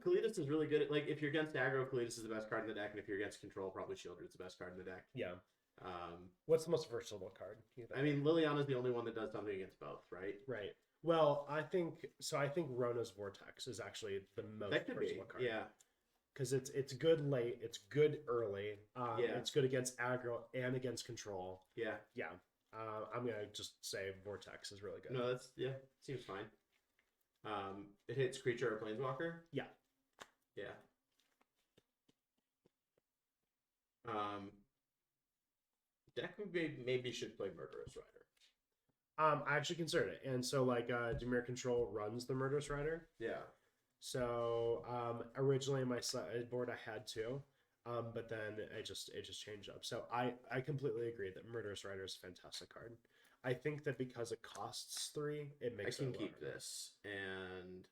Kalidas is really good at, like, if you're against aggro, Kalidas is the best card in the deck, and if you're against control, probably Shieldred's the best card in the deck. Yeah. What's the most versatile card? I mean, Liliana's the only one that does something against both, right? Right. Well, I think Rona's Vortex is actually the most versatile card. Yeah. Because it's good late, it's good early. Yeah. It's good against aggro and against control. Yeah. Yeah. I'm gonna just say Vortex is really good. No, that's seems fine. It hits creature or planeswalker. Yeah. Yeah. Deck maybe should play Murderous Rider. I actually considered it, and so like Dimir Control runs the Murderous Rider. Yeah. So originally in my sideboard I had 2, but then it just changed up. So I completely agree that Murderous Rider is a fantastic card. I think that because it costs 3, it makes I can keep this, and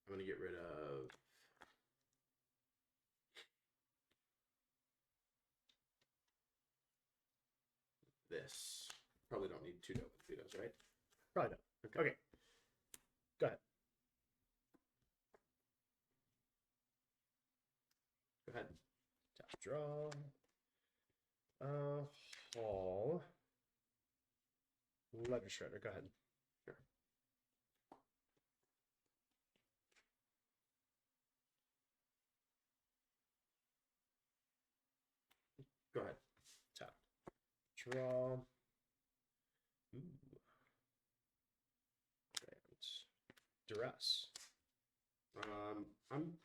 I'm gonna get rid of this. Probably don't need 2 vetoes, right? Probably not. Okay. Go ahead. Go ahead. Tap draw. Hall. Ledger Shredder. Go ahead. Sure. Go ahead. Tap. Draw. Ooh. And duress. I'm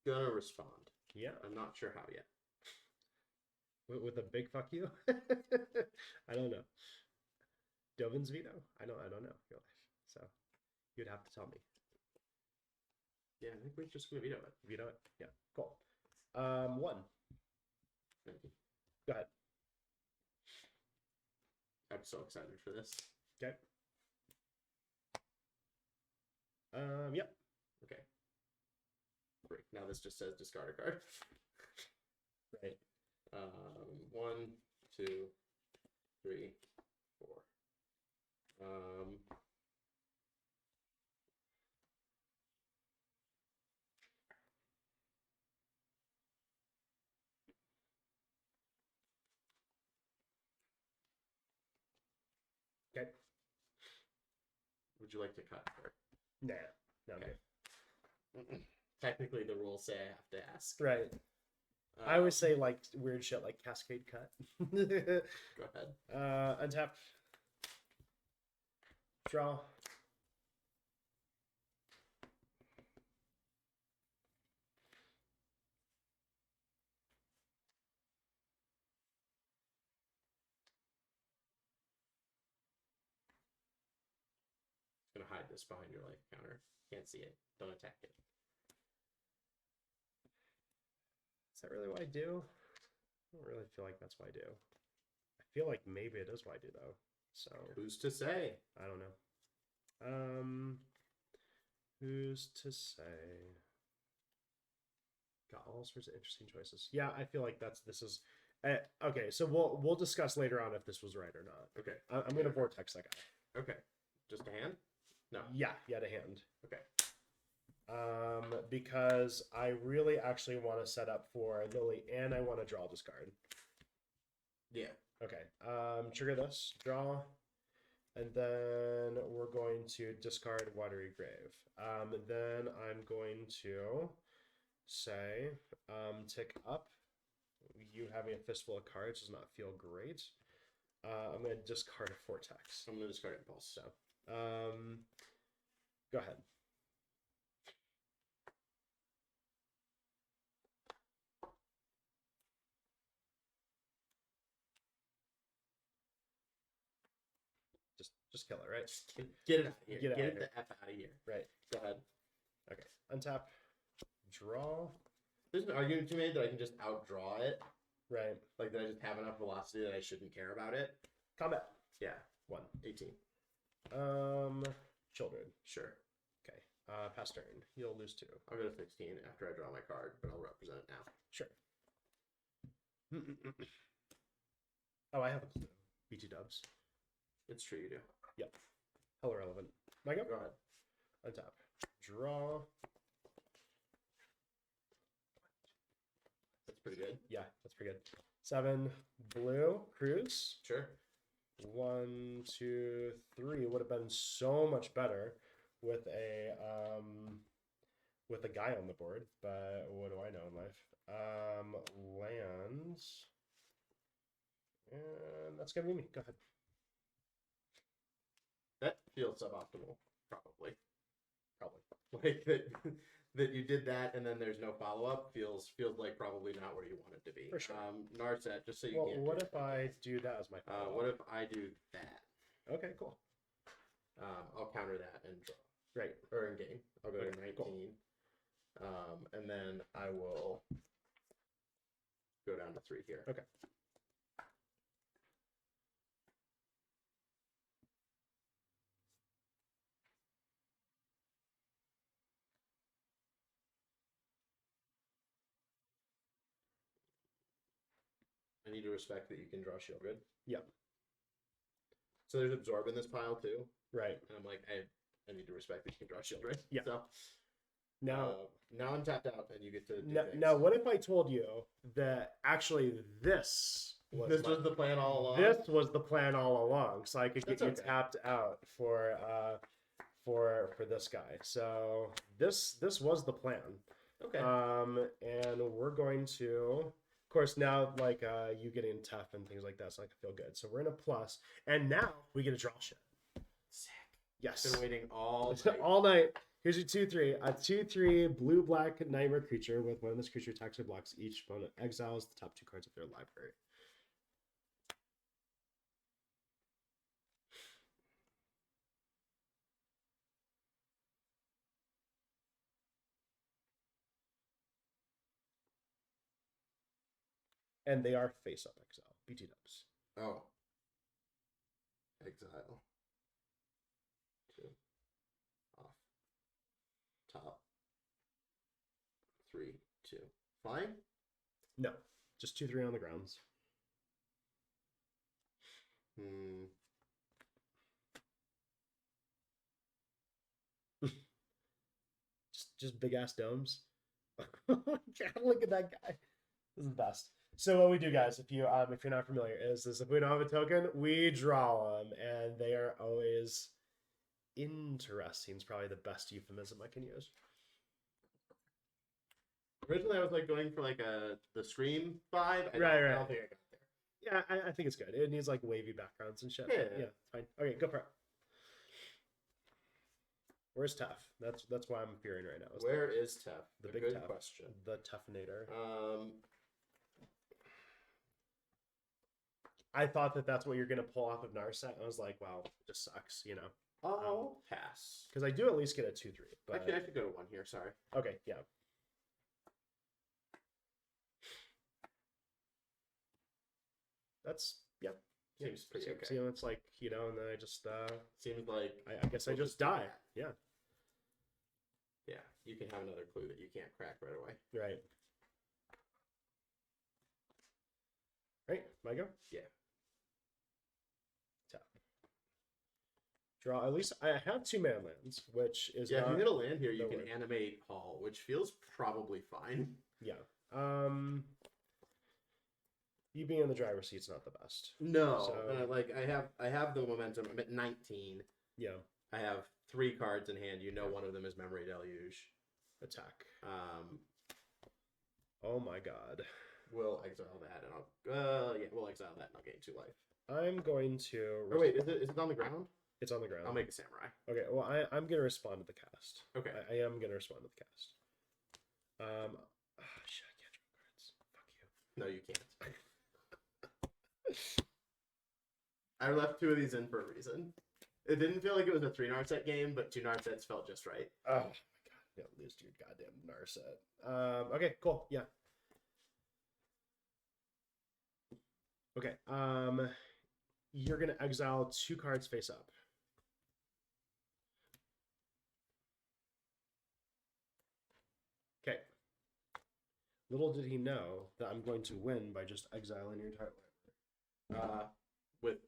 gonna respond. Yeah. I'm not sure how yet. With a big fuck you? I don't know. Dovin's veto? I don't know your life. So you'd have to tell me. Yeah, I think we're just gonna veto it. Veto it? Yeah. Cool. 1. Thank you. Go ahead. I'm so excited for this. Okay. Yep. Okay. Great. Now this just says discard a card. Right. 1, 2, 3, 4. Okay. Would you like to cut her? Nah. No, I'm Okay. good. Technically, the rules say I have to ask. Right. I always say like weird shit like cascade cut. Go ahead. Untap. Draw. Gonna hide this behind your life counter. Can't see it. Don't attack it. Is that really what I do? I don't really feel like that's what I do. I feel like maybe it is what I do though. So Who's to say? I don't know. Who's to say? Got all sorts of interesting choices. Yeah, I feel like this is okay. So we'll discuss later on if this was right or not. Okay. I'm gonna vortex that guy. Okay. Just a hand? No. Yeah, to hand. Okay. Because I really actually want to set up for Lily and I want to draw this card. Yeah. Okay. Trigger this, draw, and then we're going to discard Watery Grave. Then I'm going to say, tick up. You having a fistful of cards does not feel great. I'm going to discard a Vortex. I'm going to discard Impulse. So, go ahead. Just kill it, right? Get it out of here. Get it Get out it of the F out of here. Right. Go ahead. Okay. Untap. Draw. There's an argument to be made that I can just outdraw it. Right. Like that I just have enough velocity that I shouldn't care about it. Combat. Yeah. 1. 18. Children. Sure. Okay. Pass turn. You'll lose 2. I'll go to 16 after I draw my card, but I'll represent it now. Sure. Oh, I have a clue. BT dubs. It's true, you do. Yep. Hella relevant. My go? Go ahead. Untap. Draw. That's pretty good. Yeah, that's pretty good. 7. Blue. Cruise. Sure. 1, 2, 3 would have been so much better with a guy on the board, but what do I know in life? Lands, and that's gonna be me. Go ahead. That feels suboptimal, probably. Like that you did that and then there's no follow up feels like probably not where you want it to be. For sure. Narset, just so you Well, can't. what if I do that as my follow-up? What if I do that? Okay, cool. I'll counter that and draw. Great. Or in game. I'll go to 19. Cool. And then I will go down to 3 here. Okay. I need to respect that you can draw Shieldred. Yep. So there's Absorb in this pile too. Right. And I'm like, I need to respect that you can draw shield, right? Yeah. So Now, now I'm tapped out, and you get to do now, things. now, what if I told you that actually this was This was the plan all along. This was the plan all along, so I could get That's you okay. tapped out for this guy. So this was the plan. Okay. And we're going to, of course, now like you getting tough and things like that, so I can feel good. So we're in a plus, and now we get a draw shit. Sick. Yes. Been waiting all night. All night. Here's your 2/3. A 2/3 blue-black nightmare creature with one of this creature attacks or blocks each opponent exiles the top 2 cards of their library. And they are face-up exile. BT dubs. Oh. Exile. 2. Off. Top. 3, 2. Flying? No. Just 2/3 on the grounds. just big ass domes. Look at that guy. This is the best. So what we do, guys, if you're not familiar, is if we don't have a token, we draw them, and they are always interesting. It's probably the best euphemism I can use. Originally, I was like going for like the Scream vibe. Right. I don't think I got there. Yeah, I think it's good. It needs like wavy backgrounds and shit. Yeah. It's fine. Okay, go for it. Where's Tough? That's why I'm fearing right now. Where is Tough? The A big good Tough. question. The Toughinator. I thought that's what you're gonna pull off of Narset. I was like, wow, it just sucks, you know. I'll pass. Because I do at least get a 2/3. But Actually, I should go to 1 here. Sorry. okay, yeah. That's Seems pretty okay. So, it's like, and then I just Seems like I guess I just die. Yeah. Yeah, you can have another clue that you can't crack right away. Right. Right, my go? Yeah. Tap. Draw. At least I have 2 mana lands, which is if you hit a land here, you no can word. animate Hall, which feels probably fine. Yeah. You being in the driver's seat's not the best. No, So- like I have the momentum. I'm at 19. Yeah. I have 3 cards in hand. One of them is Memory Deluge. Attack. Oh my god. We'll exile that, and we'll exile that, and I'll gain 2 life. I'm going to. Oh wait, is it on the ground? It's on the ground. I'll make a samurai. Okay. Well, I'm gonna respond to the cast. Okay. I am gonna respond to the cast. Shit, I can't draw cards. Fuck you. No, you can't. I left 2 of these in for a reason. It didn't feel like it was a 3 Narset game, but 2 Narsets felt just right. Oh my god. No, lose to your goddamn Narset. Okay, cool. Yeah. Okay. You're gonna exile 2 cards face up. Okay. Little did he know that I'm going to win by just exiling your entire library.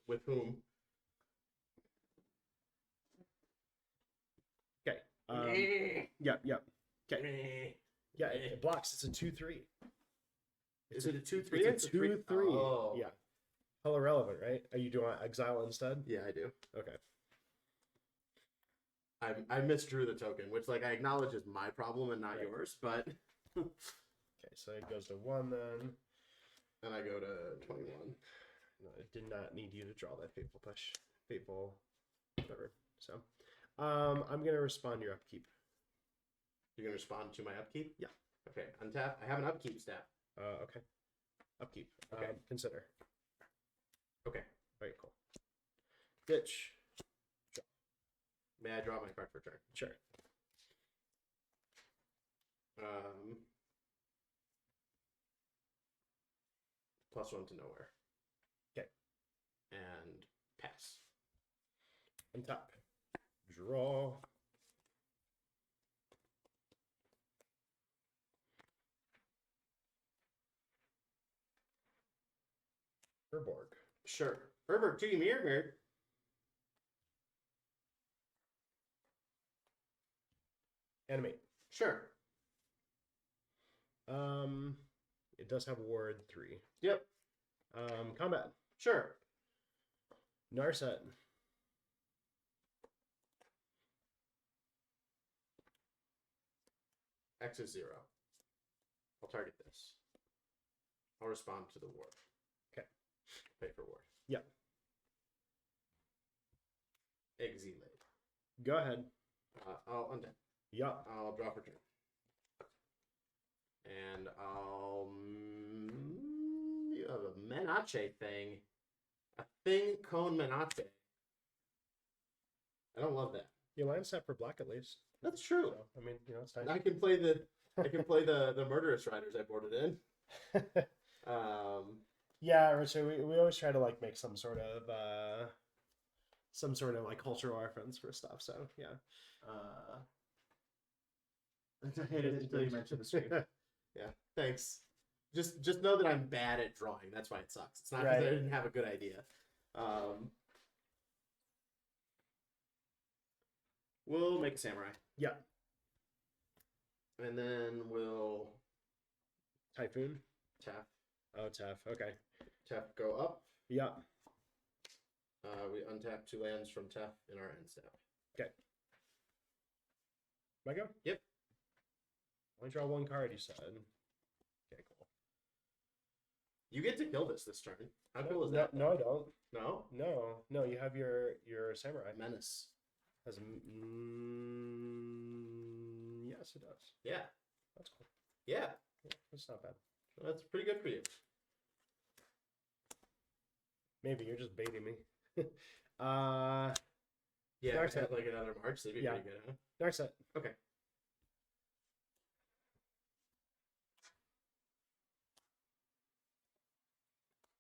With whom? Okay. Yeah. Okay. Yeah, it blocks. It's a 2/3. Is it a 2/3? It's a 2/3. Oh. Yeah. Color relevant, right? Are you doing exile instead? Yeah, I do. Okay. I misdrew the token, which I acknowledge is my problem and not yours, but Okay, so it goes to 1 then. And I go to 21. No, it did not need you to draw that fateful push. Fateful whatever. So I'm gonna respond to your upkeep. You're gonna respond to my upkeep? Yeah. Okay, untap. I have an upkeep step. Okay. Upkeep. Okay. Consider. Okay. Very cool. Ditch. May I draw my card for turn? Sure. +1 to nowhere. Okay. And pass. Untap. Draw. Urborg. Sure. Herbert, to you, mirror. Animate. Sure. It does have ward 3. Yep. Combat. Sure. Narset. X is 0. I'll target this. I'll respond to the ward. Okay. Pay for ward. Yep. Exilate. Go ahead. I'll untap. Yup. I'll draw for turn. And I'll... you have a Menace thing. A thing cone Menace. I don't love that. Your land set for black at least. That's true. So, I mean, you know, it's nice. I can play the Murderous Riders I boarded in. Yeah, Richard, we always try to like make some sort of like cultural reference for stuff. So yeah. I hate it until you mention the stream. Yeah, thanks. Just know that I'm bad at drawing. That's why it sucks. It's not because Right. I didn't have a good idea. We'll make a samurai. Yeah. And then we'll Typhoon. tap. Oh, Tef. Okay. Tap go up. Yeah. We untap 2 lands from Tef in our end step. Okay. I go? Yep. Only draw 1 card, you said. Okay, cool. You get to kill this turn. How cool is No, that? no, I don't. No? No, you have your samurai. Menace. Has yes, it does. Yeah. That's cool. Yeah. Yeah, that's not bad. That's pretty good for you. Maybe you're just baiting me. Yeah, Dark if I had set. like another March, they'd be Yeah. pretty good, huh? Dark set. Okay.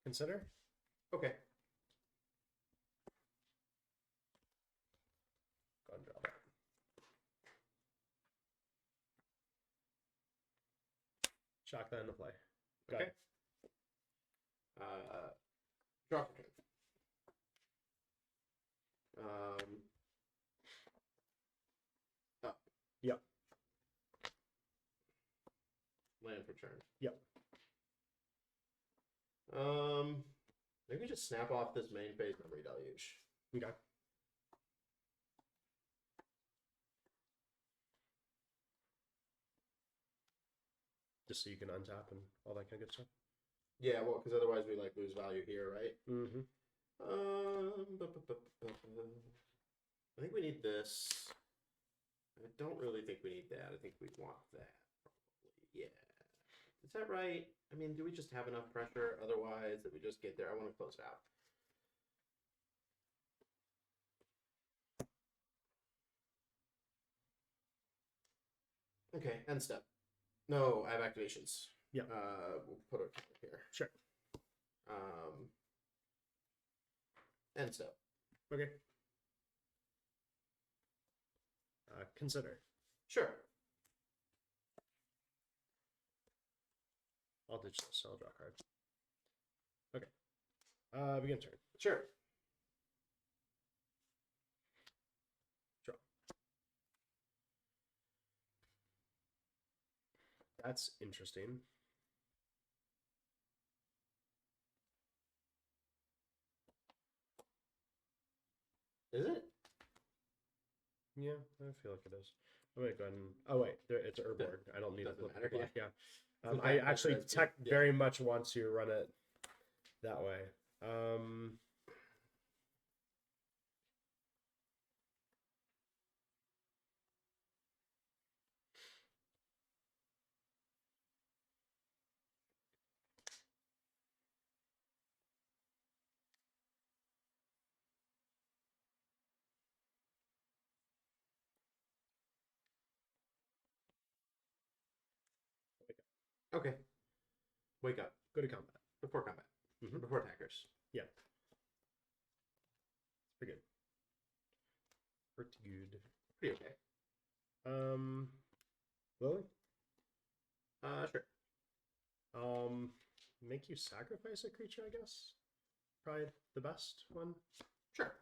Consider. Okay. Go and draw that. Shock that into play. Got Okay. it. Draw for turn. Up. Yep. Land for turn. Yep. Maybe just snap off this main phase memory deluge. Okay. Just so you can untap and all that kind of good stuff. Yeah, well, because otherwise we like lose value here, right? Mm-hmm. I think we need this. I don't really think we need that. I think we want that. Probably. Yeah. Is that right? I mean, do we just have enough pressure otherwise that we just get there? I want to close it out. Okay, end step. No, I have activations. Yeah. We'll put a counter here. Sure. End step. Okay. Consider. Sure. I'll ditch this, so I'll draw a card. Okay. Begin turn. Sure. Draw. That's interesting. Is it? Yeah, I feel like it is. I'm gonna go ahead and. Oh wait, it's a herb board. I don't need to Doesn't flip matter, the black. Yeah. So I that actually makes sense, yeah. very much want to run it that way. Okay. Wake up. Go to combat. Before combat. Mhm. Before attackers. Yeah. Pretty good. Pretty good. Pretty okay. Lily? Sure. Make you sacrifice a creature, I guess. Probably the best one. Sure.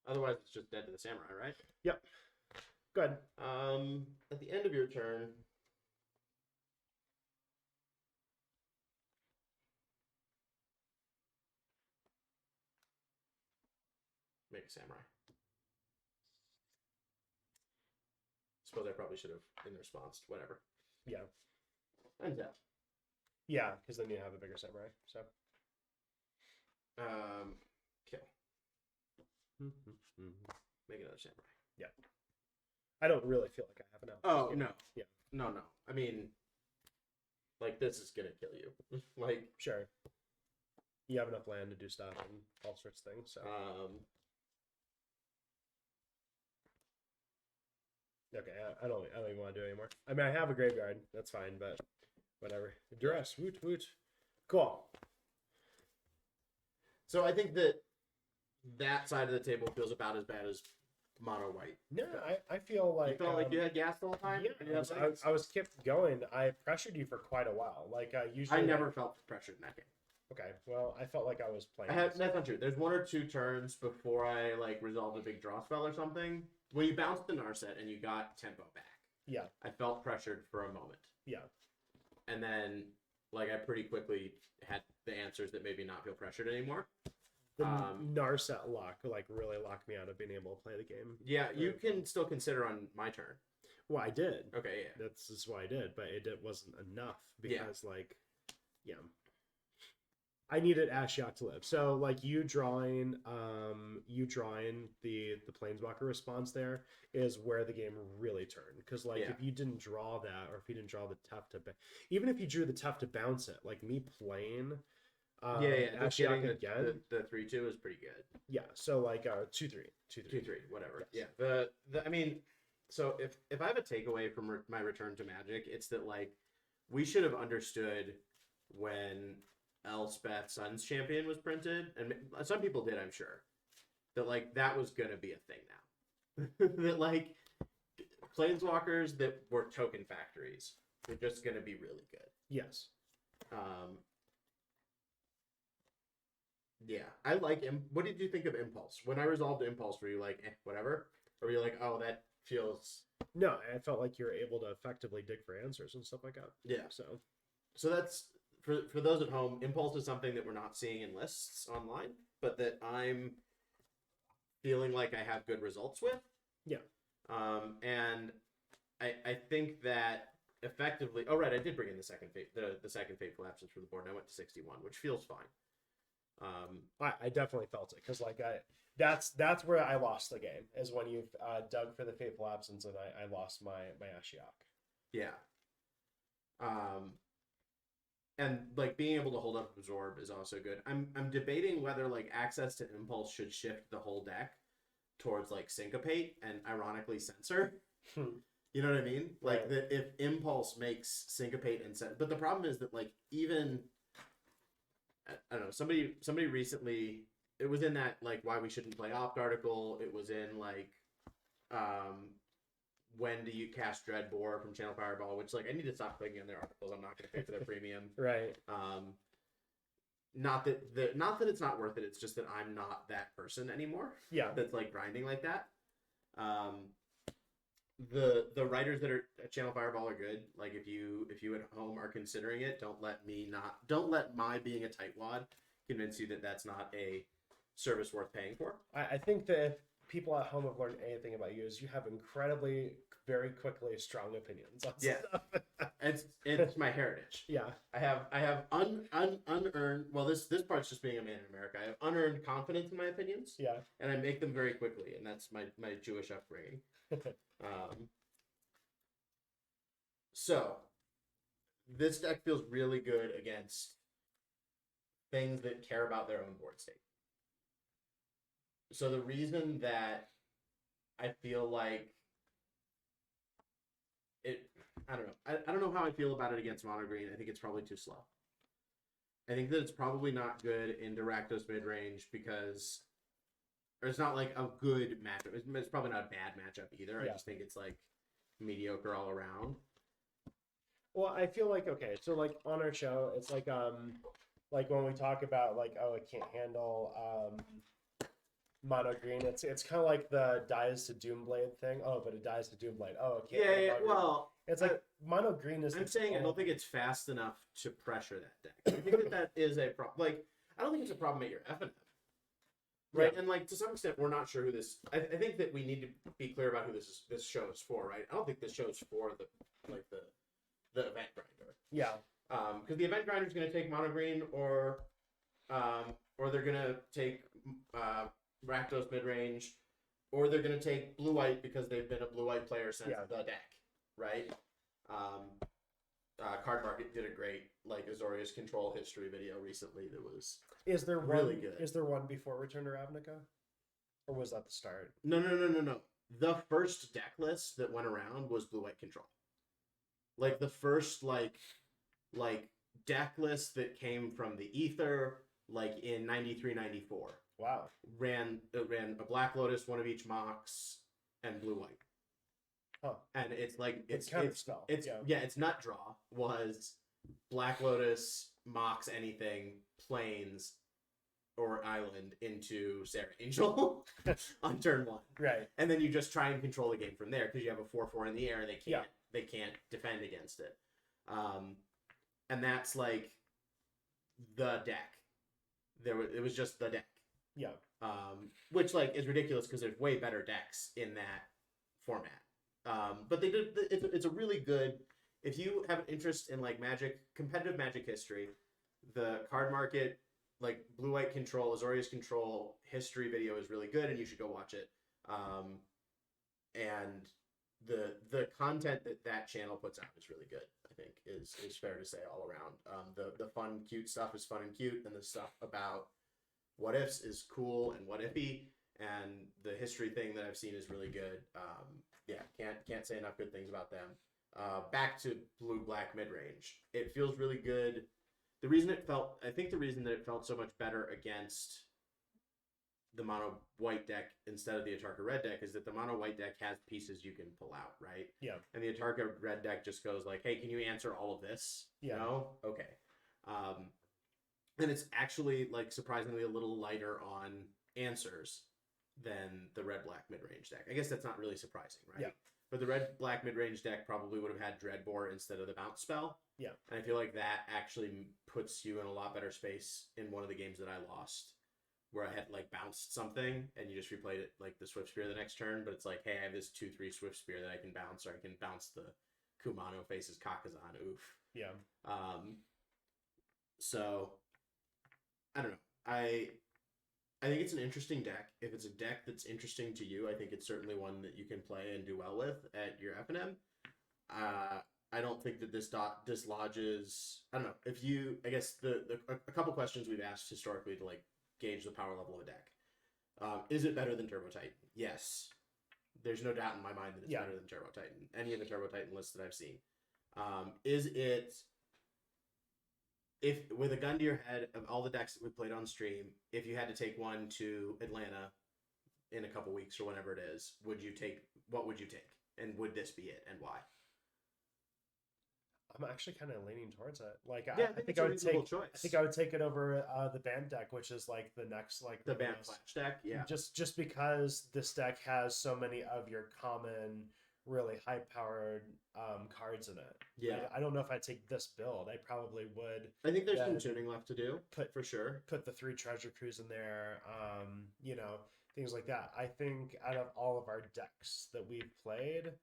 Otherwise, it's just dead to the samurai, right? Yep. Good. At the end of your turn, make a samurai. Suppose I probably should have in response. Whatever. Yeah. And Yeah, because then you have a bigger samurai. So. Kill. Make another samurai. Yeah. I don't really feel like I have enough. Oh no. Yeah. No. I mean, like this is gonna kill you. Like sure. You have enough land to do stuff and all sorts of things. So. Okay, I don't even want to do it anymore. I mean, I have a graveyard. That's fine, but whatever. Duress. Woot woot. Cool. So I think that side of the table feels about as bad as mono white. No, I feel like you felt like you had gas the whole time. Yeah, I was kept going. I pressured you for quite a while. Like usually, I never felt pressured in that game. Okay, well, I felt like I was playing. That's not true. There's 1 or 2 turns before I like resolved a big draw spell or something. When you bounced the Narset and you got tempo back. Yeah. I felt pressured for a moment. Yeah. And then, like, I pretty quickly had the answers that made me not feel pressured anymore. The Narset lock, like, really locked me out of being able to play the game. Yeah, you can still consider on my turn. Well, I did. Okay, yeah. That's why I did, but it wasn't enough because, like, yeah. I needed Ashiok to live. So like you drawing the Planeswalker response there is where the game really turned. Because like if you didn't draw that, or if you didn't draw the tough to even if you drew the tough to bounce it, like me playing Ashiok again. The 3/2 is pretty good. Yeah. So like 2/3. 2/3, whatever. Yes. Yeah. I mean, so if I have a takeaway from my return to Magic, it's that like we should have understood when Elspeth Sun's Champion was printed, and some people did, I'm sure, that like that was gonna be a thing now. That like Planeswalkers that were token factories were just gonna be really good. Yes. Yeah, I like him. What did you think of Impulse? When I resolved Impulse, were you like, whatever? Or were you like, oh, that feels... No, I felt like you were able to effectively dig for answers and stuff like that. Yeah. So that's... For those at home, Impulse is something that we're not seeing in lists online, but that I'm feeling like I have good results with. Yeah. And I think that effectively... Oh, right, I did bring in the second Fateful Absence from the board, and I went to 61, which feels fine. I definitely felt it, because like that's where I lost the game, is when you dug for the Fateful Absence and I lost my Ashiok. Yeah. And like being able to hold up Absorb is also good. I'm debating whether like access to Impulse should shift the whole deck towards like Syncopate and ironically Censor. You know what I mean? Like right. that if Impulse makes Syncopate and Censor, but the problem is that like even I don't know, somebody recently, it was in that like why we shouldn't play Opt article. It was in like when do you cast Dreadbore from Channel Fireball, which like I need to stop clicking on their articles. I'm not going to pay for their premium. Right. Not that it's not worth it. It's just that I'm not that person anymore. Yeah. That's like grinding like that. The writers that are at Channel Fireball are good. Like if you at home are considering it, don't let my being a tightwad convince you that that's not a service worth paying for. I think that if people at home have learned anything about you, is you have incredibly, very quickly strong opinions on stuff. It's my heritage. Yeah. I have unearned. Well, this part's just being a man in America. I have unearned confidence in my opinions. Yeah. And I make them very quickly, and that's my Jewish upbringing. So this deck feels really good against things that care about their own board state. So the reason that I feel like it, I don't know. I don't know how I feel about it against Mono Green. I think it's probably too slow. I think that it's probably not good into Rakdos midrange because, or it's not like a good matchup. It's probably not a bad matchup either. Yeah. I just think it's like mediocre all around. Well, I feel like, okay, so like on our show, it's like when we talk about like, oh, it can't handle mono green. It's kind of like the dies to Doomblade thing. Oh, but it dies to Doomblade. Oh, okay. Yeah, yeah. Well, It's like mono green is. I'm saying I don't think it's fast enough to pressure that deck. I think that is a problem. Like, I don't think it's a problem at your FNM. Right, Yeah. and like to some extent, we're not sure who this. I think that we need to be clear about who this show is for, right? I don't think this show is for the event grinder. Yeah. Because the event grinder is going to take mono green, or they're going to take Rakdos mid range, or they're going to take blue white because they've been a blue white player since the deck, right? Card Market did a great like Azorious Control history video recently that was really good. Is there one before Return to Ravnica, or was that the start? No. The first deck list that went around was blue white control. Like the first like deck list that came from the ether, like in 93, 94. Wow. Ran a Black Lotus, one of each Mox, and blue white. Huh. And it's like it's spell. It's nut draw was Black Lotus, Mox, anything, planes, or island into Sarah Angel on turn 1. Right. And then you just try and control the game from there because you have a 4/4 in the air and they can't defend against it. And that's like the deck. It was just the deck. Yeah. Which like is ridiculous because there's way better decks in that format. But they did. It's a really good. If you have an interest in like Magic, competitive Magic history, the Card Market, like Blue White Control, Azorious Control history video is really good, and you should go watch it. And the content that channel puts out is really good. I think is fair to say all around. The fun, cute stuff is fun and cute, and the stuff about what ifs is cool and what ify, and the history thing that I've seen is really good. Can't say enough good things about them. Back to blue black mid range, it feels really good. The reason that it felt so much better against the mono white deck instead of the Atarka red deck is that the mono white deck has pieces you can pull out, right? Yeah. And the Atarka red deck just goes like, hey, can you answer all of this? Yeah. No? Okay. And it's actually like surprisingly a little lighter on answers than the red black mid range deck. I guess that's not really surprising, right? Yeah. But the red black mid range deck probably would have had Dreadbore instead of the bounce spell. Yeah. And I feel like that actually puts you in a lot better space in one of the games that I lost, where I had like bounced something and you just replayed it like the Swift Spear the next turn, but it's like, hey, I have this 2/3 Swift Spear that I can bounce, or I can bounce the Kumano faces Kakazan. Oof. Yeah. So I don't know. I think it's an interesting deck. If it's a deck that's interesting to you, I think it's certainly one that you can play and do well with at your FNM. I don't think that this dislodges. I don't know if you. I guess a couple questions we've asked historically to like gauge the power level of a deck. Is it better than Turbo Titan? Yes. There's no doubt in my mind that it's better than Turbo Titan. Any of the Turbo Titan lists that I've seen. Is it? If with a gun to your head of all the decks that we played on stream, if you had to take one to Atlanta in a couple weeks or whenever it is, what would you take? And would this be it, and why? I'm actually kind of leaning towards it. Like, I think I would take. Choice. I think I would take it over the band deck, which is like the next like the band flash deck. Yeah, just because this deck has so many of your common, really high powered cards in it. Yeah, I don't know if I'd take this build. I probably would. I think there's some tuning left to do. For sure. Put the 3 treasure crews in there. Things like that. I think out of all of our decks that we've played,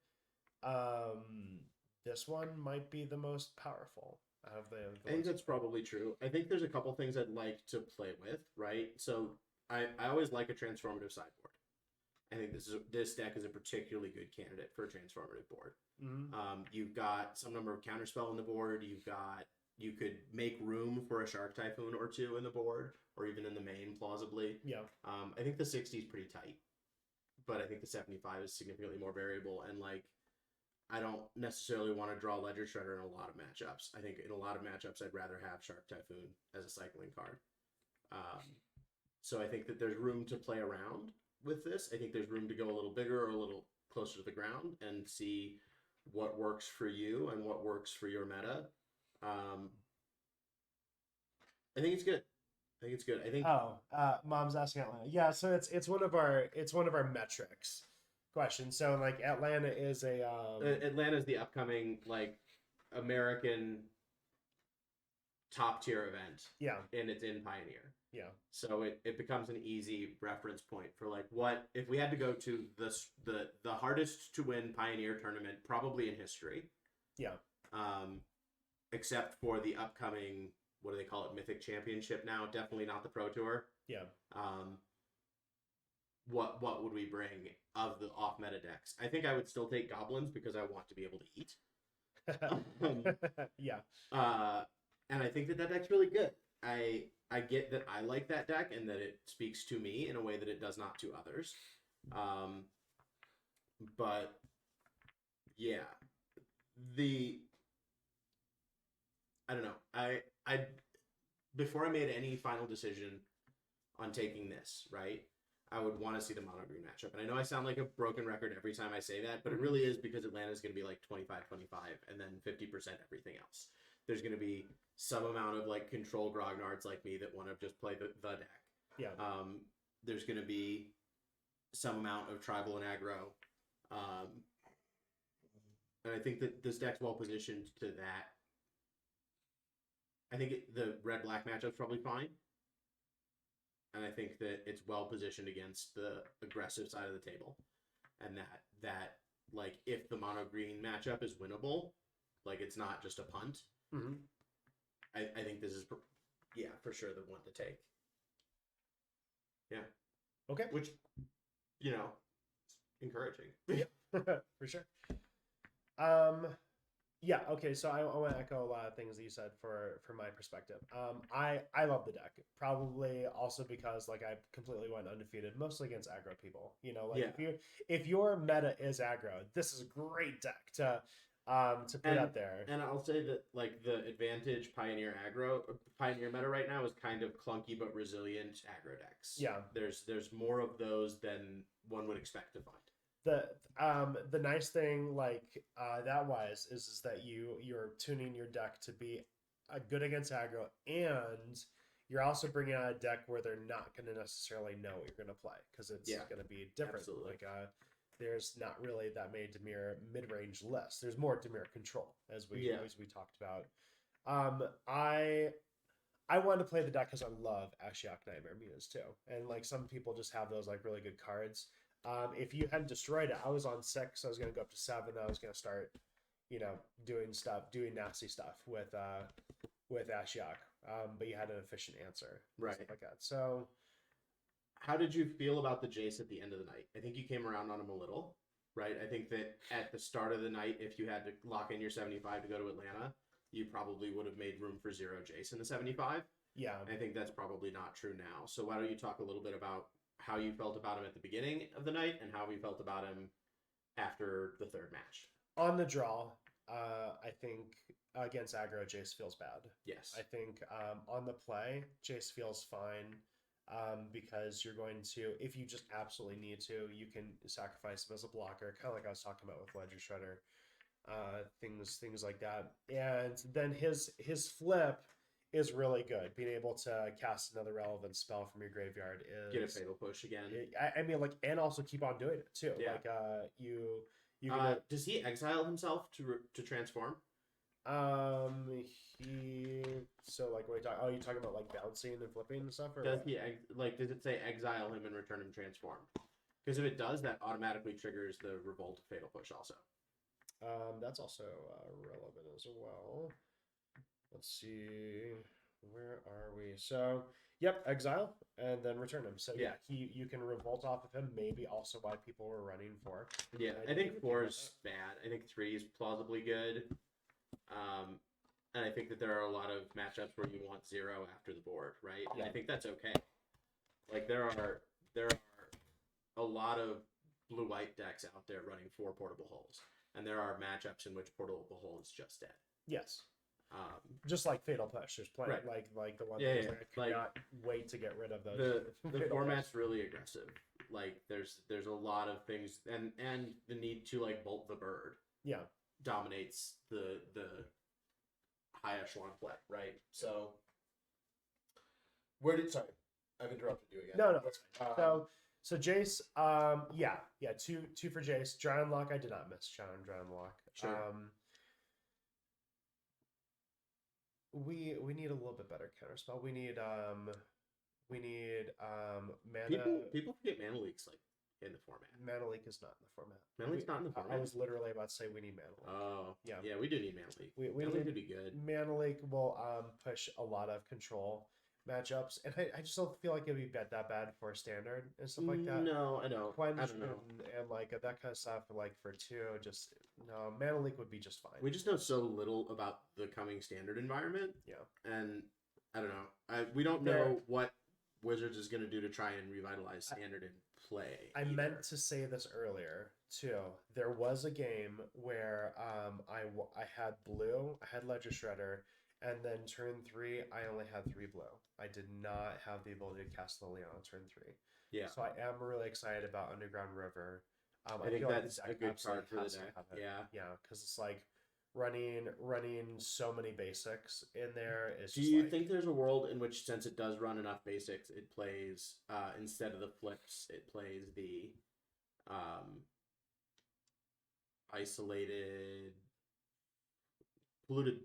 this one might be the most powerful out of the I think that's probably true. I think there's a couple things I'd like to play with, right? So I always like a transformative sideboard. I think this deck is a particularly good candidate for a transformative board. Mm-hmm. You've got some number of counterspell on the board. You could make room for a Shark Typhoon or two in the board, or even in the main, plausibly. Yeah. I think the 60 is pretty tight, but I think the 75 is significantly more variable. And like, I don't necessarily want to draw Ledger Shredder in a lot of matchups. I think in a lot of matchups, I'd rather have Shark Typhoon as a cycling card. So I think that there's room to play around with this. I think there's room to go a little bigger or a little closer to the ground and see what works for you and what works for your meta. I think it's good. I think it's good. I think Oh, mom's asking Atlanta. Yeah, so it's one of our metrics questions. So like Atlanta is a Atlanta's the upcoming like American top tier event, yeah, and it's in Pioneer. yeah, So it becomes an easy reference point for like what if we had to go to the hardest to win Pioneer tournament probably in history, yeah, except for the upcoming, what do they call it, Mythic Championship now? Definitely not the Pro Tour. yeah. Um, what would we bring of the off meta decks? I think I would still take goblins because I want to be able to eat. Yeah. And I think that deck's really good. I get that I like that deck and that it speaks to me in a way that it does not to others. But yeah, I don't know. I before I made any final decision on taking this, right? I would want to see the mono green matchup. And I know I sound like a broken record every time I say that, but it really is because Atlanta's going to be like 25-25 and then 50% everything else. There's going to be some amount of like control grognards like me that want to just play the deck. Yeah. There's going to be some amount of tribal and aggro. And I think that this deck's well positioned to that. I think the red-black matchup's probably fine. And I think that it's well positioned against the aggressive side of the table. And that like if the mono green matchup is winnable, like it's not just a punt. Mm-hmm. I think this is for sure the one to take. Yeah. Okay. Which, encouraging. Yeah, for sure. Yeah, okay, so I want to echo a lot of things that you said for my perspective. I love the deck, probably also because like I completely went undefeated, mostly against aggro people. If your meta is aggro, this is a great deck to put out there. And I'll say that like the advantage Pioneer meta right now is kind of clunky but resilient aggro decks. Yeah, there's more of those than one would expect to find. The nice thing that wise is that you're tuning your deck to be good against aggro, and you're also bringing out a deck where they're not going to necessarily know what you're going to play because it's going to be different. Absolutely. Like there's not really that many Dimir mid-range lists. There's more Dimir Control as we talked about. I wanted to play the deck because I love Ashiok Nightmare Mutas too, and like some people just have those like really good cards. If you hadn't destroyed it, I was on 6. I was going to go up to 7. I was going to start, doing nasty stuff with Ashiok. But you had an efficient answer, right? Stuff like that. So, how did you feel about the Jace at the end of the night? I think you came around on him a little, right? I think that at the start of the night, if you had to lock in your 75 to go to Atlanta, you probably would have made room for 0 Jace in the 75. Yeah, I think that's probably not true now. So why don't you talk a little bit about how you felt about him at the beginning of the night and how we felt about him after the third match? On the draw, I think against aggro, Jace feels bad. Yes. I think on the play, Jace feels fine because you're going to, if you just absolutely need to, you can sacrifice him as a blocker, kind of like I was talking about with Ledger Shredder, things like that. And then his flip is really good. Being able to cast another relevant spell from your graveyard is get a fatal push again. I mean, like, and also keep on doing it too. Yeah. Like, you does he exile himself to transform? So like, what are you talking about? Like bouncing and flipping and stuff, or does he does it say exile him and return him transformed? Because if it does, that automatically triggers the revolt fatal push also. That's also relevant as well. Let's see, where are we? So, yep, exile and then return him. So yeah, you can revolt off of him. Maybe also why people were running 4. Yeah, I think 4 is bad. I think 3 is plausibly good. And I think that there are a lot of matchups where you want 0 after the board, right? Yeah. And I think that's okay. Like there are a lot of blue-white decks out there running 4 portable holes, and there are matchups in which portable hole is just dead. Yes. Just like Fatal Push, there's plenty like the one that I could not wait to get rid of those. The format's really aggressive. Like there's a lot of things, and the need to like bolt the bird. Yeah. Dominates the high echelon play, right? So Sorry, I've interrupted you again. No, that's fine. Um, So Jace, yeah, two for Jace. Drown Lock, I did not miss Drown Lock. Sure. We need a little bit better counterspell. We need mana. People forget Mana Leak's like in the format. Mana Leak is not in the format. Mana Leak's not in the format. I was literally about to say we need Mana Leak. Oh, Yeah. Yeah, we do need Mana Leak. We Mana Leak would be good. Mana Leak will push a lot of control matchups, and I just don't feel like it'd be that bad for standard and stuff like that. No, I know. Quench I don't know. and like that kind of stuff, like for 2, just no. Mana Leak would be just fine. We just know so little about the coming standard environment. Yeah. And I don't know. We don't know what Wizards is going to do to try and revitalize standard in play. I meant to say this earlier too. There was a game where I had blue, I had Ledger Shredder, and then turn 3 I only had 3 blue. I did not have the ability to cast Liliana on turn 3. Yeah. So I am really excited about Underground River. I think that's a good card for the deck. Yeah. Yeah, because it's like running so many basics in there. Is Do you think there's a world in which, since it does run enough basics, it plays instead of the flips, it plays the isolated polluted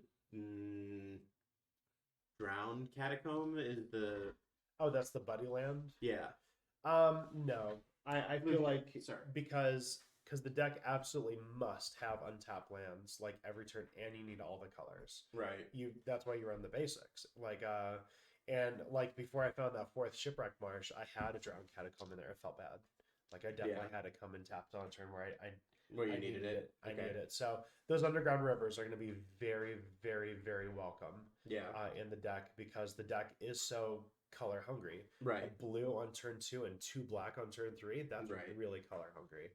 drowned catacomb is the that's the Buddy Land? Yeah. No. I feel like Sorry. because the deck absolutely must have untapped lands like every turn, and you need all the colors. Right. That's why you run the basics. And like before I found that 4th Shipwreck Marsh, I had a drowned catacomb in there. It felt bad. Like I definitely had to come and tapped on a turn where I needed it. I needed it. So those Underground Rivers are going to be very, very, very welcome. Yeah. In the deck, because the deck is so color hungry. Right. A blue on turn 2 and 2 black on turn 3. That's right. really color hungry.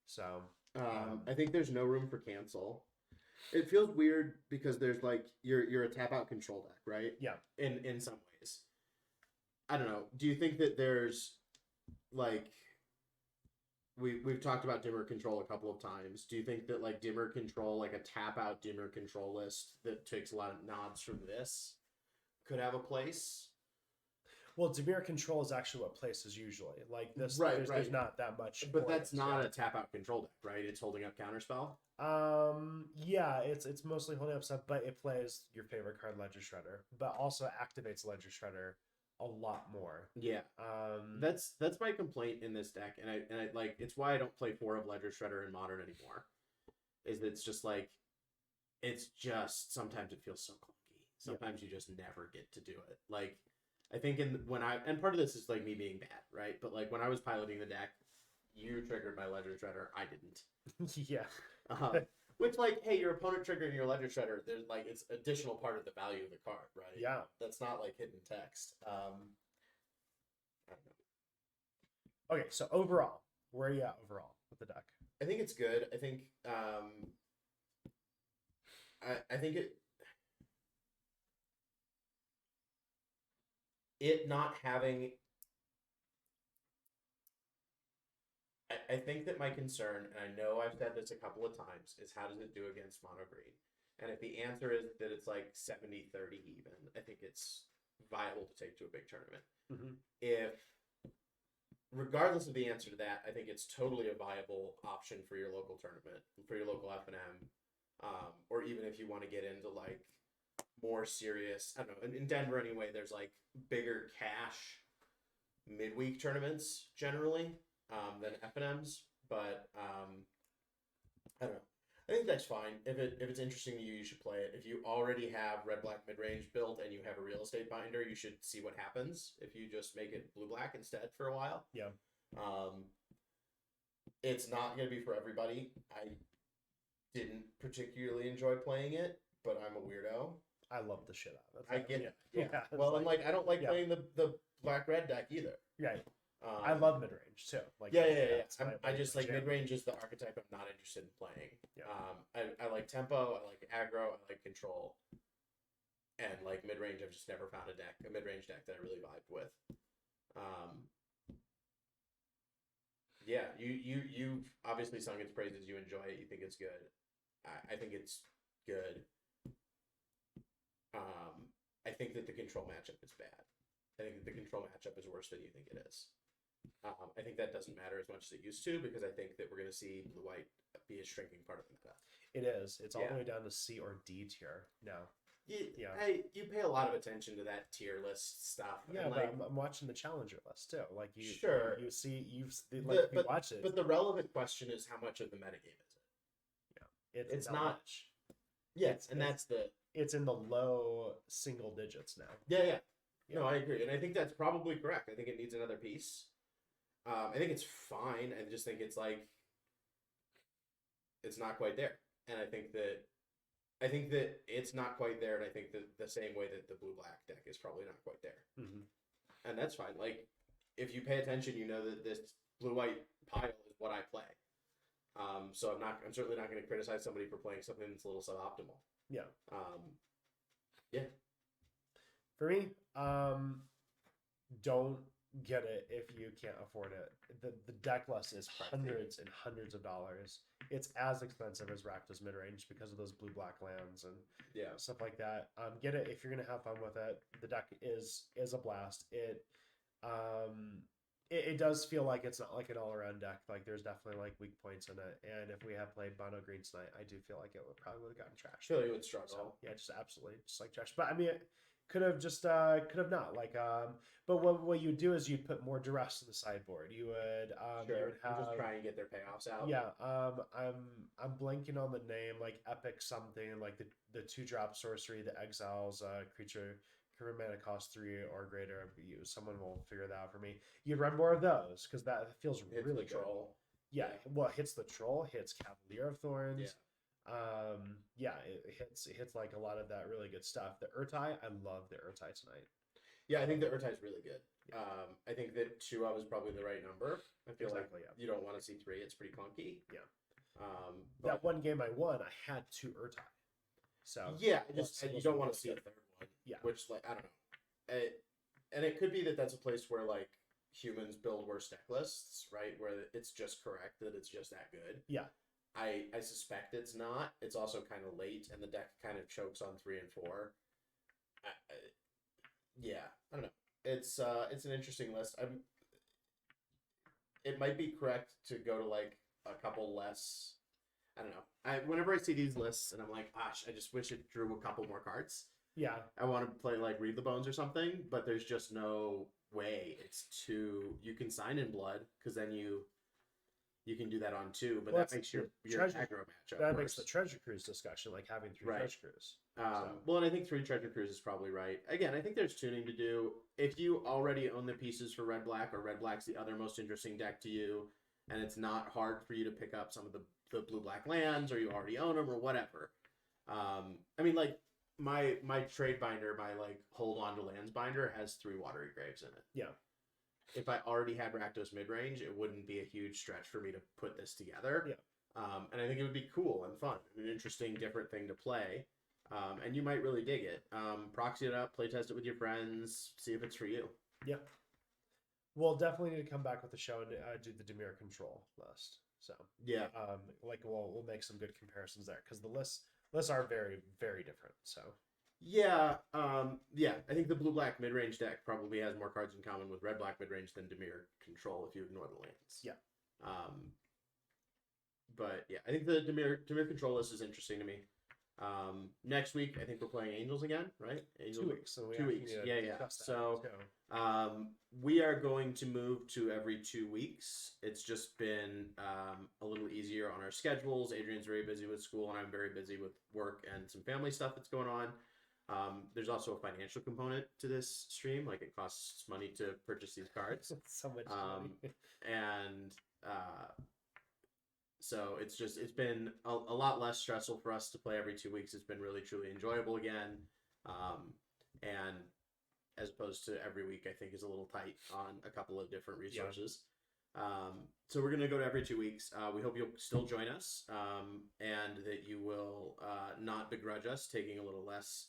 So I think there's no room for cancel. It feels weird because there's like you're a tap out control deck, right? Yeah. In some ways. I don't know. Do you think that there's like we've talked about Dimir Control a couple of times. Do you think that like Dimir Control, like a tap out Dimir Control list that takes a lot of nods from this, could have a place? Well, Dimir Control is actually what places usually. Like this, right. There's not that much. But that's not a tap out control deck, right? It's holding up counterspell. Yeah, it's mostly holding up stuff, but it plays your favorite card, Ledger Shredder, but also activates Ledger Shredder a lot more. Yeah. That's my complaint in this deck, and I like it's why I don't play 4 of Ledger Shredder in Modern anymore. Is that it's just like it's just sometimes it feels so clunky. Sometimes you just never get to do it. Like I think and part of this is like me being bad, right? But like when I was piloting the deck, you triggered my Ledger Shredder, I didn't. Yeah. Which like, hey, your opponent triggering your Ledger Shredder, there's like it's additional part of the value of the card, right? Yeah. That's not like hidden text. I don't know. Okay, so overall, where are you at overall with the deck? I think it's good. I think I think it not having I think that my concern, and I know I've said this a couple of times, is how does it do against mono green? And if the answer is that it's like 70-30 even, I think it's viable to take to a big tournament. Mm-hmm. If, regardless of the answer to that, I think it's totally a viable option for your local tournament, for your local F&M, or even if you want to get into like more serious, I don't know, in Denver anyway, there's like bigger cash midweek tournaments generally. Than F&Ms, but I don't know. I think that's fine. If it's interesting to you, you should play it. If you already have red-black mid-range built and you have a real estate binder, you should see what happens if you just make it blue-black instead for a while. Yeah. It's not going to be for everybody. I didn't particularly enjoy playing it, but I'm a weirdo. I love the shit out of it. I get it. Yeah. Well, and like I don't like playing the black-red deck either. Yeah. I love mid range too. Like yeah. I just like mid range is the archetype I'm not interested in playing. Yeah. I like tempo, I like aggro, I like control, and like mid range. I've just never found a mid range deck that I really vibed with. Yeah, you've obviously sung its praises. You enjoy it. You think it's good. I think it's good. I think that the control matchup is bad. I think the control matchup is worse than you think it is. I think that doesn't matter as much as it used to, because I think that we're going to see blue-white be a shrinking part of the meta. It is. It's all Yeah. the way down to C or D tier now. Yeah. You pay a lot of attention to that tier list stuff. Yeah, and, but like, I'm watching the challenger list too. Like you, Sure. you see, you but watch it. But the relevant question is, how much of the metagame is it? Yeah, it's not much. Yes, and that's the. It's in the low single digits now. Yeah. No, I agree, and I think that's probably correct. I think it needs another piece. I think it's fine. I just think it's like it's not quite there, and I think that it's not quite there, and I think that the same way that the blue-black deck is probably not quite there, and that's fine. Like, if you pay attention, you know that this blue-white pile is what I play. So I'm certainly not going to criticize somebody for playing something that's a little suboptimal. Yeah. Yeah. For me, don't get it if you can't afford it. The deck list is hundreds and hundreds of dollars. It's as expensive as Rakdos Midrange because of those blue-black lands and stuff like that. Get it if you're gonna have fun with it. The deck is a blast. It does feel like it's not like an all-around deck. Like there's definitely like weak points in it. And if we had played Mono Green tonight, I do feel like it would probably would have gotten trashed. I feel like it would struggle. So, yeah, just absolutely just like trash. But I mean, it could have not like But what you would do is you'd put more duress in the sideboard. You would Sure. you would have just try and get their payoffs out. Yeah. I'm blanking on the name, like epic something, like the 2-drop sorcery that exiles a creature. Current mana cost 3 or greater. Someone will figure that out for me. You'd run more of those because that feels really good. Troll. Yeah, well, it hits the troll, hits Cavalier of Thorns. Yeah. It hits like a lot of that really good stuff. The Urtai, I love the Urtai tonight. Yeah, I think the Urtai is really good. Yeah. I think that 2 of is probably the right number. I feel like you don't want to see 3; it's pretty clunky. Yeah. But that one game I won, I had 2 Urtai. So yeah, you don't want to see a third one. Yeah. Which, like, I don't know. And it could be that that's a place where, like, humans build worse deck lists, right? Where it's just correct that it's just that good. Yeah. I suspect it's not. It's also kind of late, and the deck kind of chokes on 3 and 4. Yeah, I don't know. It's an interesting list. It might be correct to go to like a couple less. I don't know. Whenever I see these lists and I'm like, gosh, I just wish it drew a couple more cards. Yeah. I want to play like Read the Bones or something, but there's just no way. It's too. You can sign in blood because then you can do that on 2, but that makes your aggro matchup. That makes the Treasure Cruise discussion like having 3 Treasure Cruise. Well, and I think 3 Treasure Cruise is probably right. Again, I think there's tuning to do. If you already own the pieces for Red Black, or Red Black's the other most interesting deck to you, and it's not hard for you to pick up some of the blue black lands, or you already own them, or whatever. I mean, like my trade binder, my like hold on to lands binder has 3 Watery Graves in it. Yeah. If I already had Rakdos Midrange, it wouldn't be a huge stretch for me to put this together. Yeah. And I think it would be cool and fun, an interesting, different thing to play. And you might really dig it. Proxy it up, play test it with your friends, see if it's for you. Yeah. We'll definitely need to come back with the show and do the Dimir Control list. So yeah, like we'll make some good comparisons there because the lists are very, very different. So yeah, I think the blue-black mid-range deck probably has more cards in common with red-black mid-range than Dimir Control if you ignore the lands. Yeah. But yeah, I think the Dimir Control list is interesting to me. Next week, I think we're playing Angels again, right? Angels, 2 weeks. So 2 weeks. Yeah. So, we are going to move to every 2 weeks. It's just been a little easier on our schedules. Adrian's very busy with school, and I'm very busy with work and some family stuff that's going on. There's also a financial component to this stream. Like, it costs money to purchase these cards. So much money. And so it's been a lot less stressful for us to play every 2 weeks. It's been really, truly enjoyable again. And as opposed to every week, I think is a little tight on a couple of different resources. Yeah. So we're going to go to every 2 weeks. We hope you'll still join us, and that you will not begrudge us taking a little less,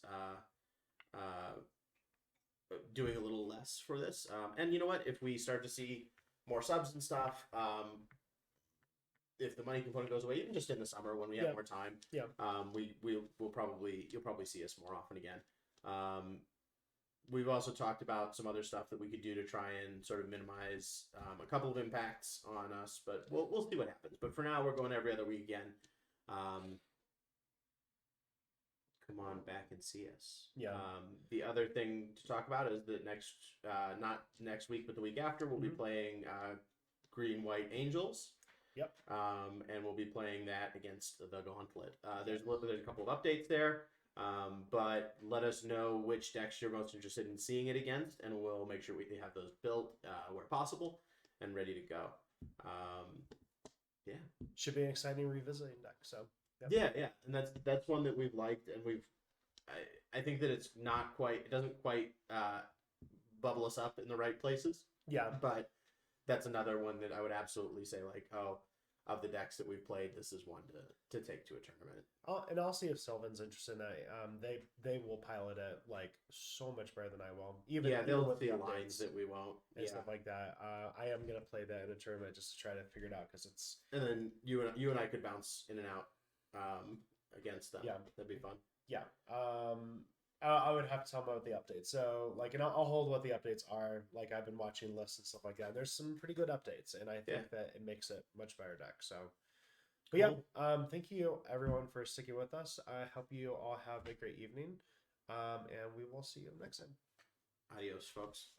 doing a little less for this. And you know what? If we start to see more subs and stuff, if the money component goes away, even just in the summer when we have more time, you'll probably see us more often again. we've also talked about some other stuff that we could do to try and sort of minimize a couple of impacts on us, but we'll see what happens. But for now, we're going every other week again. Come on back and see us. Yeah. The other thing to talk about is that not next week, but the week after, we'll be playing Green White Angels. Yep. And we'll be playing that against the Gauntlet. There's a couple of updates there. But let us know which decks you're most interested in seeing it against, and we'll make sure we have those built where possible and ready to go. Yeah, should be an exciting revisiting deck. So yeah, and that's one that we've liked, and I think that it doesn't quite bubble us up in the right places. Yeah, but that's another one that I would absolutely say like, oh, of the decks that we've played, this is one to take to a tournament. And I'll see if Sylvan's interested in that. They will pilot it like so much better than I will. They'll see lines that we won't and stuff like that. I am gonna play that in a tournament just to try to figure it out because it's. And then you and I could bounce in and out against them. Yeah, that'd be fun. Yeah. I would have to tell them about the updates. So, like, and I'll hold what the updates are. Like, I've been watching lists and stuff like that. There's some pretty good updates, and I think that it makes it much better deck. So, but yeah, thank you everyone for sticking with us. I hope you all have a great evening, and we will see you next time. Adios, folks.